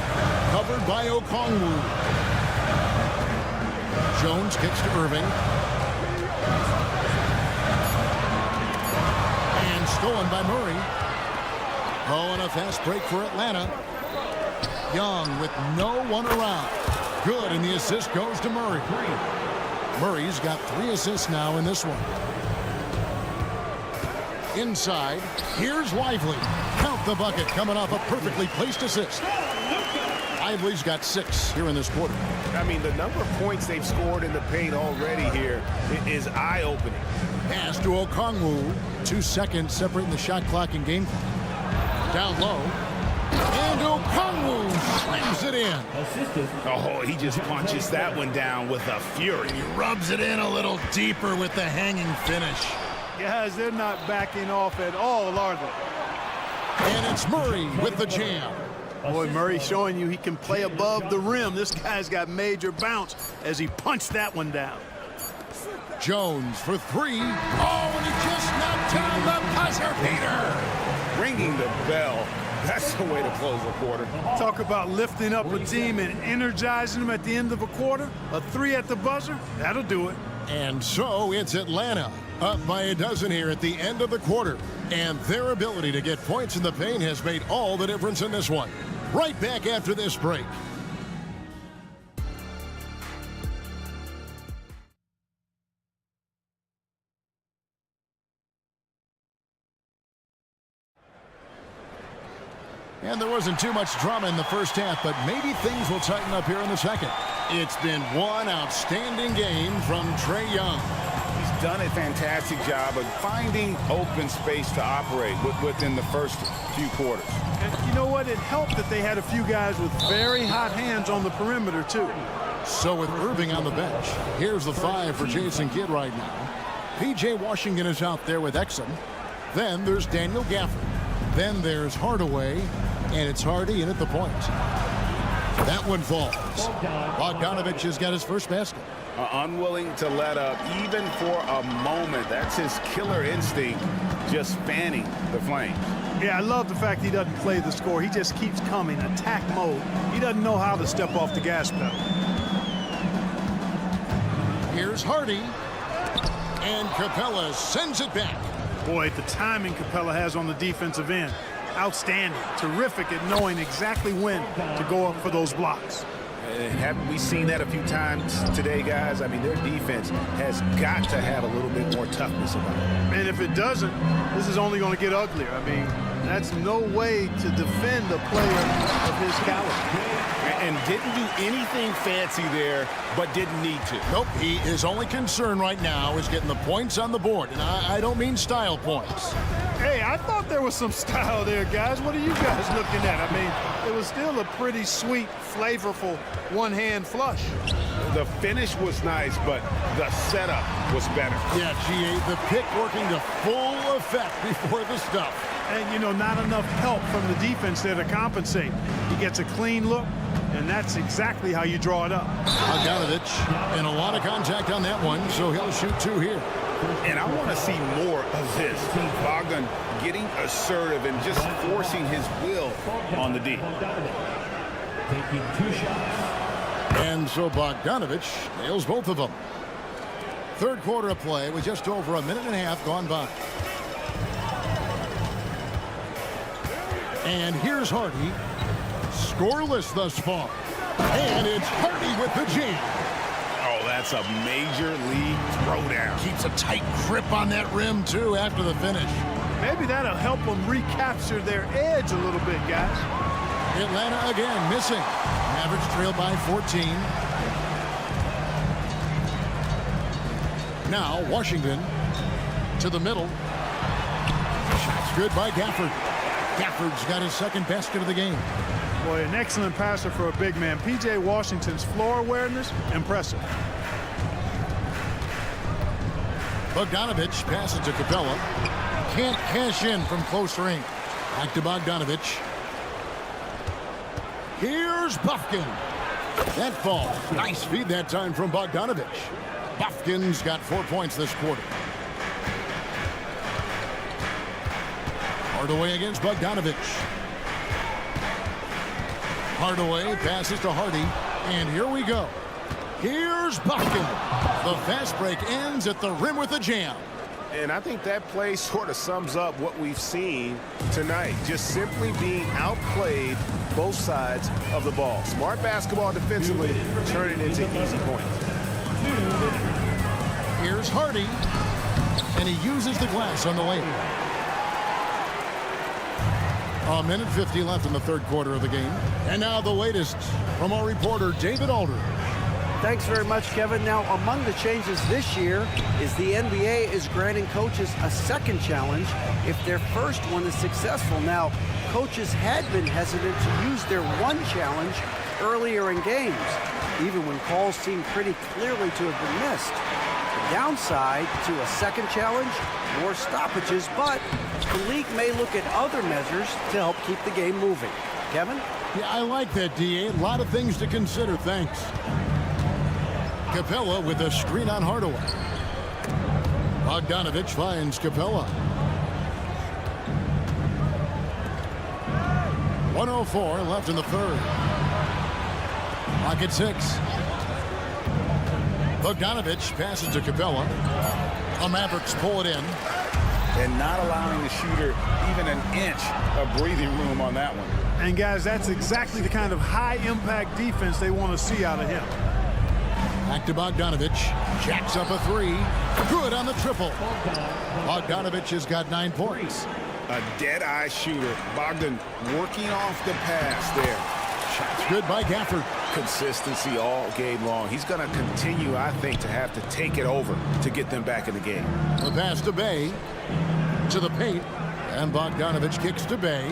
covered by Okongwu. Jones kicks to Irving. And stolen by Murray. Oh, and a fast break for Atlanta. Young with no one around. Good, and the assist goes to Murray. Murray's got 3 assists now in this one. Inside, here's Lively. Count the bucket, coming off a perfectly placed assist. Lively's got 6 here in this quarter. I mean, the number of points they've scored in the paint already here is eye-opening. Pass to Okongwu. 2 seconds separating the shot clock and game clock. Down low. And Okongwu slams it in. Oh, he just punches that one down with a fury. He rubs it in a little deeper with the hanging finish. Guys, they're not backing off at all, are they? And it's Murray with the jam. Boy, Murray showing you he can play above the rim. This guy's got major bounce as he punched that one down. Jones for three. Oh, and he just knocked down the buzzer beater. Ringing the bell. That's the way to close a quarter. Talk about lifting up a team and energizing them at the end of a quarter. A three at the buzzer, that'll do it. And so it's Atlanta up by a dozen here at the end of the quarter. And their ability to get points in the paint has made all the difference in this one. Right back after this break. And there wasn't too much drama in the first half, but maybe things will tighten up here in the second. It's been one outstanding game from Trae Young. He's done a fantastic job of finding open space to operate within the first few quarters. And you know what? It helped that they had a few guys with very hot hands on the perimeter, too. So with Irving on the bench, here's the five for Jason Kidd right now. P.J. Washington is out there with Exum. Then there's Daniel Gafford. Then there's Hardaway, and it's Hardy in at the point. That one falls. Bogdanovich has got his first basket. Unwilling to let up even for a moment. That's his killer instinct, just fanning the flames. Yeah, I love the fact he doesn't play the score. He just keeps coming, attack mode. He doesn't know how to step off the gas pedal. Here's Hardy, and Capella sends it back. Boy, the timing Capella has on the defensive end, outstanding. Terrific at knowing exactly when to go up for those blocks. Haven't we seen that a few times today, guys? I mean, their defense has got to have a little bit more toughness about it. And if it doesn't, this is only going to get uglier. I mean, that's no way to defend a player of his caliber. And didn't do anything fancy there, but didn't need to. Nope, his only concern right now is getting the points on the board. And I don't mean style points. Hey, I thought there was some style there, guys. What are you guys looking at? I mean, it was still a pretty sweet, flavorful one-hand flush. The finish was nice, but the setup was better. Yeah, GA, the pick working to full effect before the stuff. And, you know, not enough help from the defense there to compensate. He gets a clean look, and that's exactly how you draw it up. Bogdanovich, and a lot of contact on that one, so he'll shoot two here. And I want to see more of this. Bogdan getting assertive and just forcing his will on the D. Taking 2 shots. And so Bogdanovich nails both of them. Third quarter of play with just over a minute and a half gone by. And here's Hardy. Scoreless thus far. And it's Hardy with the jam. Oh, that's a major league throwdown. Keeps a tight grip on that rim, too, after the finish. Maybe that'll help them recapture their edge a little bit, guys. Atlanta again missing. Mavericks trail by 14. Now Washington to the middle. Shots good by Gafford. Gafford's got his second basket of the game. Boy, an excellent passer for a big man. P.J. Washington's floor awareness, impressive. Bogdanovich passes to Capella. Can't cash in from close range. Back to Bogdanovich. Here's Buffkin. That falls. Nice feed that time from Bogdanovich. Buffkin's got 4 points this quarter. Hardaway against Bogdanovich. Hardaway passes to Hardy, and here we go. Here's Buffkin. The fast break ends at the rim with a jam. And I think that play sort of sums up what we've seen tonight. Just simply being outplayed both sides of the ball. Smart basketball defensively, turning into easy points. Here's Hardy, and he uses the glass on the lane. A minute 50 left in the third quarter of the game. And now the latest from our reporter, David Alder. Thanks very much, Kevin. Now, among the changes this year is the NBA is granting coaches a second challenge if their first one is successful. Now, coaches had been hesitant to use their one challenge earlier in games, even when calls seemed pretty clearly to have been missed. The downside to a second challenge, more stoppages, but the league may look at other measures to help keep the game moving. Kevin? Yeah, I like that, D.A. A lot of things to consider. Thanks. Capella with a screen on Hardaway. Bogdanovich finds Capella. 1:04 left in the third. Clock at 6. Bogdanovich passes to Capella. The Mavericks pull it in. And not allowing the shooter even an inch of breathing room on that one. And guys, that's exactly the kind of high-impact defense they want to see out of him. Back to Bogdanovich. Jacks up a three. Good on the triple. Bogdanovich has got 9 points. A dead-eye shooter. Bogdan working off the pass there. Shots good by Gafford. Consistency all game long. He's going to continue, I think, to have to take it over to get them back in the game. The pass to Bay. To the paint. And Bogdanovich kicks to Bay.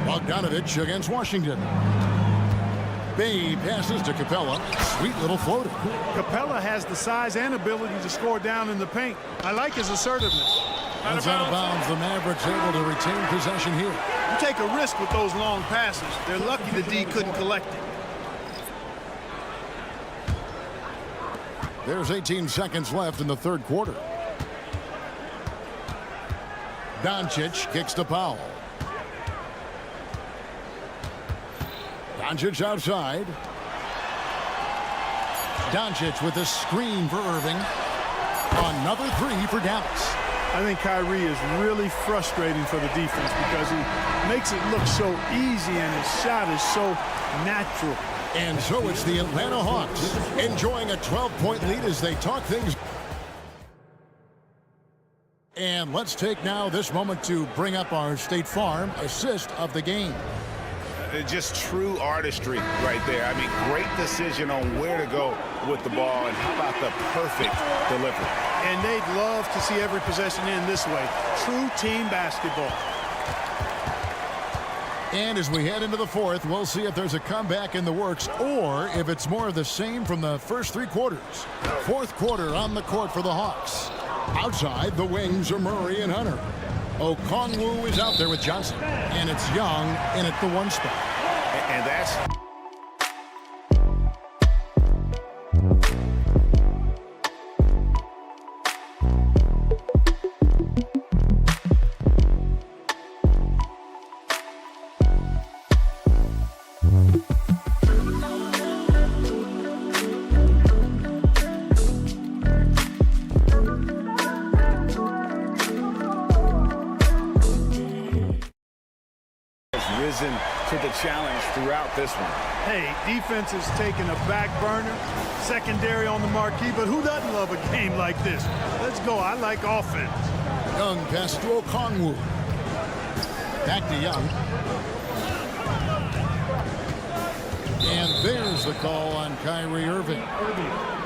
Bogdanovich against Washington. Bay passes to Capella. Sweet little floater. Capella has the size and ability to score down in the paint. I like his assertiveness. That's out of bounds. The Mavericks able to retain possession here. You take a risk with those long passes. They're lucky the D couldn't collect it. There's 18 seconds left in the third quarter. Doncic kicks to Powell. Doncic outside. Doncic with a screen for Irving. Another three for Dallas. I think Kyrie is really frustrating for the defense because he makes it look so easy and his shot is so natural. And so it's the Atlanta Hawks enjoying a 12-point lead as they talk things. And let's take now this moment to bring up our State Farm assist of the game. Just true artistry right there. I mean, great decision on where to go with the ball, and how about the perfect delivery. And they'd love to see every possession end this way. True team basketball. And as we head into the fourth, we'll see if there's a comeback in the works or if it's more of the same from the first 3 quarters. Fourth quarter on the court for the Hawks. Outside, the wings are Murray and Hunter. Okongwu is out there with Johnson, and it's Young in at the 1 spot. And that's... risen to the challenge throughout this one. Hey, defense is taking a back burner, secondary on the marquee, but who doesn't love a game like this? Let's go. I like offense. Young pass to Okongwu. Back to Young. And there's the call on Kyrie Irving.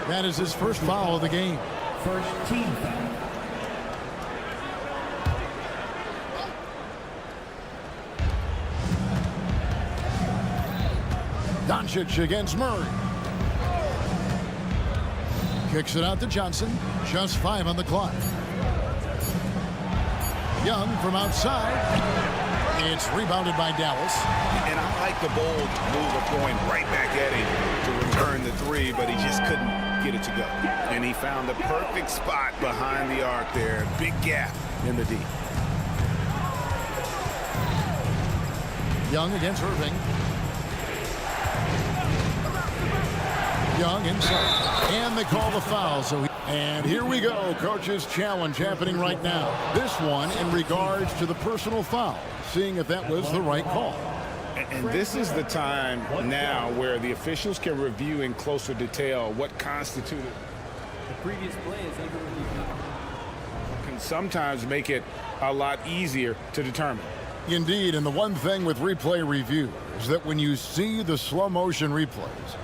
That is his first foul of the game. First team foul. Doncic against Murray. Kicks it out to Johnson. Just 5 on the clock. Young from outside. It's rebounded by Dallas. And I like the bold move of going right back at him to return the 3, but he just couldn't get it to go. And he found the perfect spot behind the arc there. Big gap in the D. Young against Irving. Young inside. And they call the foul. And here we go. Coach's challenge happening right now. This one in regards to the personal foul. Seeing if that was the right call. And this is the time now where the officials can review in closer detail what constituted. The previous play is under review. Can sometimes make it a lot easier to determine. Indeed, and the one thing with replay review is that when you see the slow motion replays,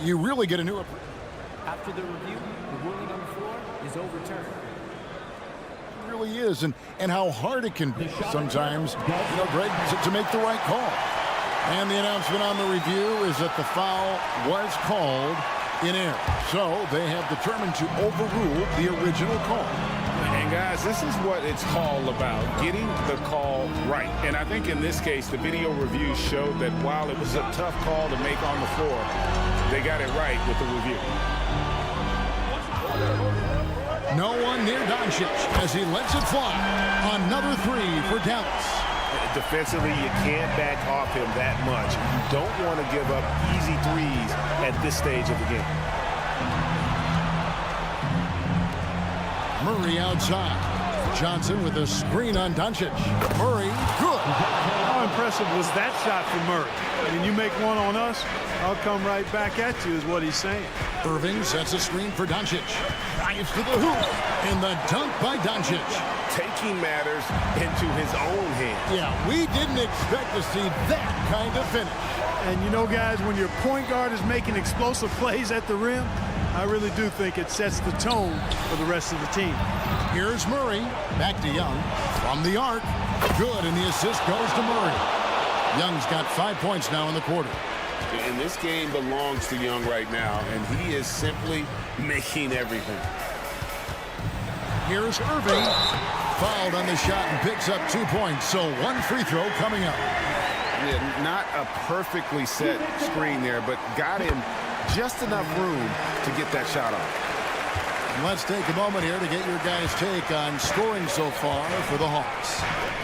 you really get a new approach. After the review, the ruling on the floor is overturned. It really is, and how hard it can be sometimes, Greg, to make the right call. And the announcement on the review is that the foul was called in error. So they have determined to overrule the original call. And And guys, this is what it's all about, getting the call right. And I think in this case, the video review showed that while it was a tough call to make on the floor, they got it right with the review. No one near Doncic as he lets it fly. Another three for Dallas. Defensively, you can't back off him that much. You don't want to give up easy threes at this stage of the game. Murray outside. Johnson with a screen on Doncic. Murray, good. How impressive was that shot from Murray? I mean, you make one on us, I'll come right back at you is what he's saying. Irving sets a screen for Doncic. Drives to the hoop. And the dunk by Doncic. Taking matters into his own hands. Yeah, we didn't expect to see that kind of finish. And you know, guys, when your point guard is making explosive plays at the rim, I really do think it sets the tone for the rest of the team. Here's Murray. Back to Young. From the arc. Good, and the assist goes to Murray. Young's got 5 points now in the quarter. And this game belongs to Young right now, and he is simply making everything. Here's Irving. Fouled on the shot and picks up 2 points, so one free throw coming up. Yeah, not a perfectly set screen there, but got him just enough room to get that shot off. And let's take a moment here to get your guys' take on scoring so far for the Hawks.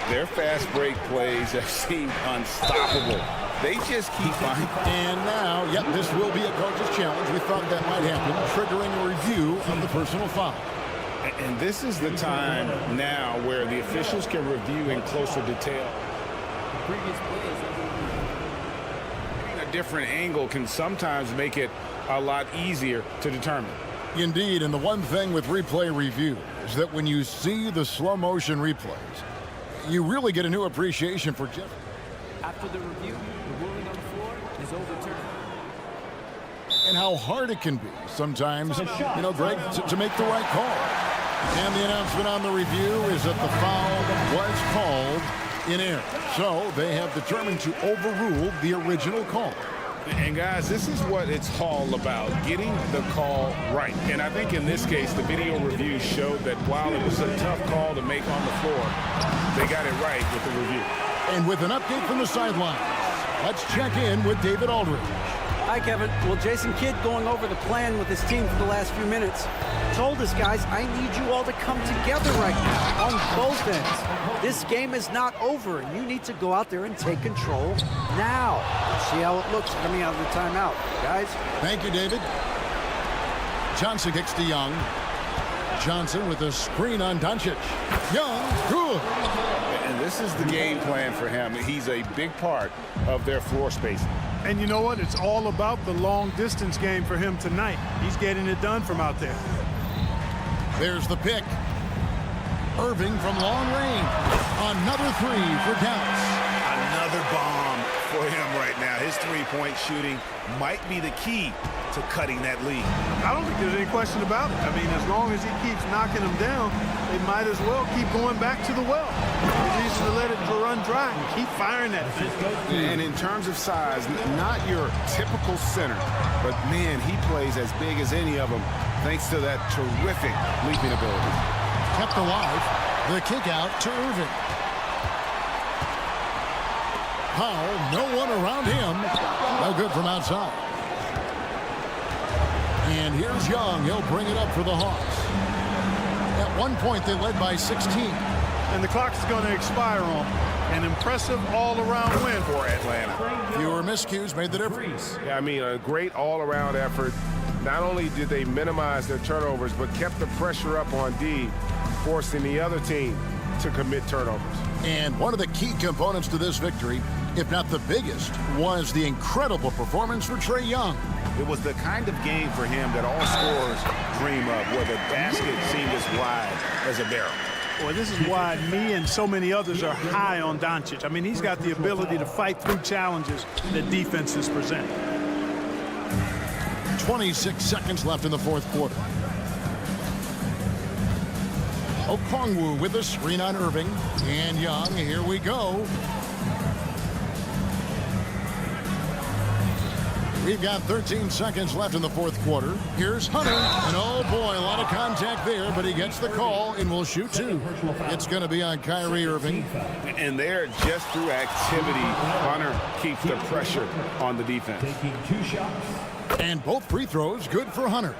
Their fast break plays have seemed unstoppable. They just keep finding. And now, yep, this will be a coach's challenge. We thought that might happen, triggering a review of the personal foul. And this is the time now where the officials can review in closer detail. A different angle can sometimes make it a lot easier to determine. Indeed, and the one thing with replay review is that when you see the slow motion replays, you really get a new appreciation for Jeff. After the review, the ruling on the floor is overturned. And how hard it can be sometimes, you know, Greg, to make the right call. And the announcement on the review is that the foul was called in error. So they have determined to overrule the original call. And guys, this is what it's all about, getting the call right. And I think in this case, the video review showed that while it was a tough call to make on the floor, they got it right with the review. And with an update from the sidelines, let's check in with David Aldridge. Hi, Kevin. Well, Jason Kidd, going over the plan with his team for the last few minutes, told us, guys, I need you all to come together right now on both ends. This game is not over, and you need to go out there and take control now. See how it looks coming out of the timeout, guys. Thank you, David. Johnson kicks to Young. Johnson with a screen on Doncic. Young, good. And this is the game plan for him. He's a big part of their floor spacing. And you know what? It's all about the long distance game for him tonight. He's getting it done from out there. There's the pick. Irving from long range. Another three for Dallas. Another bomb for him right now. His three-point shooting might be the key to cutting that lead. I don't think there's any question about it. I mean, as long as he keeps knocking them down, they might as well keep going back to the well. He needs to let it run dry and keep firing that thing. And in terms of size, not your typical center, but man, he plays as big as any of them thanks to that terrific leaping ability. Kept alive. The kick out to Irving. Powell, no one around him. No good from outside. And here's Young. He'll bring it up for the Hawks. At one point, they led by 16. And the clock is going to expire on an impressive all-around win for Atlanta. Fewer miscues made the difference. Yeah, I mean, a great all-around effort. Not only did they minimize their turnovers, but kept the pressure up on D, forcing the other team to commit turnovers. And one of the key components to this victory, if not the biggest, was the incredible performance for Trae Young. It was the kind of game for him that all scorers dream of, where the basket seemed as wide as a barrel. Boy, this is why me and so many others are high on Doncic. I mean, he's got the ability to fight through challenges that defenses present. 26 seconds left in the fourth quarter. Okongwu with a screen on Irving. And Young, here we go. We've got 13 seconds left in the fourth quarter. Here's Hunter. And oh boy, a lot of contact there, but he gets the call and will shoot two. It's going to be on Kyrie Irving. And there, just through activity, Hunter keeps the pressure on the defense. Taking 2 shots. And both free throws good for Hunter.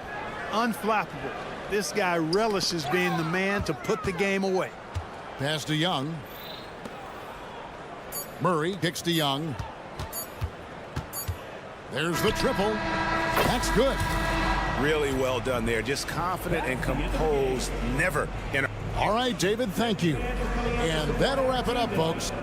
Unflappable. This guy relishes being the man to put the game away. Pass to Young. Murray kicks to Young. There's the triple. That's good. Really well done there. Just confident and composed. Never in a... All right, David, thank you. And that'll wrap it up, folks.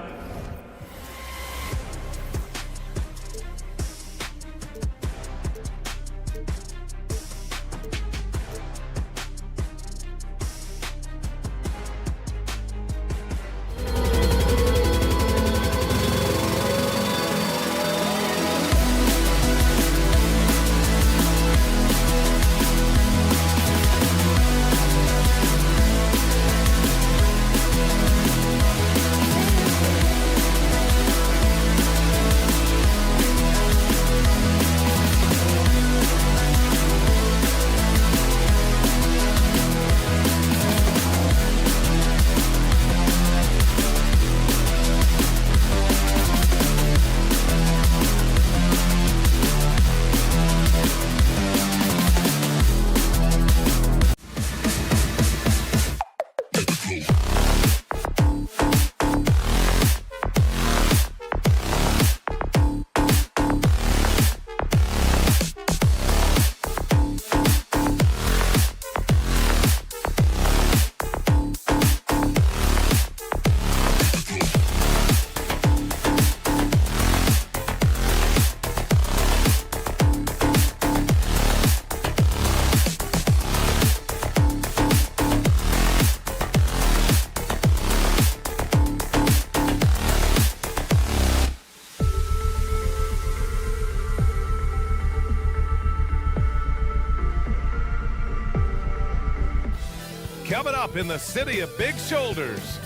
Coming up in the city of big shoulders.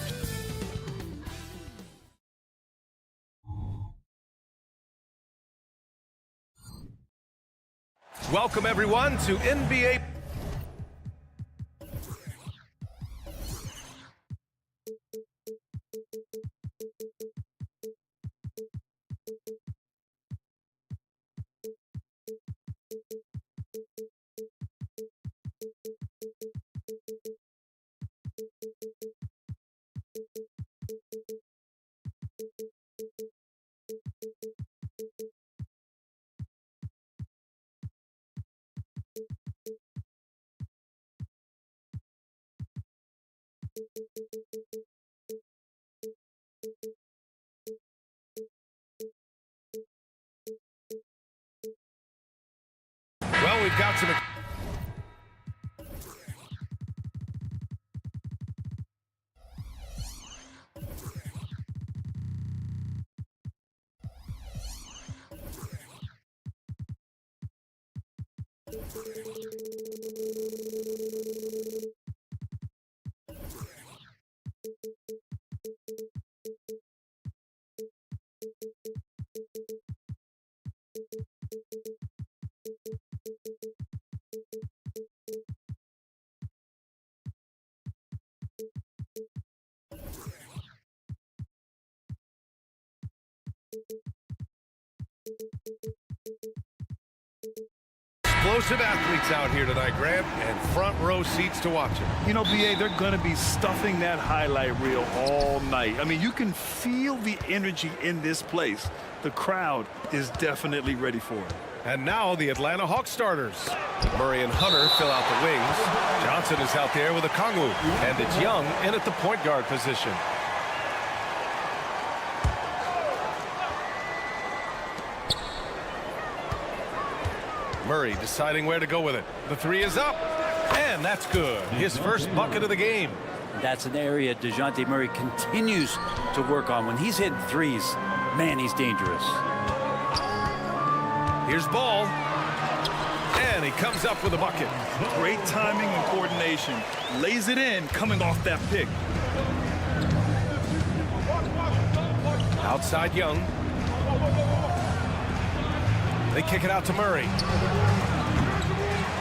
Welcome everyone to NBA. Well, we've got some... Explosive athletes out here tonight, Grant, and front row seats to watch it. You know, BA, they're going to be stuffing that highlight reel all night. I mean, you can feel the energy in this place. The crowd is definitely ready for it. And now the Atlanta Hawks starters. Murray and Hunter fill out the wings. Johnson is out there with a Kongwu. And it's Young in at the point guard position. Murray deciding where to go with it. The three is up, and that's good. His first bucket of the game. That's an area DeJounte Murray continues to work on. When he's hitting threes, man, he's dangerous. Here's Ball, and he comes up with a bucket. Great timing and coordination. Lays it in coming off that pick. Outside Young. They kick it out to Murray.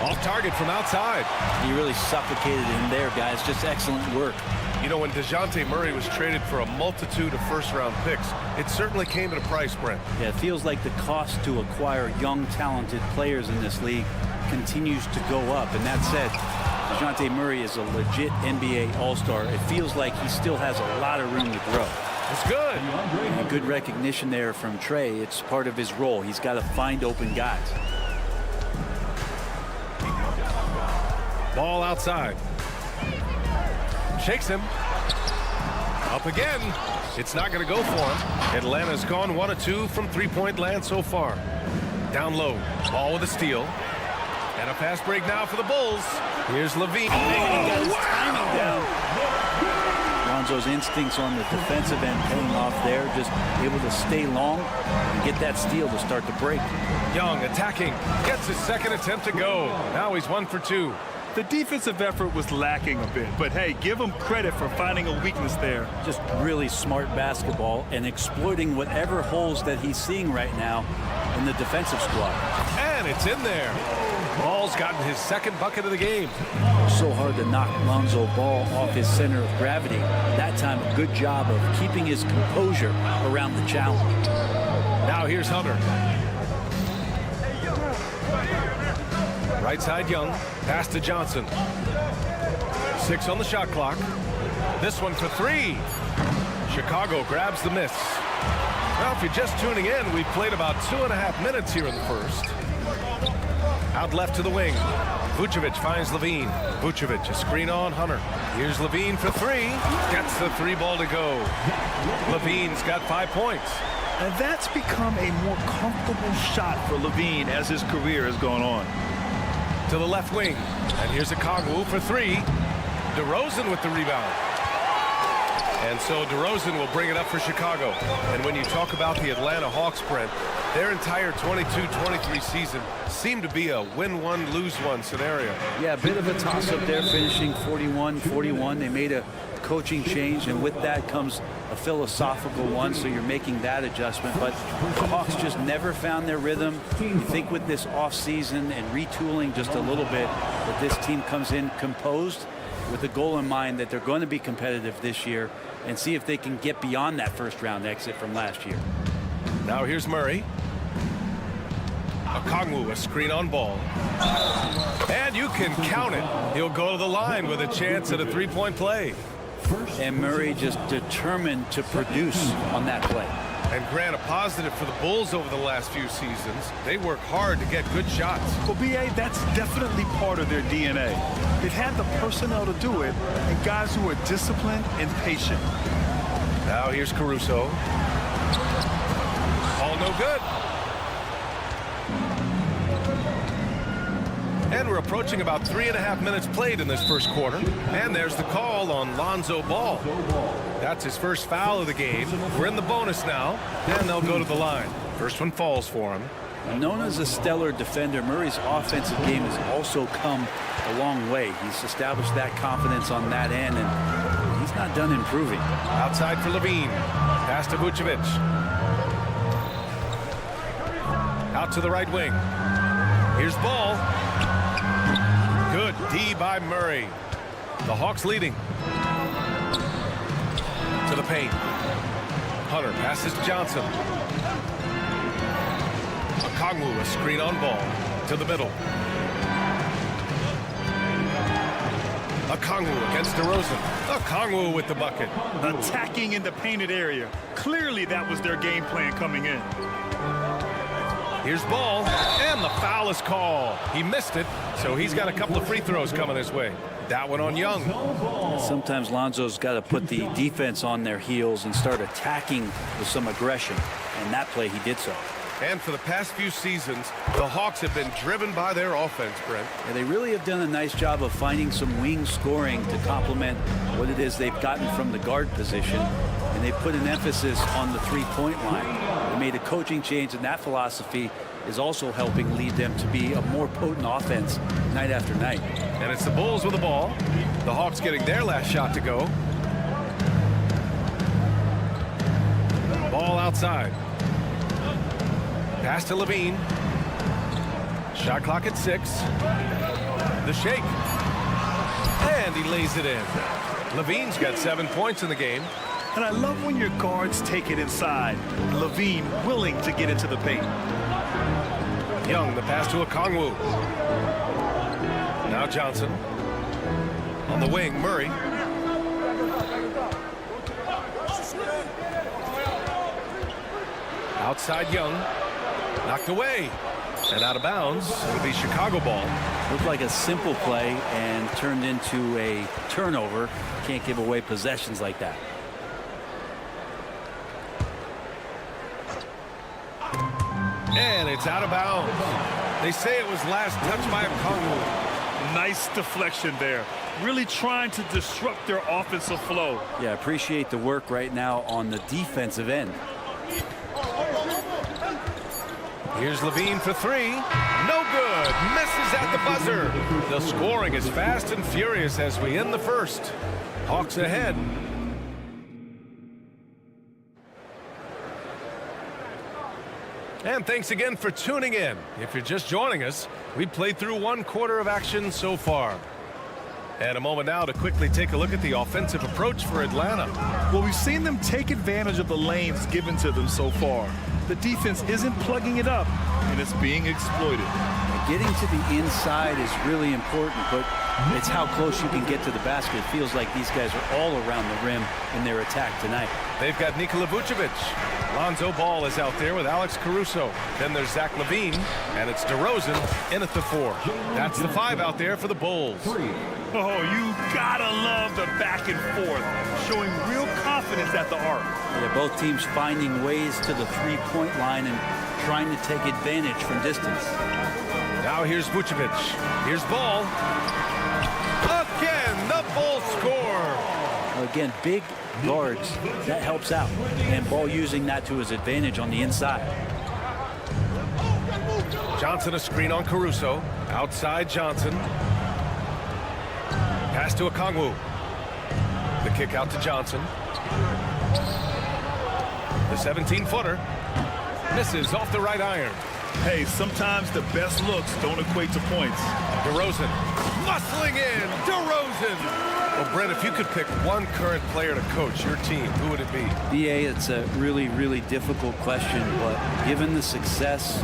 Off target from outside. He really suffocated him there, guys. Just excellent work. You know, when DeJounte Murray was traded for a multitude of first-round picks, it certainly came at a price, Brent. Yeah, it feels like the cost to acquire young, talented players in this league continues to go up. And that said, DeJounte Murray is a legit NBA All-Star. It feels like he still has a lot of room to grow. It's good. And good recognition there from Trey. It's part of his role. He's got to find open guys. Ball outside. Shakes him. Up again. It's not going to go for him. Atlanta's gone 1 of 2 from three-point land so far. Down low. Ball with a steal. And a fast break now for the Bulls. Here's Levine. He got his timing down. Lonzo's instincts on the defensive end paying off there. Just able to stay long and get that steal to start the break. Young attacking. Gets his second attempt to go. Now he's 1 for 2. The defensive effort was lacking a bit, but hey, give him credit for finding a weakness there. Just really smart basketball and exploiting whatever holes that he's seeing right now in the defensive squad. And it's in there. Ball's gotten his second bucket of the game. So hard to knock Lonzo Ball off his center of gravity. That time, a good job of keeping his composure around the challenge. Now here's Hunter. Right side Young. Pass to Johnson. 6 on the shot clock. This one for 3. Chicago grabs the miss. Well, if you're just tuning in, we've played about 2.5 minutes here in the first. Out left to the wing. Vucevic finds Levine. Vucevic, a screen on Hunter. Here's Levine for 3. Gets the 3 ball to go. Levine's got 5 points. And that's become a more comfortable shot for Levine as his career has gone on. To the left wing. And here's a Kongwu for 3. DeRozan with the rebound. And so DeRozan will bring it up for Chicago. And when you talk about the Atlanta Hawks, Brent, their entire 22-23 season seemed to be a win one, lose one scenario. Yeah, a bit of a toss-up there, finishing 41-41. They made a coaching change, and with that comes a philosophical one, so you're making that adjustment. But the Hawks just never found their rhythm. You think with this offseason and retooling just a little bit that this team comes in composed with the goal in mind that they're going to be competitive this year and see if they can get beyond that first-round exit from last year. Now here's Murray. Okongwu, a screen on Ball. And you can count it. He'll go to the line with a chance at a three-point play. And Murray just determined to produce on that play. And Grant, a positive for the Bulls over the last few seasons. They work hard to get good shots. Well, B.A., that's definitely part of their DNA. They've had the personnel to do it, and guys who are disciplined and patient. Now here's Caruso. All no good. And we're approaching about 3.5 minutes played in this first quarter. And there's the call on Lonzo Ball. That's his first foul of the game. We're in the bonus now, and they'll go to the line. First one falls for him. Known as a stellar defender, Murray's offensive game has also come a long way. He's established that confidence on that end, and he's not done improving. Outside for Levine. Pass to Vucevic. Out to the right wing. Here's Ball. Good D by Murray. The Hawks leading. To the paint. Hunter passes Johnson. Okongwu, a screen on Ball. To the middle. Okongwu against DeRozan. Okongwu with the bucket. Attacking in the painted area. Clearly that was their game plan coming in. Here's Ball, and the foul is called. He missed it, so he's got a couple of free throws coming his way. That one on Young. Sometimes Lonzo's got to put the defense on their heels and start attacking with some aggression, and that play he did so. And for the past few seasons, the Hawks have been driven by their offense, Brent. And they really have done a nice job of finding some wing scoring to complement what it is they've gotten from the guard position, and they put an emphasis on the three-point line. They made a coaching change, and that philosophy is also helping lead them to be a more potent offense night after night. And it's the Bulls with the ball. The Hawks getting their last shot to go. Ball outside. Pass to Levine. Shot clock at 6. The shake. And he lays it in. Levine's got 7 points in the game. And I love when your guards take it inside. Levine willing to get into the paint. Young, the pass to Okongwu. Now Johnson. On the wing, Murray. Outside Young. Knocked away. And out of bounds. It'll be Chicago ball. Looked like a simple play and turned into a turnover. Can't give away possessions like that. And it's out of bounds. They say it was last touched by Okongwu. Nice deflection there. Really trying to disrupt their offensive flow. Yeah, appreciate the work right now on the defensive end. Here's Levine for 3. No good. Misses at the buzzer. The scoring is fast and furious as we end the first. Hawks ahead. And thanks again for tuning in. If you're just joining us, we played through 1 quarter of action so far. And a moment now to quickly take a look at the offensive approach for Atlanta. Well, we've seen them take advantage of the lanes given to them so far. The defense isn't plugging it up, and it's being exploited. Getting to the inside is really important, but it's how close you can get to the basket. It feels like these guys are all around the rim in their attack tonight. They've got Nikola Vucevic. Lonzo Ball is out there with Alex Caruso. Then there's Zach LaVine, and it's DeRozan in at the 4. That's the 5 out there for the Bulls. Oh, you gotta love the back and forth, showing real confidence at the arc. Yeah, both teams finding ways to the three-point line and trying to take advantage from distance. Now here's Vucevic. Here's Ball. Again, the Bulls score. Well, again, big guards, that helps out. And Ball using that to his advantage on the inside. Johnson a screen on Caruso. Outside Johnson. Pass to Okongwu. The kick out to Johnson. The 17-footer misses off the right iron. Hey, sometimes the best looks don't equate to points. DeRozan muscling in. DeRozan. Well, Brent, if you could pick one current player to coach your team, who would it be? BA, it's a really, really difficult question, but given the success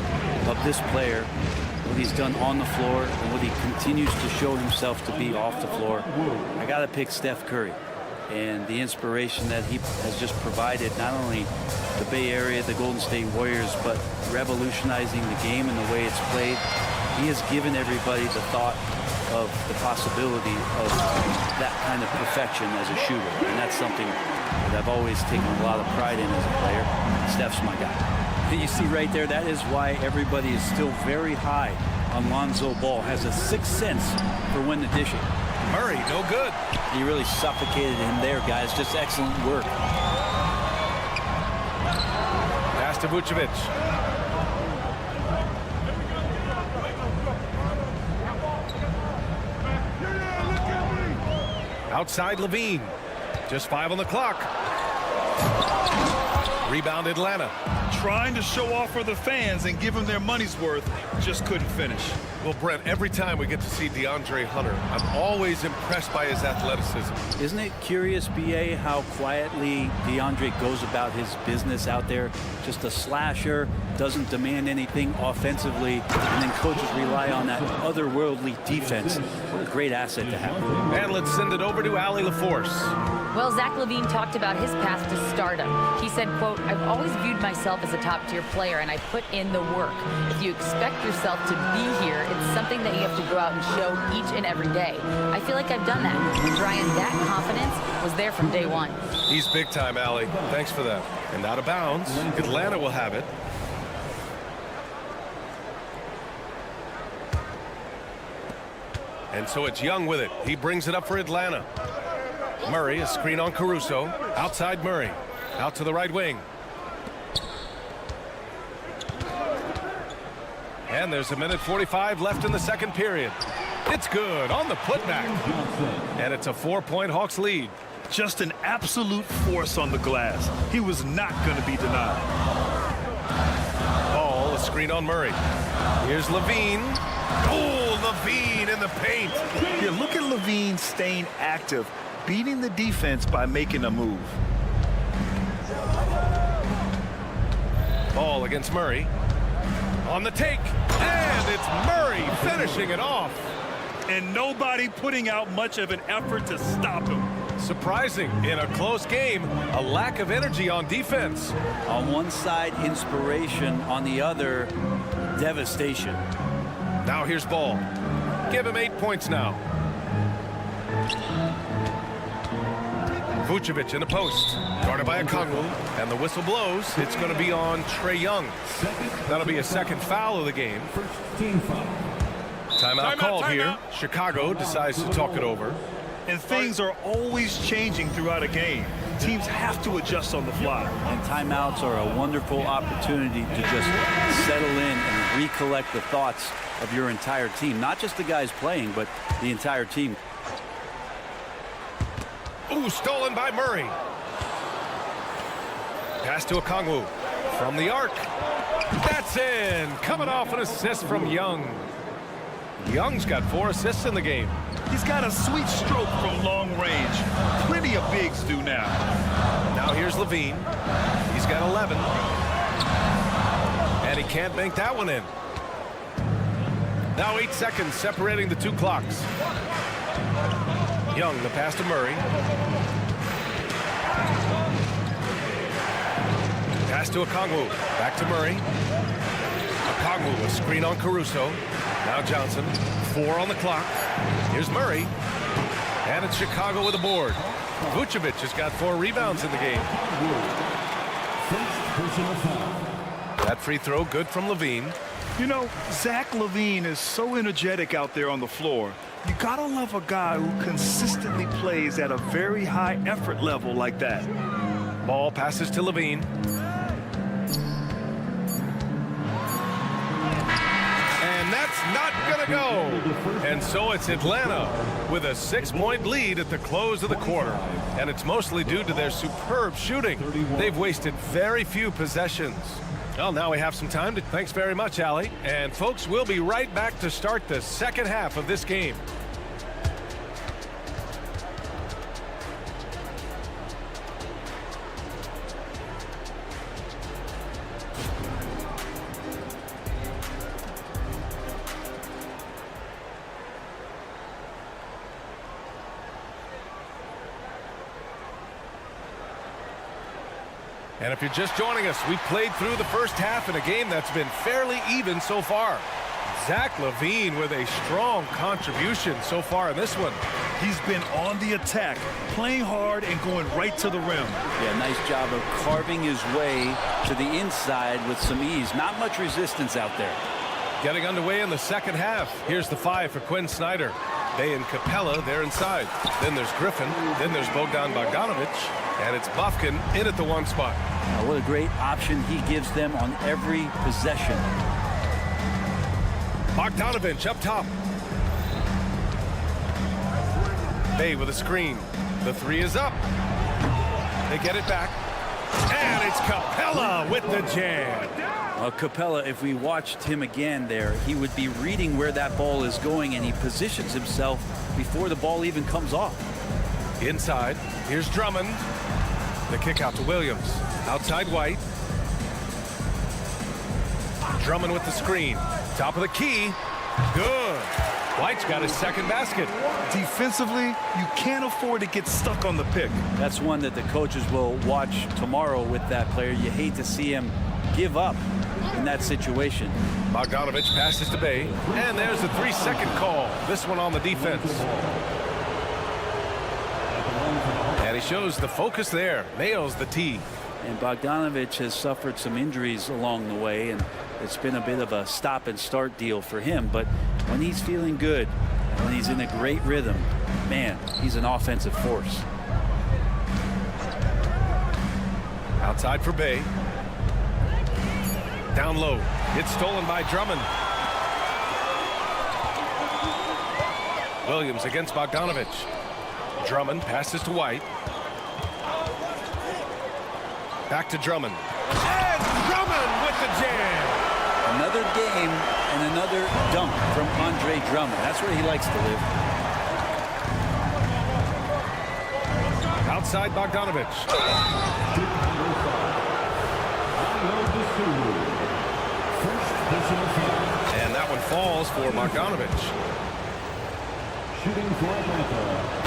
of this player, what he's done on the floor and what he continues to show himself to be off the floor, I got to pick Steph Curry. And the inspiration that he has just provided, not only the Bay Area, the Golden State Warriors, but revolutionizing the game and the way it's played. He has given everybody the thought of the possibility of that kind of perfection as a shooter. And that's something that I've always taken a lot of pride in as a player. Steph's my guy. You see right there, that is why everybody is still very high on Lonzo Ball. Has a sixth sense for when to dish it. Murray, no good. He really suffocated him there, guys. Just excellent work. Pass to Vucevic. Outside Levine. Just 5 on the clock. Rebound Atlanta. Trying to show off for the fans and give them their money's worth, just couldn't finish. Well, Brent, every time we get to see DeAndre Hunter, I'm always impressed by his athleticism. Isn't it curious, BA, how quietly DeAndre goes about his business out there? Just a slasher, doesn't demand anything offensively, and then coaches rely on that otherworldly defense. What a great asset to have. And let's send it over to Allie LaForce. Well, Zach LaVine talked about his path to stardom. He said, quote, "I've always viewed myself as a top-tier player, and I put in the work. If you expect yourself to be here, it's something that you have to go out and show each and every day. I feel like I've done that. And Brian, that confidence was there from day one." He's big time, Allie. Thanks for that. And out of bounds, Atlanta will have it. And so it's Young with it. He brings it up for Atlanta. Murray, a screen on Caruso. Outside Murray. Out to the right wing. And there's 1:45 left in the second period. It's good on the putback. And it's a 4-point Hawks lead. Just an absolute force on the glass. He was not going to be denied. Ball, a screen on Murray. Here's Levine. Oh, Levine in the paint. Yeah, look at Levine staying active, beating the defense by making a move. Ball against Murray. On the take. And it's Murray finishing it off. And nobody putting out much of an effort to stop him. Surprising in a close game, a lack of energy on defense. On one side, inspiration. On the other, devastation. Now here's Ball. Give him 8 points now. Vucevic in the post. Guarded by Okongwu. And the whistle blows. It's going to be on Trae Young. That'll be a second foul of the game. Timeout called here. Chicago decides to talk it over. And things are always changing throughout a game. Teams have to adjust on the fly. And timeouts are a wonderful opportunity to just settle in and recollect the thoughts of your entire team. Not just the guys playing, but the entire team. Ooh, stolen by Murray. Pass to Okongwu from the arc. That's in. Coming off an assist from Young. Young's got 4 assists in the game. He's got a sweet stroke from long range. Plenty of bigs do now. Now here's Levine. He's got 11. And he can't bank that one in. Now 8 seconds separating the 2 clocks. Young, the pass to Murray. Pass to Okongwu. Back to Murray. Okongwu, a screen on Caruso. Now Johnson. 4 on the clock. Here's Murray. And it's Chicago with a board. Vucevic has got 4 rebounds in the game. That free throw good from Levine. You know, Zach LaVine is so energetic out there on the floor. You gotta love a guy who consistently plays at a very high effort level like that. Ball passes to Levine. And that's not gonna go. And so it's Atlanta with a 6-point lead at the close of the quarter. And it's mostly due to their superb shooting. They've wasted very few possessions. Well, now we have some time to... Thanks very much, Allie. And folks, we'll be right back to start the second half of this game. And if you're just joining us, we played through the first half in a game that's been fairly even so far. Zach LaVine with a strong contribution so far in this one. He's been on the attack, playing hard and going right to the rim. Yeah, nice job of carving his way to the inside with some ease. Not much resistance out there. Getting underway in the second half. Here's the 5 for Quinn Snyder. Bay and Capella, they're inside. Then there's Griffin. Then there's Bogdan Bogdanovic. And it's Bufkin in at the 1 spot. What a great option he gives them on every possession. Bogdanovic up top. Bay with a screen. The 3 is up. They get it back. And it's Capella with the jam. Capella, if we watched him again there, he would be reading where that ball is going, and he positions himself before the ball even comes off. Inside, here's Drummond. The kick out to Williams. Outside White. Drummond with the screen. Top of the key. Good. White's got his second basket. Defensively, you can't afford to get stuck on the pick. That's one that the coaches will watch tomorrow with that player. You hate to see him give up in that situation. Bogdanovic passes to Bay. And there's the 3-second call. This one on the defense. And he shows the focus there. Nails the tee. And Bogdanovic has suffered some injuries along the way, and it's been a bit of a stop and start deal for him. But when he's feeling good, when he's in a great rhythm, man, he's an offensive force. Outside for Bay. Down low. It's stolen by Drummond. Williams against Bogdanovic. Drummond passes to White. Back to Drummond. And Drummond with the jam. Another game and another dunk from Andre Drummond. That's where he likes to live. Outside Bogdanovich. And that one falls for Bogdanovich.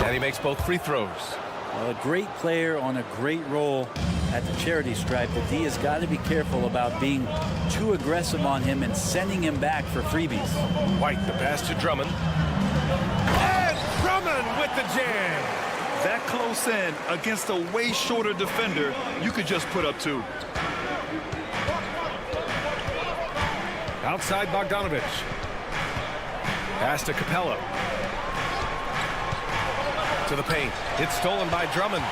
And he makes both free throws. Well, a great player on a great role at the charity stripe. The D has got to be careful about being too aggressive on him and sending him back for freebies. White, the pass to Drummond. And Drummond with the jam. That close in against a way shorter defender, you could just put up 2. Outside Bogdanovich. Pass to Capella. To the paint. It's stolen by Drummond.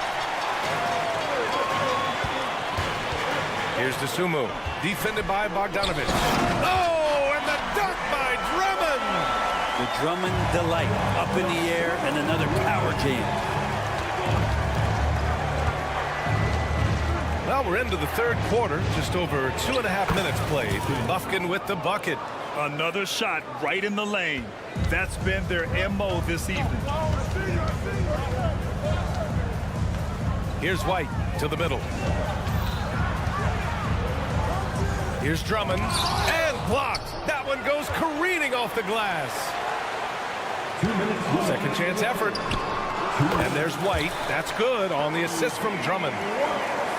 Here's Dosunmu. Defended by Bogdanovich. Oh, and the dunk by Drummond! The Drummond delight up in the air and another power jam. Well, we're into the third quarter. Just over 2.5 minutes played. Bufkin with the bucket. Another shot right in the lane. That's been their MO this evening. Here's White to the middle. Here's Drummond. And blocked. That one goes careening off the glass. Second chance effort. And there's White. That's good on the assist from Drummond.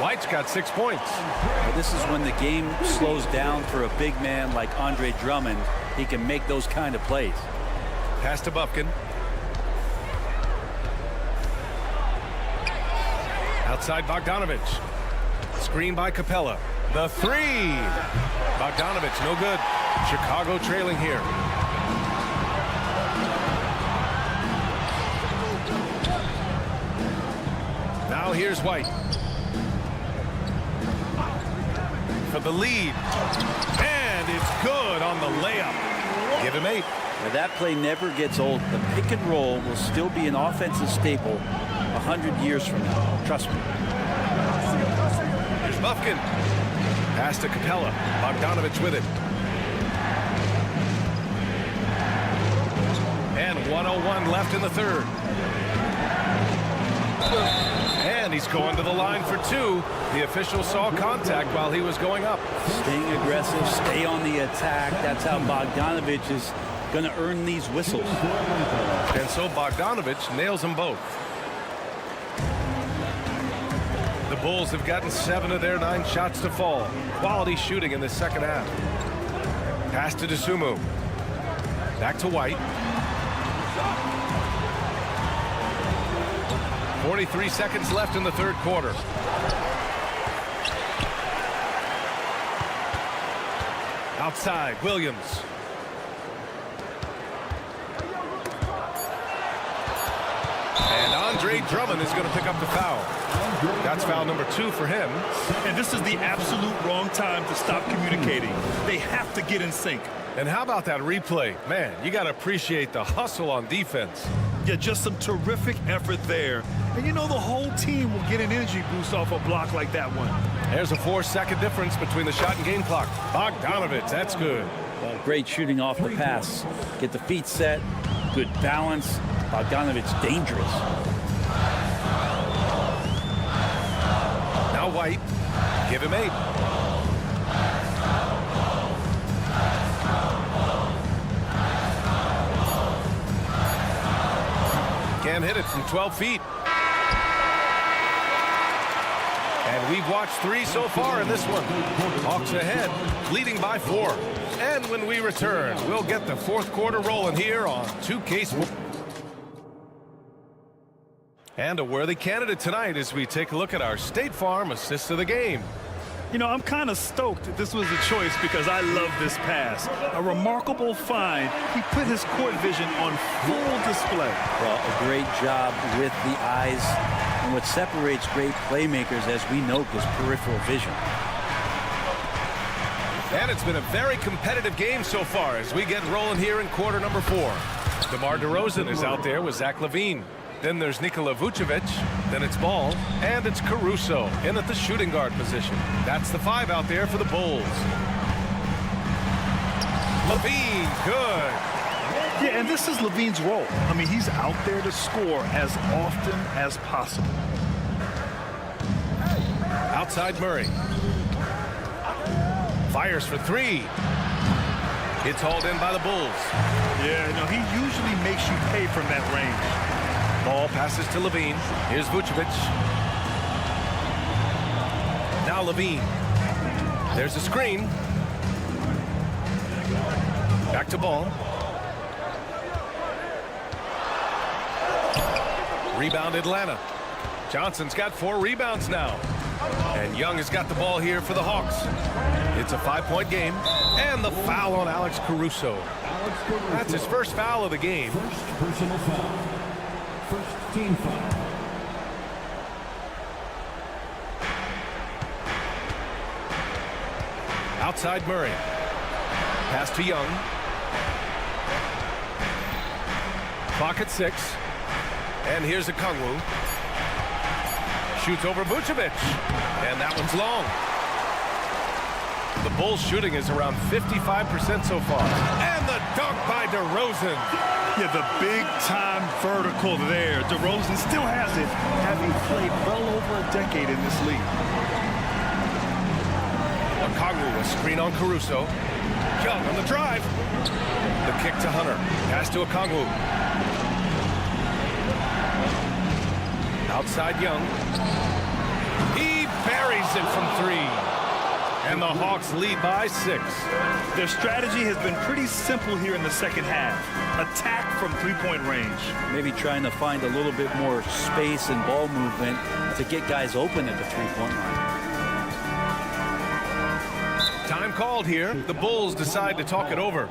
White's got 6 points. Well, this is when the game slows down for a big man like Andre Drummond. He can make those kind of plays. Pass to Bufkin. Outside Bogdanovich. Screen by Capella. The three. Bogdanovich, no good. Chicago trailing here. Now here's White. For the lead. And it's good on the layup. Give him 8. Now, that play never gets old. The pick and roll will still be an offensive staple 100 years from now. Trust me. Here's Bufkin. Pass to Capella. Bogdanovich with it. And 1:01 left in the third. And he's going to the line for 2. The official saw contact while he was going up. Staying aggressive, stay on the attack. That's how Bogdanovich is going to earn these whistles. And so Bogdanovich nails them both. The Bulls have gotten 7 of their 9 shots to fall. Quality shooting in the second half. Pass to Dosunmu. Back to White. 43 seconds left in the third quarter. Outside, Williams. And Andre Drummond is going to pick up the foul. That's foul number 2 for him. And this is the absolute wrong time to stop communicating. They have to get in sync. And how about that replay? Man, you got to appreciate the hustle on defense. Yeah, just some terrific effort there. And you know the whole team will get an energy boost off a block like that one. There's a 4-second difference between the shot and game clock. Bogdanovich, that's good. Well, great shooting off the pass. Get the feet set, good balance. Bogdanovich dangerous. Now White, give him 8. Can't hit it from 12 feet. And we've watched 3 so far in this one. Hawks ahead, leading by 4. And when we return, we'll get the fourth quarter rolling here on 2K Sports. And a worthy candidate tonight as we take a look at our State Farm assist of the game. You know, I'm kind of stoked that this was a choice because I love this pass. A remarkable find. He put his court vision on full display. Well, a great job with the eyes. And what separates great playmakers, as we note, is peripheral vision. And it's been a very competitive game so far as we get rolling here in quarter number 4. DeMar DeRozan is out there with Zach LaVine. Then there's Nikola Vucevic. Then it's Ball. And it's Caruso in at the shooting guard position. That's the 5 out there for the Bulls. Levine, good. Yeah, and this is Levine's role. I mean, he's out there to score as often as possible. Outside Murray. Fires for three. It's hauled in by the Bulls. Yeah, no, he usually makes you pay from that range. Ball passes to Levine. Here's Vucevic. Now Levine. There's a screen. Back to Ball. Rebound Atlanta. Johnson's got 4 rebounds now. And Young has got the ball here for the Hawks. It's a 5-point game. And the foul on Alex Caruso. That's his first foul of the game. First personal foul. First team foul. Outside Murray. Pass to Young. Clock at 6. And here's Okongwu. Shoots over Vucevic. And that one's long. The Bulls shooting is around 55% so far. And the dunk by DeRozan. Yeah, the big-time vertical there. DeRozan still has it, having played well over a decade in this league. Okongwu, a screen on Caruso. Young on the drive. The kick to Hunter. Pass to Okongwu. Outside Young. He buries it from 3. And the Hawks lead by 6. Their strategy has been pretty simple here in the second half. Attack from 3-point range. Maybe trying to find a little bit more space and ball movement to get guys open at the 3-point line. Time called here. The Bulls decide to talk it over.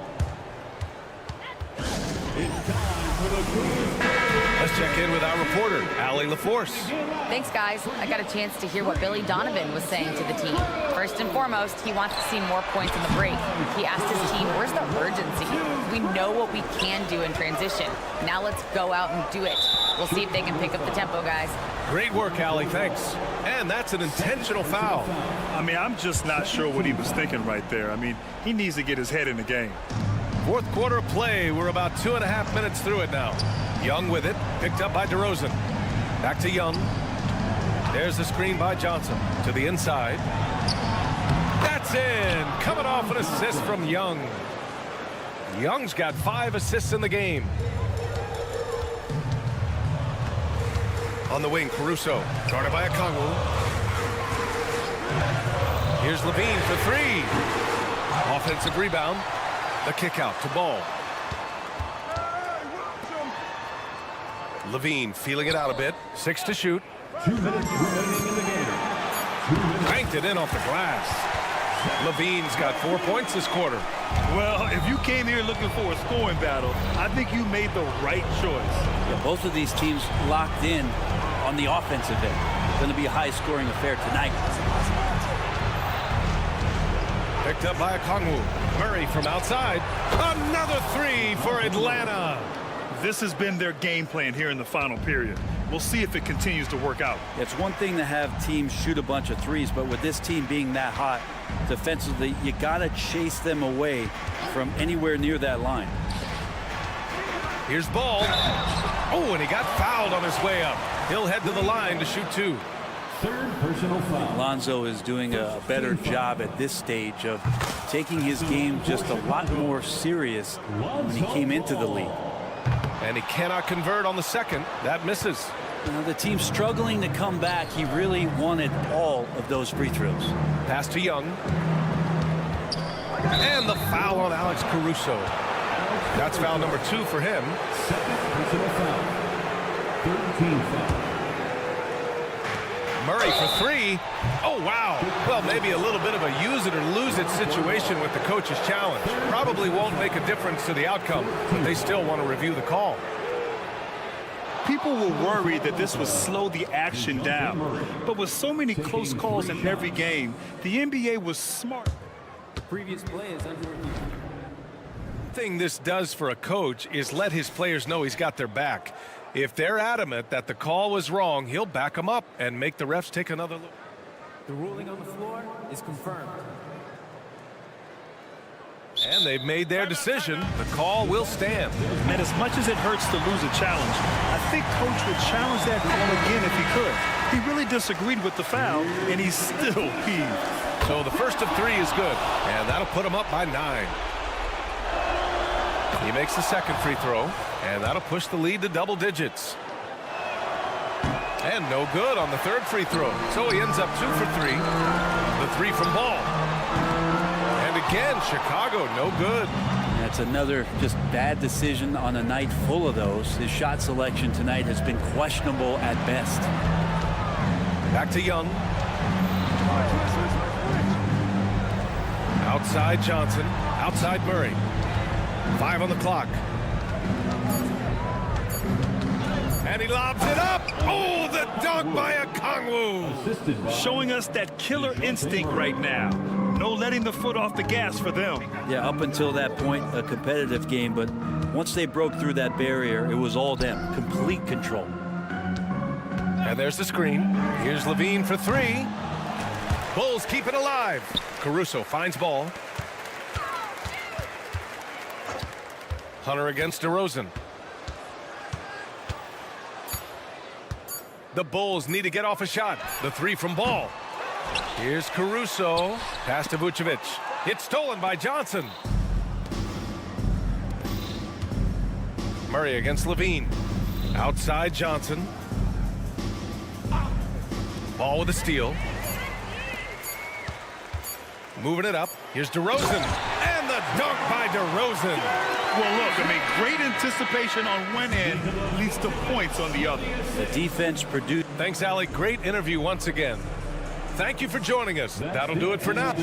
Let's check in with our reporter, Allie LaForce. Thanks, guys. I got a chance to hear what Billy Donovan was saying to the team. First and foremost, he wants to see more points in the break. He asked his team, where's the urgency? We know what we can do in transition. Now let's go out and do it. We'll see if they can pick up the tempo, guys. Great work, Allie. Thanks. And that's an intentional foul. I mean, I'm just not sure what he was thinking right there. I mean, he needs to get his head in the game. Fourth quarter of play. We're about 2.5 minutes through it now. Young with it. Picked up by DeRozan. Back to Young. There's the screen by Johnson. To the inside. That's in. Coming off an assist from Young. Young's got 5 assists in the game. On the wing, Caruso. Guarded by Okongwu. Here's Levine for 3. Offensive rebound. The kick out to Ball. Levine feeling it out a bit. 6 to shoot. 2 minutes remaining in the game. Banked it in off the glass. Levine's got 4 points this quarter. Well, if you came here looking for a scoring battle, I think you made the right choice. Yeah, both of these teams locked in on the offensive end. It's going to be a high-scoring affair tonight. Picked up by Okongwu. Murray from outside. Another 3 for Atlanta. This has been their game plan here in the final period. We'll see if it continues to work out. It's one thing to have teams shoot a bunch of threes, but with this team being that hot defensively, you got to chase them away from anywhere near that line. Here's Ball. Oh, and he got fouled on his way up. He'll head to the line to shoot 2. Third personal foul. Lonzo is doing a better job at this stage of taking his game just a lot more serious when he came into the league. And he cannot convert on the second. That misses. The team's struggling to come back. He really wanted all of those free throws. Pass to Young. And the foul on Alex Caruso. That's foul number 2 for him. Second personal foul. Third team foul. Murray for 3. Oh, wow. Well, maybe a little bit of a use it or lose it situation with the coach's challenge. Probably won't make a difference to the outcome, but they still want to review the call. People were worried that this would slow the action down. But with so many close calls in every game, the NBA was smart. The previous play is under review. The thing this does for a coach is let his players know he's got their back. If they're adamant that the call was wrong, he'll back them up and make the refs take another look. The ruling on the floor is confirmed. And they've made their decision. The call will stand. And as much as it hurts to lose a challenge, I think Coach would challenge that call again if he could. He really disagreed with the foul, and he's still peeved. So the first of 3 is good, and that'll put him up by 9. He makes the second free throw, and that'll push the lead to double digits. And no good on the third free throw. So he ends up 2 for 3. The 3 from Ball. And again, Chicago, no good. That's another just bad decision on a night full of those. His shot selection tonight has been questionable at best. Back to Young. Outside Johnson. Outside Murray. 5 on the clock. And he lobs it up. Oh, the dunk by Okongwu. Showing us that killer instinct right now. No letting the foot off the gas for them. Yeah, up until that point, a competitive game, but once they broke through that barrier, it was all them. Complete control. And there's the screen. Here's Levine for 3. Bulls keep it alive. Caruso finds Ball. Hunter against DeRozan. The Bulls need to get off a shot. The 3 from Ball. Here's Caruso. Pass to Vucevic. It's stolen by Johnson. Murray against Levine. Outside Johnson. Ball with a steal. Moving it up. Here's DeRozan. And the dunk by DeRozan. Well, look, I mean, great anticipation on one end leads to points on the other. The defense produced. Thanks, Alec. Great interview once again. Thank you for joining us. That'll do it for now.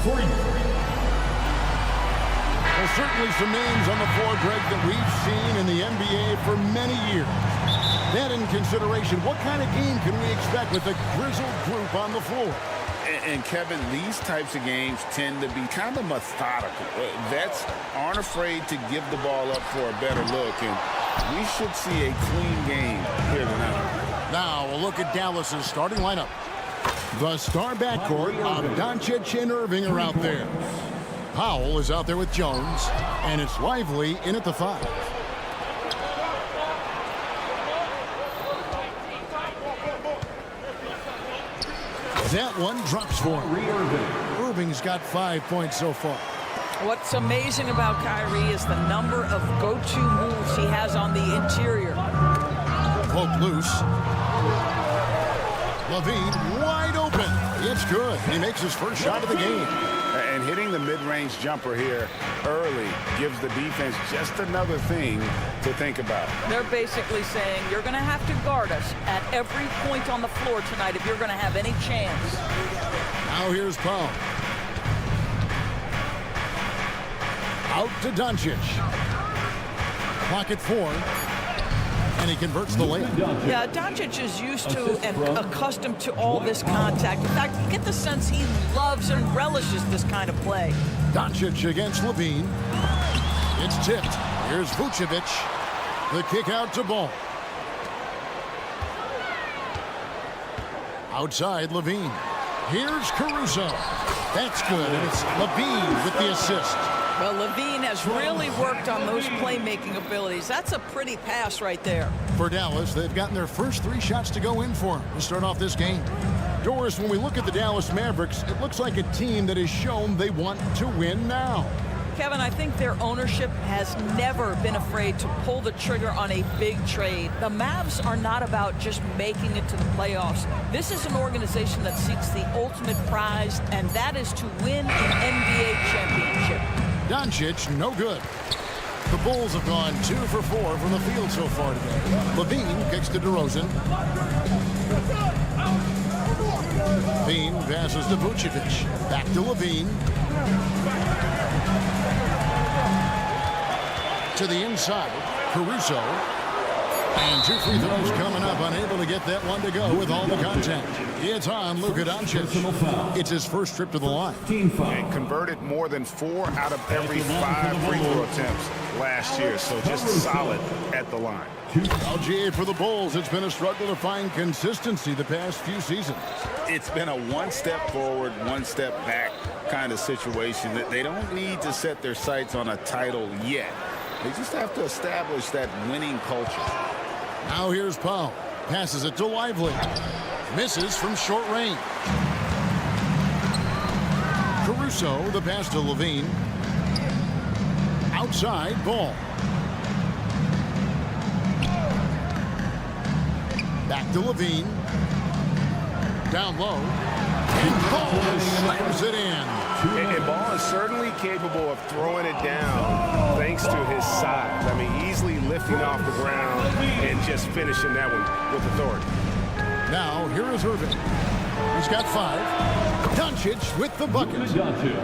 Well, certainly some names on the floor, Greg, that we've seen in the NBA for many years. That in consideration, what kind of game can we expect with a grizzled group on the floor? And Kevin, these types of games tend to be kind of methodical. Vets aren't afraid to give the ball up for a better look, and we should see a clean game here tonight. Now a look at Dallas's starting lineup. The star backcourt of Doncic and Irving are out there. Powell is out there with Jones, and it's Lively in at the 5. That one drops for him. Irving's got 5 points so far. What's amazing about Kyrie is the number of go-to moves he has on the interior. Poke loose. Levine wide open. It's good. He makes his first shot of the game. And hitting the mid-range jumper here early gives the defense just another thing to think about. They're basically saying you're going to have to guard us at every point on the floor tonight if you're going to have any chance. Now here's Powell. Out to Doncic. Clock at 4. And he converts the layup. Yeah, Doncic is used to and accustomed to all this contact. In fact, you get the sense he loves and relishes this kind of play. Doncic against Levine. It's tipped. Here's Vucevic. The kick out to Ball. Outside Levine. Here's Caruso. That's good, and it's Levine with the assist. Well, Levine has really worked on those playmaking abilities. That's a pretty pass right there. For Dallas, they've gotten their first 3 shots to go in for them to start off this game. Doris, when we look at the Dallas Mavericks, it looks like a team that has shown they want to win now. Kevin, I think their ownership has never been afraid to pull the trigger on a big trade. The Mavs are not about just making it to the playoffs. This is an organization that seeks the ultimate prize, and that is to win an NBA championship. Doncic, no good. The Bulls have gone 2 for 4 from the field so far today. Levine kicks to DeRozan. Levine passes to Vucevic. Back to Levine. To the inside, Caruso. And 2 free throws coming up, unable to get that one to go with all the contact. It's on Luka Doncic. It's his first trip to the line. And converted more than 4 out of every 5 free throw attempts last year, so just solid at the line. LGA for the Bulls, it's been a struggle to find consistency the past few seasons. It's been a 1 step forward, 1 step back kind of situation. That they don't need to set their sights on a title yet. They just have to establish that winning culture. Now here's Powell. Passes it to Lively. Misses from short range. Caruso, the pass to Levine. Outside, Ball. Back to Levine. Down low. And Ball slams it in. And Ball is certainly capable of throwing it down thanks to his size. I mean, easily lifting off the ground and just finishing that one with authority. Now, here is Irving. He's got 5. Doncic with the bucket.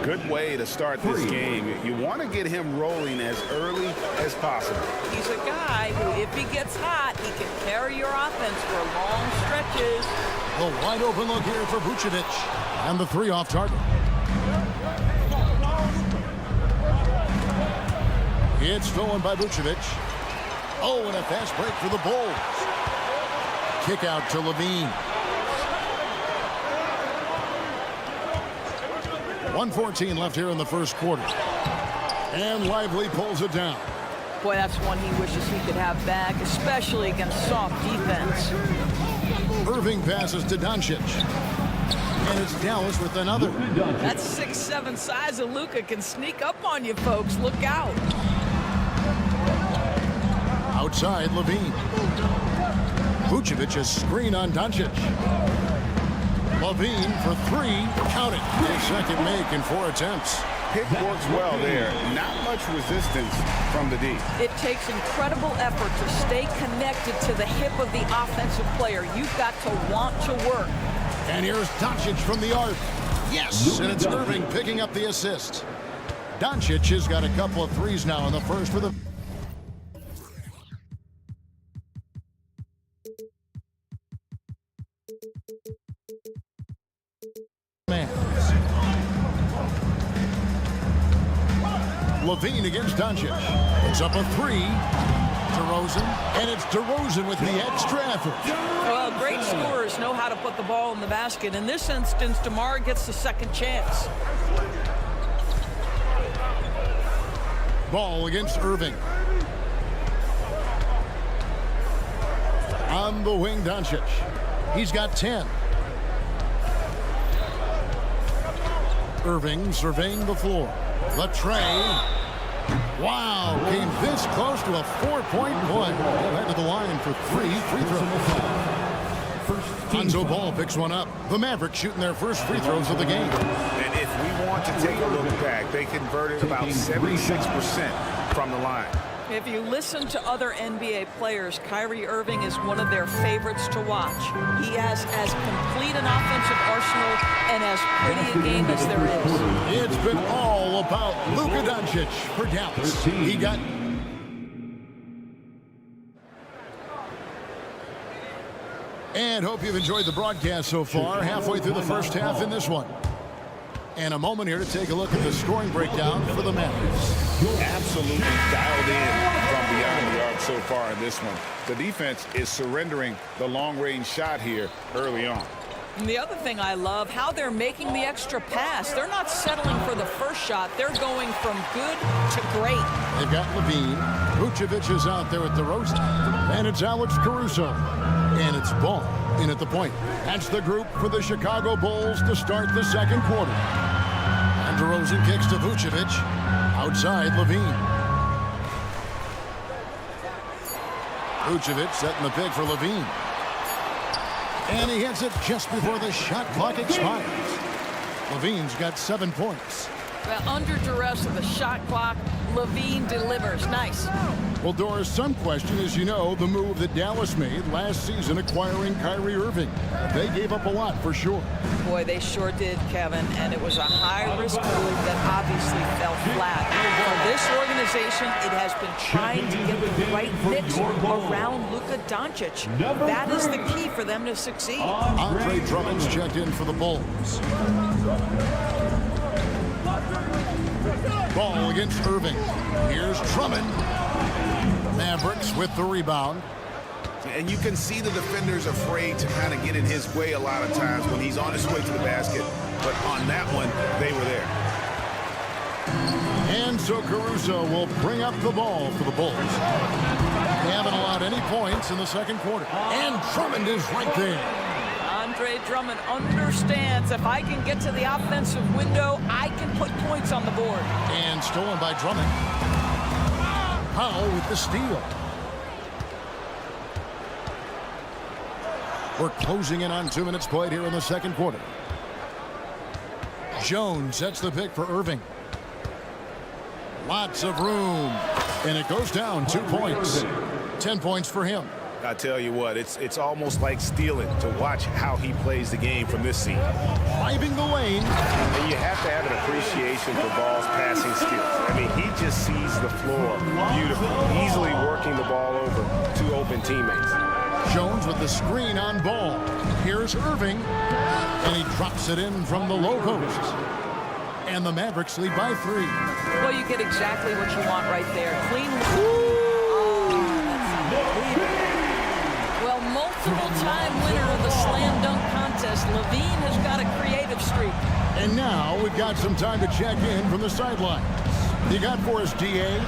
Good way to start this game. You want to get him rolling as early as possible. He's a guy who, if he gets hot, he can carry your offense for long stretches. A wide open look here for Vucevic. And the 3 off target. It's stolen by Vucevic. Oh, and a fast break for the Bulls. Kick out to Levine. 1:14 left here in the first quarter. And Lively pulls it down. Boy, that's one he wishes he could have back, especially against soft defense. Irving passes to Doncic. And it's Dallas with another. That 6'7" size of Luka can sneak up on you, folks. Look out. Outside, Levine. Vucevic a screen on Doncic. Levine for 3. Count it. A second make in 4 attempts. Pick works well there. Not much resistance from the D. It takes incredible effort to stay connected to the hip of the offensive player. You've got to want to work. And here's Doncic from the arc. Yes, and it's Irving picking up the assist. Doncic has got a couple of threes now in the first for the... Levine against Doncic. It's up a three. DeRozan, and it's DeRozan with the extra effort. Well, great scorers know how to put the ball in the basket. In this instance, DeMar gets the second chance. Ball against Irving. On the wing, Doncic. He's got 10. Irving surveying the floor. The tray. Wow, came this close to a 4-point play. Head to the line for three free throws. Lonzo Ball picks one up. The Mavericks shooting their first free throws of the game. And if we want to take a look back, they converted about 76% from the line. If you listen to other NBA players, Kyrie Irving is one of their favorites to watch. He has as complete an offensive arsenal and as pretty a game as there is. It's been all about Luka Doncic for Dallas. He got... And hope you've enjoyed the broadcast so far. Halfway through the first half in this one. And a moment here to take a look at the scoring breakdown for the Mavericks. Absolutely dialed in from beyond the arc so far in this one. The defense is surrendering the long-range shot here early on. And the other thing I love, how they're making the extra pass. They're not settling for the first shot. They're going from good to great. They've got Levine. Vucevic is out there with DeRozan. And it's Alex Caruso. And it's Ball in at the point. That's the group for the Chicago Bulls to start the second quarter. And DeRozan kicks to Vucevic. Outside, Levine. Vucevic setting the pick for Levine. And he hits it just before the shot clock expires. Levine's got 7 points. Well, under duress of the shot clock, Levine delivers. Nice. Well, Doris, some question is, you know, the move that Dallas made last season acquiring Kyrie Irving. They gave up a lot for sure. Boy, they sure did, Kevin, and it was a high-risk move that obviously fell flat. For this organization, it has been trying to get the right mix around Luka Doncic. That is the key for them to succeed. Andre Drummond's checked in for the Bulls. Ball against Irving. Here's Drummond. Mavericks with the rebound. And you can see the defenders afraid to kind of get in his way a lot of times when he's on his way to the basket. But on that one, they were there. And so Caruso will bring up the ball for the Bulls. They haven't allowed any points in the second quarter. And Drummond is right there. Andre Drummond understands if I can get to the offensive window, I can put points on the board. And stolen by Drummond. Powell with the steal. We're closing in on 2 minutes played here in the second quarter. Jones sets the pick for Irving. Lots of room. And it goes down 2 points. 10 points for him. I tell you what, it's almost like stealing to watch how he plays the game from this seat. Driving the lane. And you have to have an appreciation for Ball's passing skills. I mean, he just sees the floor beautifully, easily working the ball over to open teammates. Jones with the screen on Ball. Here's Irving. And he drops it in from the low post. And the Mavericks lead by 3. Well, you get exactly what you want right there. Clean. Well, multiple-time winner of the slam dunk contest, Levine has got a creative streak. And now we've got some time to check in from the sidelines. You got for us, DA?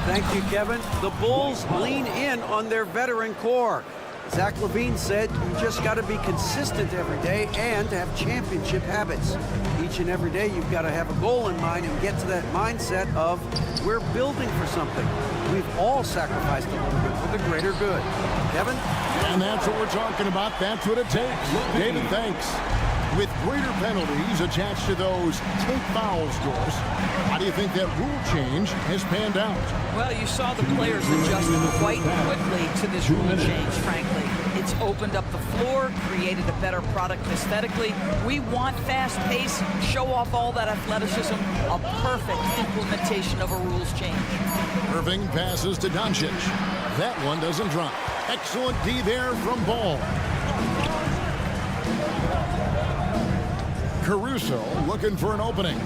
Thank you, Kevin. The Bulls lean in on their veteran core. Zach LaVine said, you just got to be consistent every day and have championship habits. Each and every day, you've got to have a goal in mind and get to that mindset of, we're building for something. We've all sacrificed a little bit for the greater good. Kevin? And that's what we're talking about. That's what it takes. David, thanks. With greater penalties attached to those take fouls, Doris, how do you think that rule change has panned out? Well, you saw the players adjust quite quickly to this rule change, frankly. It It's opened up the floor, created a better product aesthetically. We want fast pace, show off all that athleticism, a perfect implementation of a rules change. Irving passes to Doncic. That one doesn't drop. Excellent D there from Ball. Caruso looking for an opening.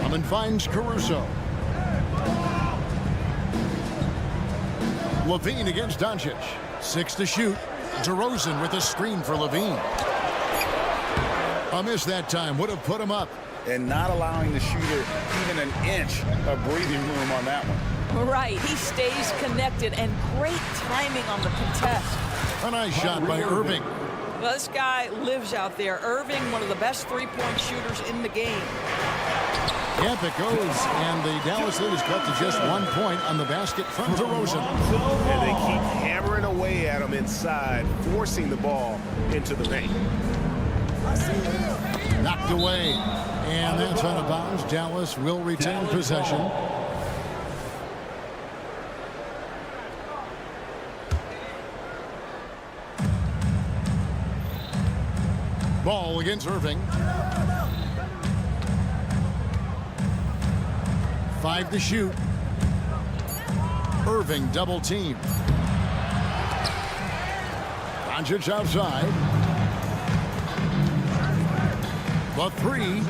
Drummond finds Caruso. Levine against Doncic. 6 to shoot. DeRozan with a screen for Levine. A miss that time would have put him up. And not allowing the shooter even an inch of breathing room on that one. Right, he stays connected, and great timing on the contest. A nice shot by Irving. Well, this guy lives out there. Irving, one of the best three-point shooters in the game. Yep, it goes, and the Dallas lead is cut to just 1 point on the basket from DeRozan. And they keep hammering away at him inside, forcing the ball into the paint. Knocked away, and that's out of bounds. Dallas will retain possession. Ball against Irving. 5 to shoot. Irving double team. Doncic outside. The three.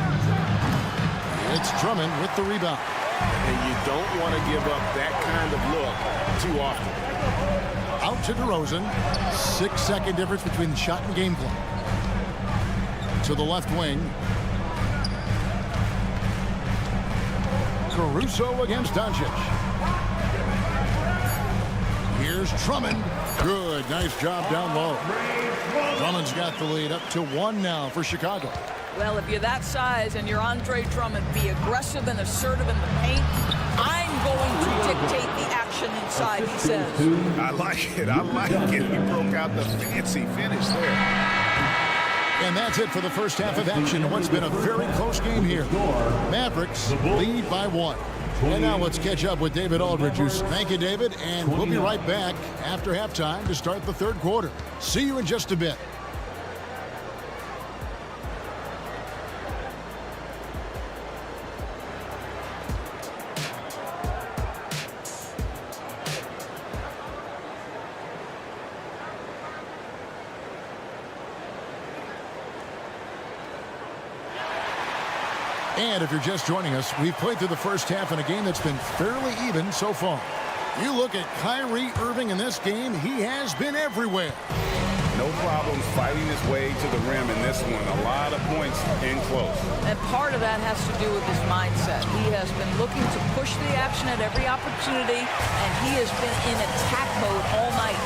It's Drummond with the rebound. And you don't want to give up that kind of look too often. Out to DeRozan. 6-second difference between the shot and game clock. To the left wing. Caruso against Doncic. Here's Drummond. Good. Nice job down low. Drummond's got the lead up to 1 now for Chicago. Well, if you're that size and you're Andre Drummond, be aggressive and assertive in the paint. I'm going to dictate the action inside, he says. I like it. I like it. He broke out the fancy finish there. And that's it for the first half of action in what's been a very close game here. Mavericks lead by 1. And now let's catch up with David Aldridge. Thank you, David, and we'll be right back after halftime to start the third quarter. See you in just a bit. And if you're just joining us, we've played through the first half in a game that's been fairly even so far. You look at Kyrie Irving in this game, he has been everywhere. No problems fighting his way to the rim in this one. A lot of points in close. And part of that has to do with his mindset. He has been looking to push the action at every opportunity, and he has been in attack mode all night.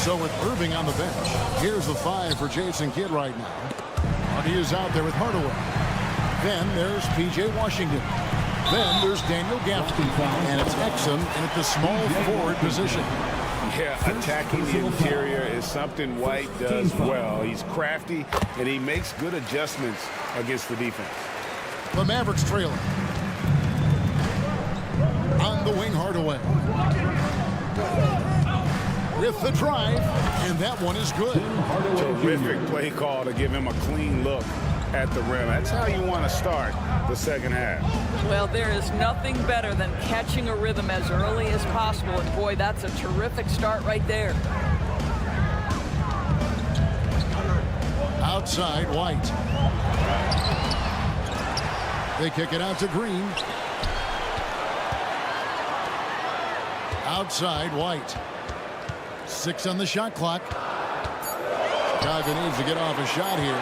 So with Irving on the bench, here's the 5 for Jason Kidd right now. He is out there with Hardaway. Then there's P.J. Washington. Then there's Daniel Gafford. And it's Exum in at the small forward position. Yeah, attacking the interior is something White does well. He's crafty, and he makes good adjustments against the defense. The Mavericks trailing. On the wing, Hardaway. With the drive, and that one is good. Terrific play call to give him a clean look at the rim. That's how you want to start the second half. Well, there is nothing better than catching a rhythm as early as possible, and boy, that's a terrific start right there. Outside, White. They kick it out to Green. Outside, White. 6 on the shot clock. Chicago needs to get off a shot here.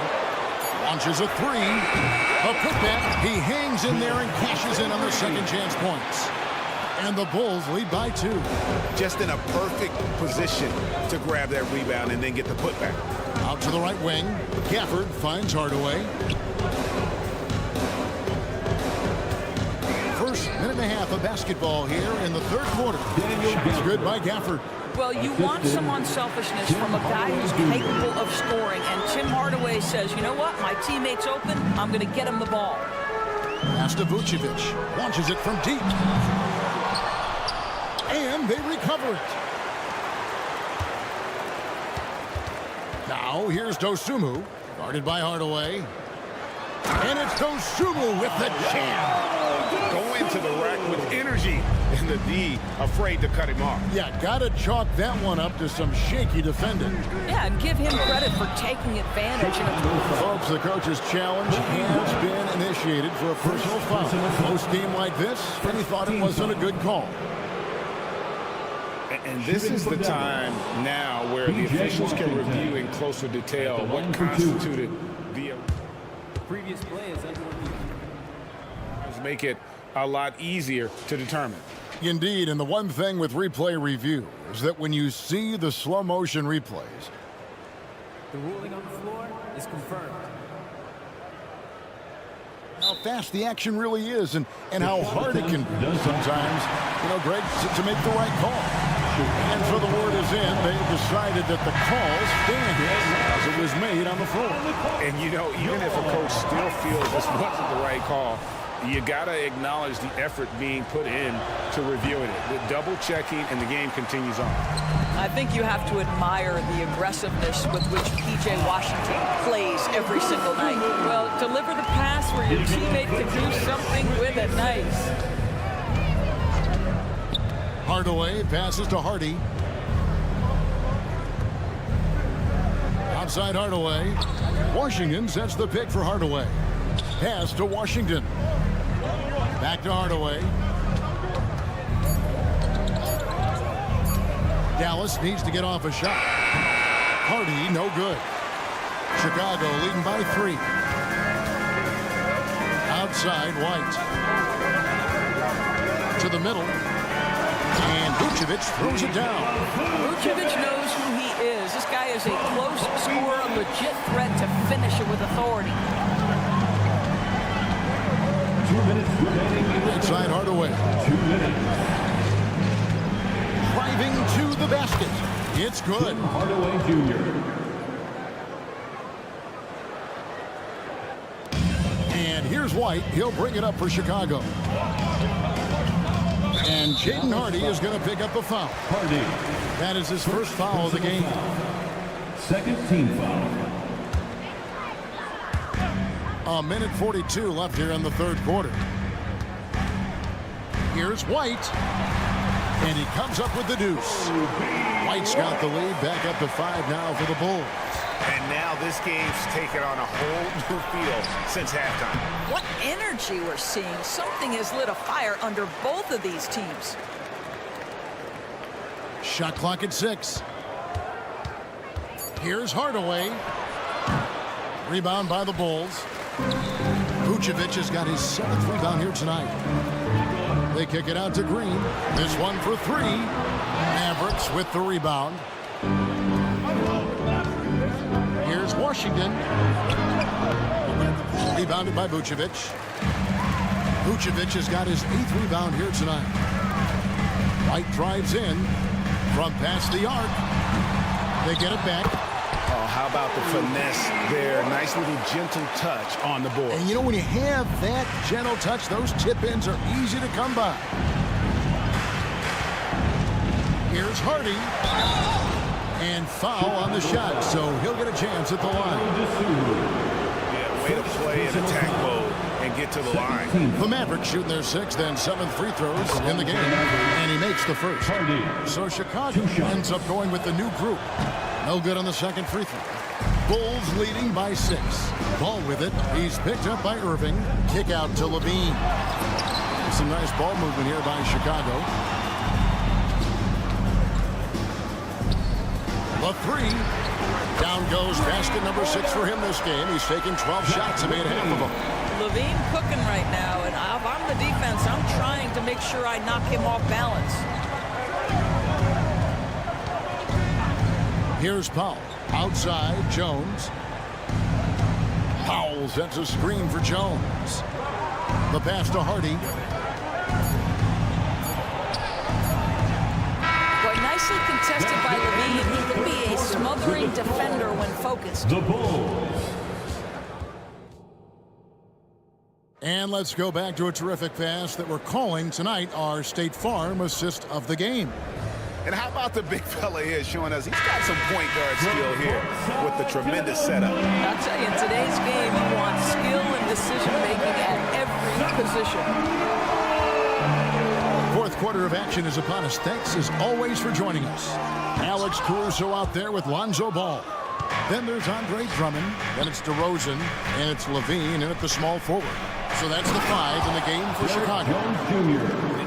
Launches a 3. A putback. He hangs in there and cashes in on the second chance points. And the Bulls lead by 2. Just in a perfect position to grab that rebound and then get the putback. Out to the right wing. Gafford finds Hardaway. First minute and a half of basketball here in the third quarter. Shots good by Gafford. Well, you want some unselfishness from a guy who's capable of scoring. And Tim Hardaway says, you know what? My teammate's open. I'm going to get him the ball. Pass to Vucevic. Launches it from deep. And they recover it. Now here's Dosunmu, guarded by Hardaway. And it's Dosunmu with the jam. Going to the rack with energy, and the D afraid to cut him off. Yeah, gotta chalk that one up to some shaky defending. Yeah, and give him credit for taking advantage. Folks, the coach's challenge has been initiated for a personal foul. Most game like this, and he thought it wasn't a good call. And this is the time now where the officials can review in closer detail what constituted the Previous play is under review. make it a lot easier to determine. Indeed, and the one thing with replay review is that when you see the slow motion replays, The ruling on the floor is confirmed. how fast the action really is and how hard it can be sometimes, Greg, to make the right call. And so the word is in. They decided that the call stands as it was made on the floor. And, even if a coach still feels this wasn't the right call, you got to acknowledge the effort being put in to reviewing it. The double checking, and the game continues on. I think you have to admire the aggressiveness with which P.J. Washington plays every single night. Well, deliver the pass where your teammate can do something with it. Nice. Hardaway passes to Hardy. Outside Hardaway. Washington sets the pick for Hardaway. Pass to Washington. Back to Hardaway. Dallas needs to get off a shot. Hardy, no good. Chicago leading by 3. Outside White. To the middle. And Vucevic throws it down. Vucevic knows who he is. This guy is a close scorer, a legit threat to finish it with authority. 2 minutes remaining. Inside Hardaway. 2 minutes. Driving to the basket. It's good. Hardaway Jr. And here's White. He'll bring it up for Chicago. And Jaden Hardy is going to pick up a foul. Hardy. That is his first foul of the game. Second team foul. A minute 42 left here in the third quarter. Here's White. And he comes up with the deuce. White's got the lead back up to 5 now for the Bulls. And now this game's taken on a whole new feel since halftime. What energy we're seeing. Something has lit a fire under both of these teams. Shot clock at 6. Here's Hardaway. Rebound by the Bulls. Vucevic has got his 7th rebound here tonight. They kick it out to Green. This one for 3. Mavericks with the rebound. Here's Washington. Rebounded by Vucevic. Vucevic has got his 8th rebound here tonight. White drives in from past the arc. They get it back. Oh, how about the finesse there? Nice little gentle touch on the board. And when you have that gentle touch, those tip-ins are easy to come by. Here's Hardy. And foul on the shot, so he'll get a chance at the line. Yeah, way to play in attack mode and get to the line. The Mavericks shooting their 6th and 7th free throws in the game, and he makes the first. So Chicago ends up going with the new group. No good on the second free throw. Bulls leading by 6. Ball with it. He's picked up by Irving. Kick out to Levine. Some nice ball movement here by Chicago. The 3. Down goes basket number 6 for him this game. He's taken 12 shots and made half of them. Levine cooking right now, and if I'm the defense, I'm trying to make sure I knock him off balance. Here's Powell. Outside, Jones. Powell sets a screen for Jones. The pass to Hardy. Boy, nicely contested by Levine. He can be a smothering defender when focused. The Bulls. And let's go back to a terrific pass that we're calling tonight our State Farm assist of the game. And how about the big fella here showing us he's got some point guard skill here with the tremendous setup. I'll tell you, in today's game, you want skill and decision-making at every position. Fourth quarter of action is upon us. Thanks, as always, for joining us. Alex Caruso out there with Lonzo Ball. Then there's Andre Drummond. Then it's DeRozan. And it's Levine in at the small forward. So that's the 5 in the game for Chicago.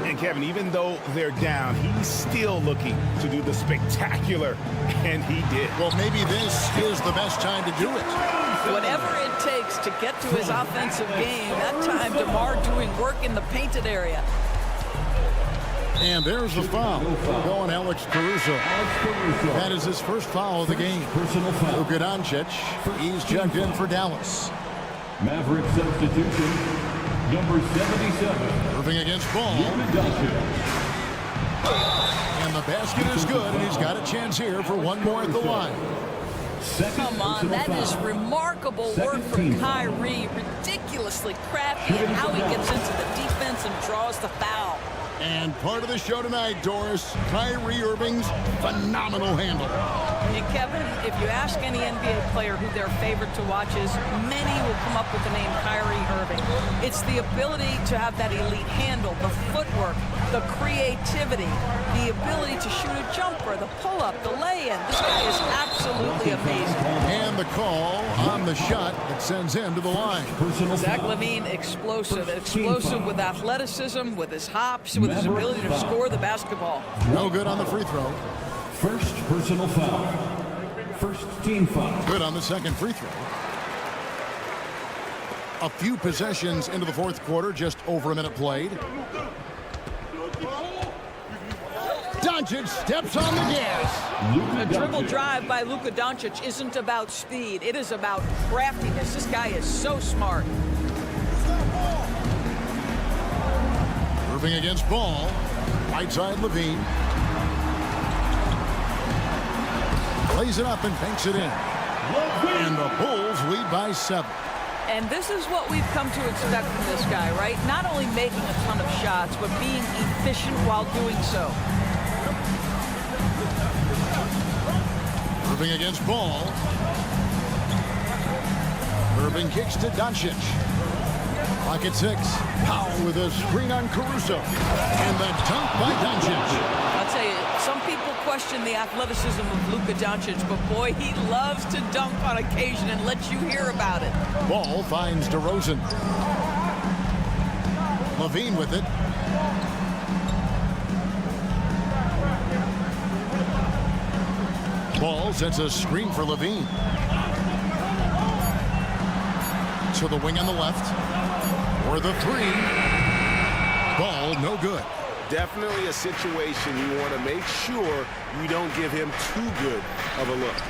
And Kevin, even though they're down, he's still looking to do the spectacular, and he did. Well, maybe this is the best time to do it. Whatever it takes to get to his offensive game, that time DeMar doing work in the painted area. And there's the foul. Going Alex Caruso. That is his first foul of the game. Luka Doncic, he's checked in for Dallas. Maverick substitution, number 77. Irving against Ball. And the basket is good, and he's got a chance here for one more at the line. Come on, that is remarkable work from Kyrie. Ridiculously crafty in how he gets into the defense and draws the foul. And part of the show tonight, Doris, Kyrie Irving's phenomenal handle. And Kevin, if you ask any NBA player who their favorite to watch is, many will come up with the name Kyrie Irving. It's the ability to have that elite handle, the footwork, the creativity, the ability to shoot a jumper, the pull-up, the lay-in. This guy is absolutely amazing. And the call on the shot that sends him to the line. Zach LaVine, explosive with athleticism, with his hops, with his ability to score the basketball. No good on the free throw. First personal foul. First team foul. Good on the second free throw. A few possessions into the fourth quarter, just over a minute played. Doncic steps on the gas. A dribble drive by Luka Doncic isn't about speed. It is about craftiness. This guy is so smart. Irving against Ball. Right side Levine. Plays it up and banks it in. And the Bulls lead by 7. And this is what we've come to expect from this guy, right? Not only making a ton of shots, but being efficient while doing so. Irving against Ball. Irving kicks to Doncic. Clock at 6. Powell with a screen on Caruso. And the dunk by Doncic. I'll tell you, some people question the athleticism of Luka Doncic, but boy, he loves to dunk on occasion and let you hear about it. Ball finds DeRozan. Levine with it. Ball sets a screen for Levine. To the wing on the left. For the 3. Ball no good. Definitely a situation you want to make sure you don't give him too good of a look.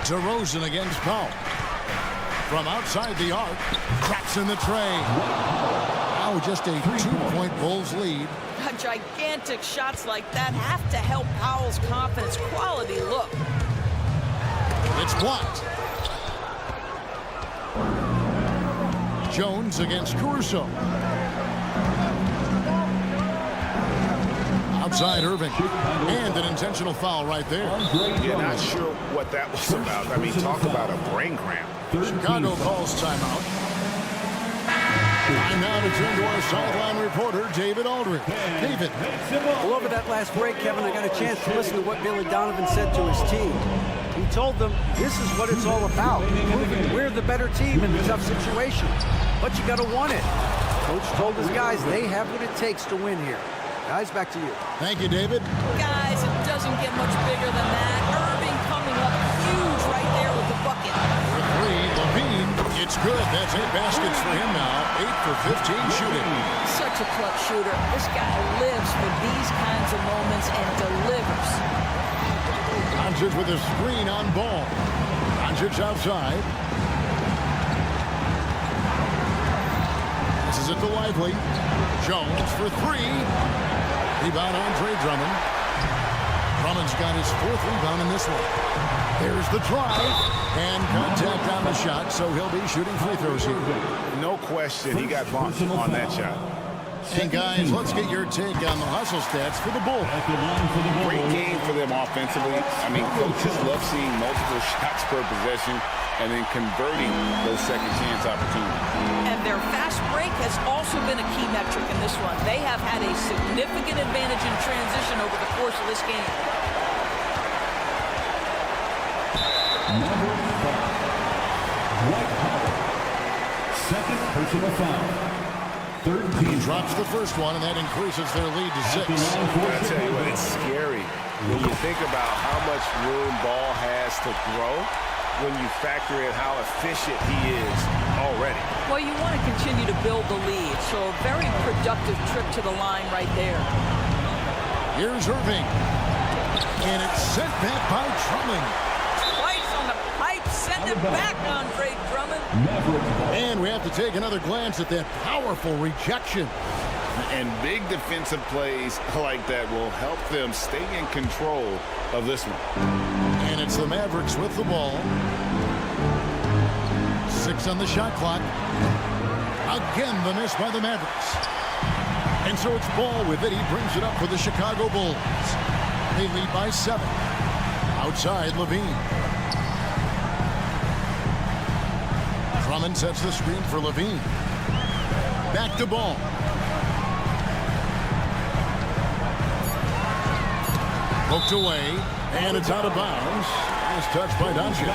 DeRozan against Powell. From outside the arc. Cracks in the tray. Now just a 2-point Bulls lead. Gigantic shots like that have to help Powell's confidence. Quality look. It's blocked. Jones against Caruso. Outside Irving. And an intentional foul right there. You're not sure what that was about. I mean, talk about a brain cramp. Chicago calls timeout. Time now to turn to our sideline reporter, David Aldridge. David. Well, over that last break, Kevin, I got a chance to listen to what Billy Donovan said to his team. He told them this is what it's all about. Proving we're the better team in the tough situation. But you got to want it. Coach told his guys they have what it takes to win here. Guys, back to you. Thank you, David. Guys, it doesn't get much bigger than that. Irving coming up huge right there with the bucket. For 3, Levine. It's good. That's 8 baskets for him now. 8 for 15 shooting. Such a clutch shooter. This guy lives for these kinds of moments and delivers. Doncic with a screen on Ball. Doncic outside. This is it to Lively. Jones for 3. Rebound Andre Drummond. Drummond's got his 4th rebound in this one. There's the try. And contact on the shot, so he'll be shooting free throws here. No question, he got bumped on that shot. And guys, let's get your take on the hustle stats for the Bulls. Great game for them offensively. I mean, coaches love seeing multiple shots per possession and then converting those second chance opportunities. And their fast break has also been a key metric in this one. They have had a significant advantage in transition over the course of this game. Number 5, White Powell. Second personal foul. He drops the first one, and that increases their lead to 6. I tell you what, it's scary when you think about how much room Ball has to grow when you factor in how efficient he is already. Well, you want to continue to build the lead, so a very productive trip to the line right there. Here's Irving, and it's sent back by Drummond. Twice on the pipe, send it back, Andre Drummond. And we have to take another glance at that powerful rejection. And big defensive plays like that will help them stay in control of this one. And it's the Mavericks with the ball. 6 on the shot clock. Again, the miss by the Mavericks. And so it's Ball with it. He brings it up for the Chicago Bulls. They lead by 7. Outside, Levine. Drummond sets the screen for Levine. Back to Ball. Poked away, and it's out of bounds. Nice touch by Doncic.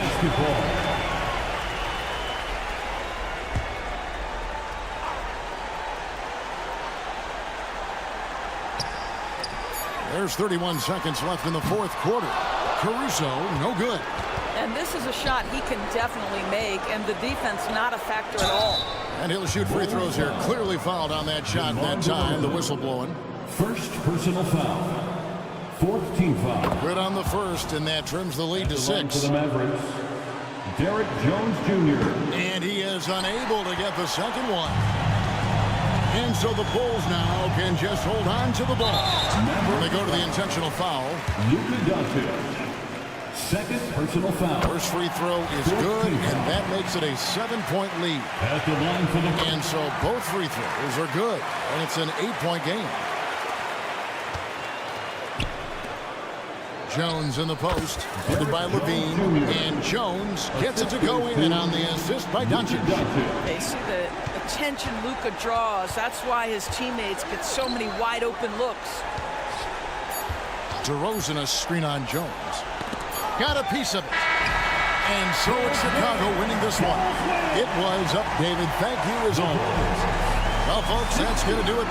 There's 31 seconds left in the fourth quarter. Caruso, no good. And this is a shot he can definitely make, and the defense not a factor at all. And he'll shoot free throws here. Clearly fouled on that shot that time. The whistle blowing. First personal foul. Fourth team foul. Good on the first, and that trims the lead to 6. For the Mavericks, Derek Jones Jr. And he is unable to get the second one. And so the Bulls now can just hold on to the ball. When they go to the intentional foul. Luka Doncic. Second personal foul. First free throw is good, and that makes it a 7-point lead. At the line for the and so both free throws are good, and it's an 8-point game. Jones in the post, headed by Levine, and Jones gets it to go in, and on the assist by Doncic. They see the attention Luka draws. That's why his teammates get so many wide open looks. DeRozan a screen on Jones. Got a piece of it. And so it's Chicago winning this one. It was up, David. Thank you as always. Well, folks, that's going to do it.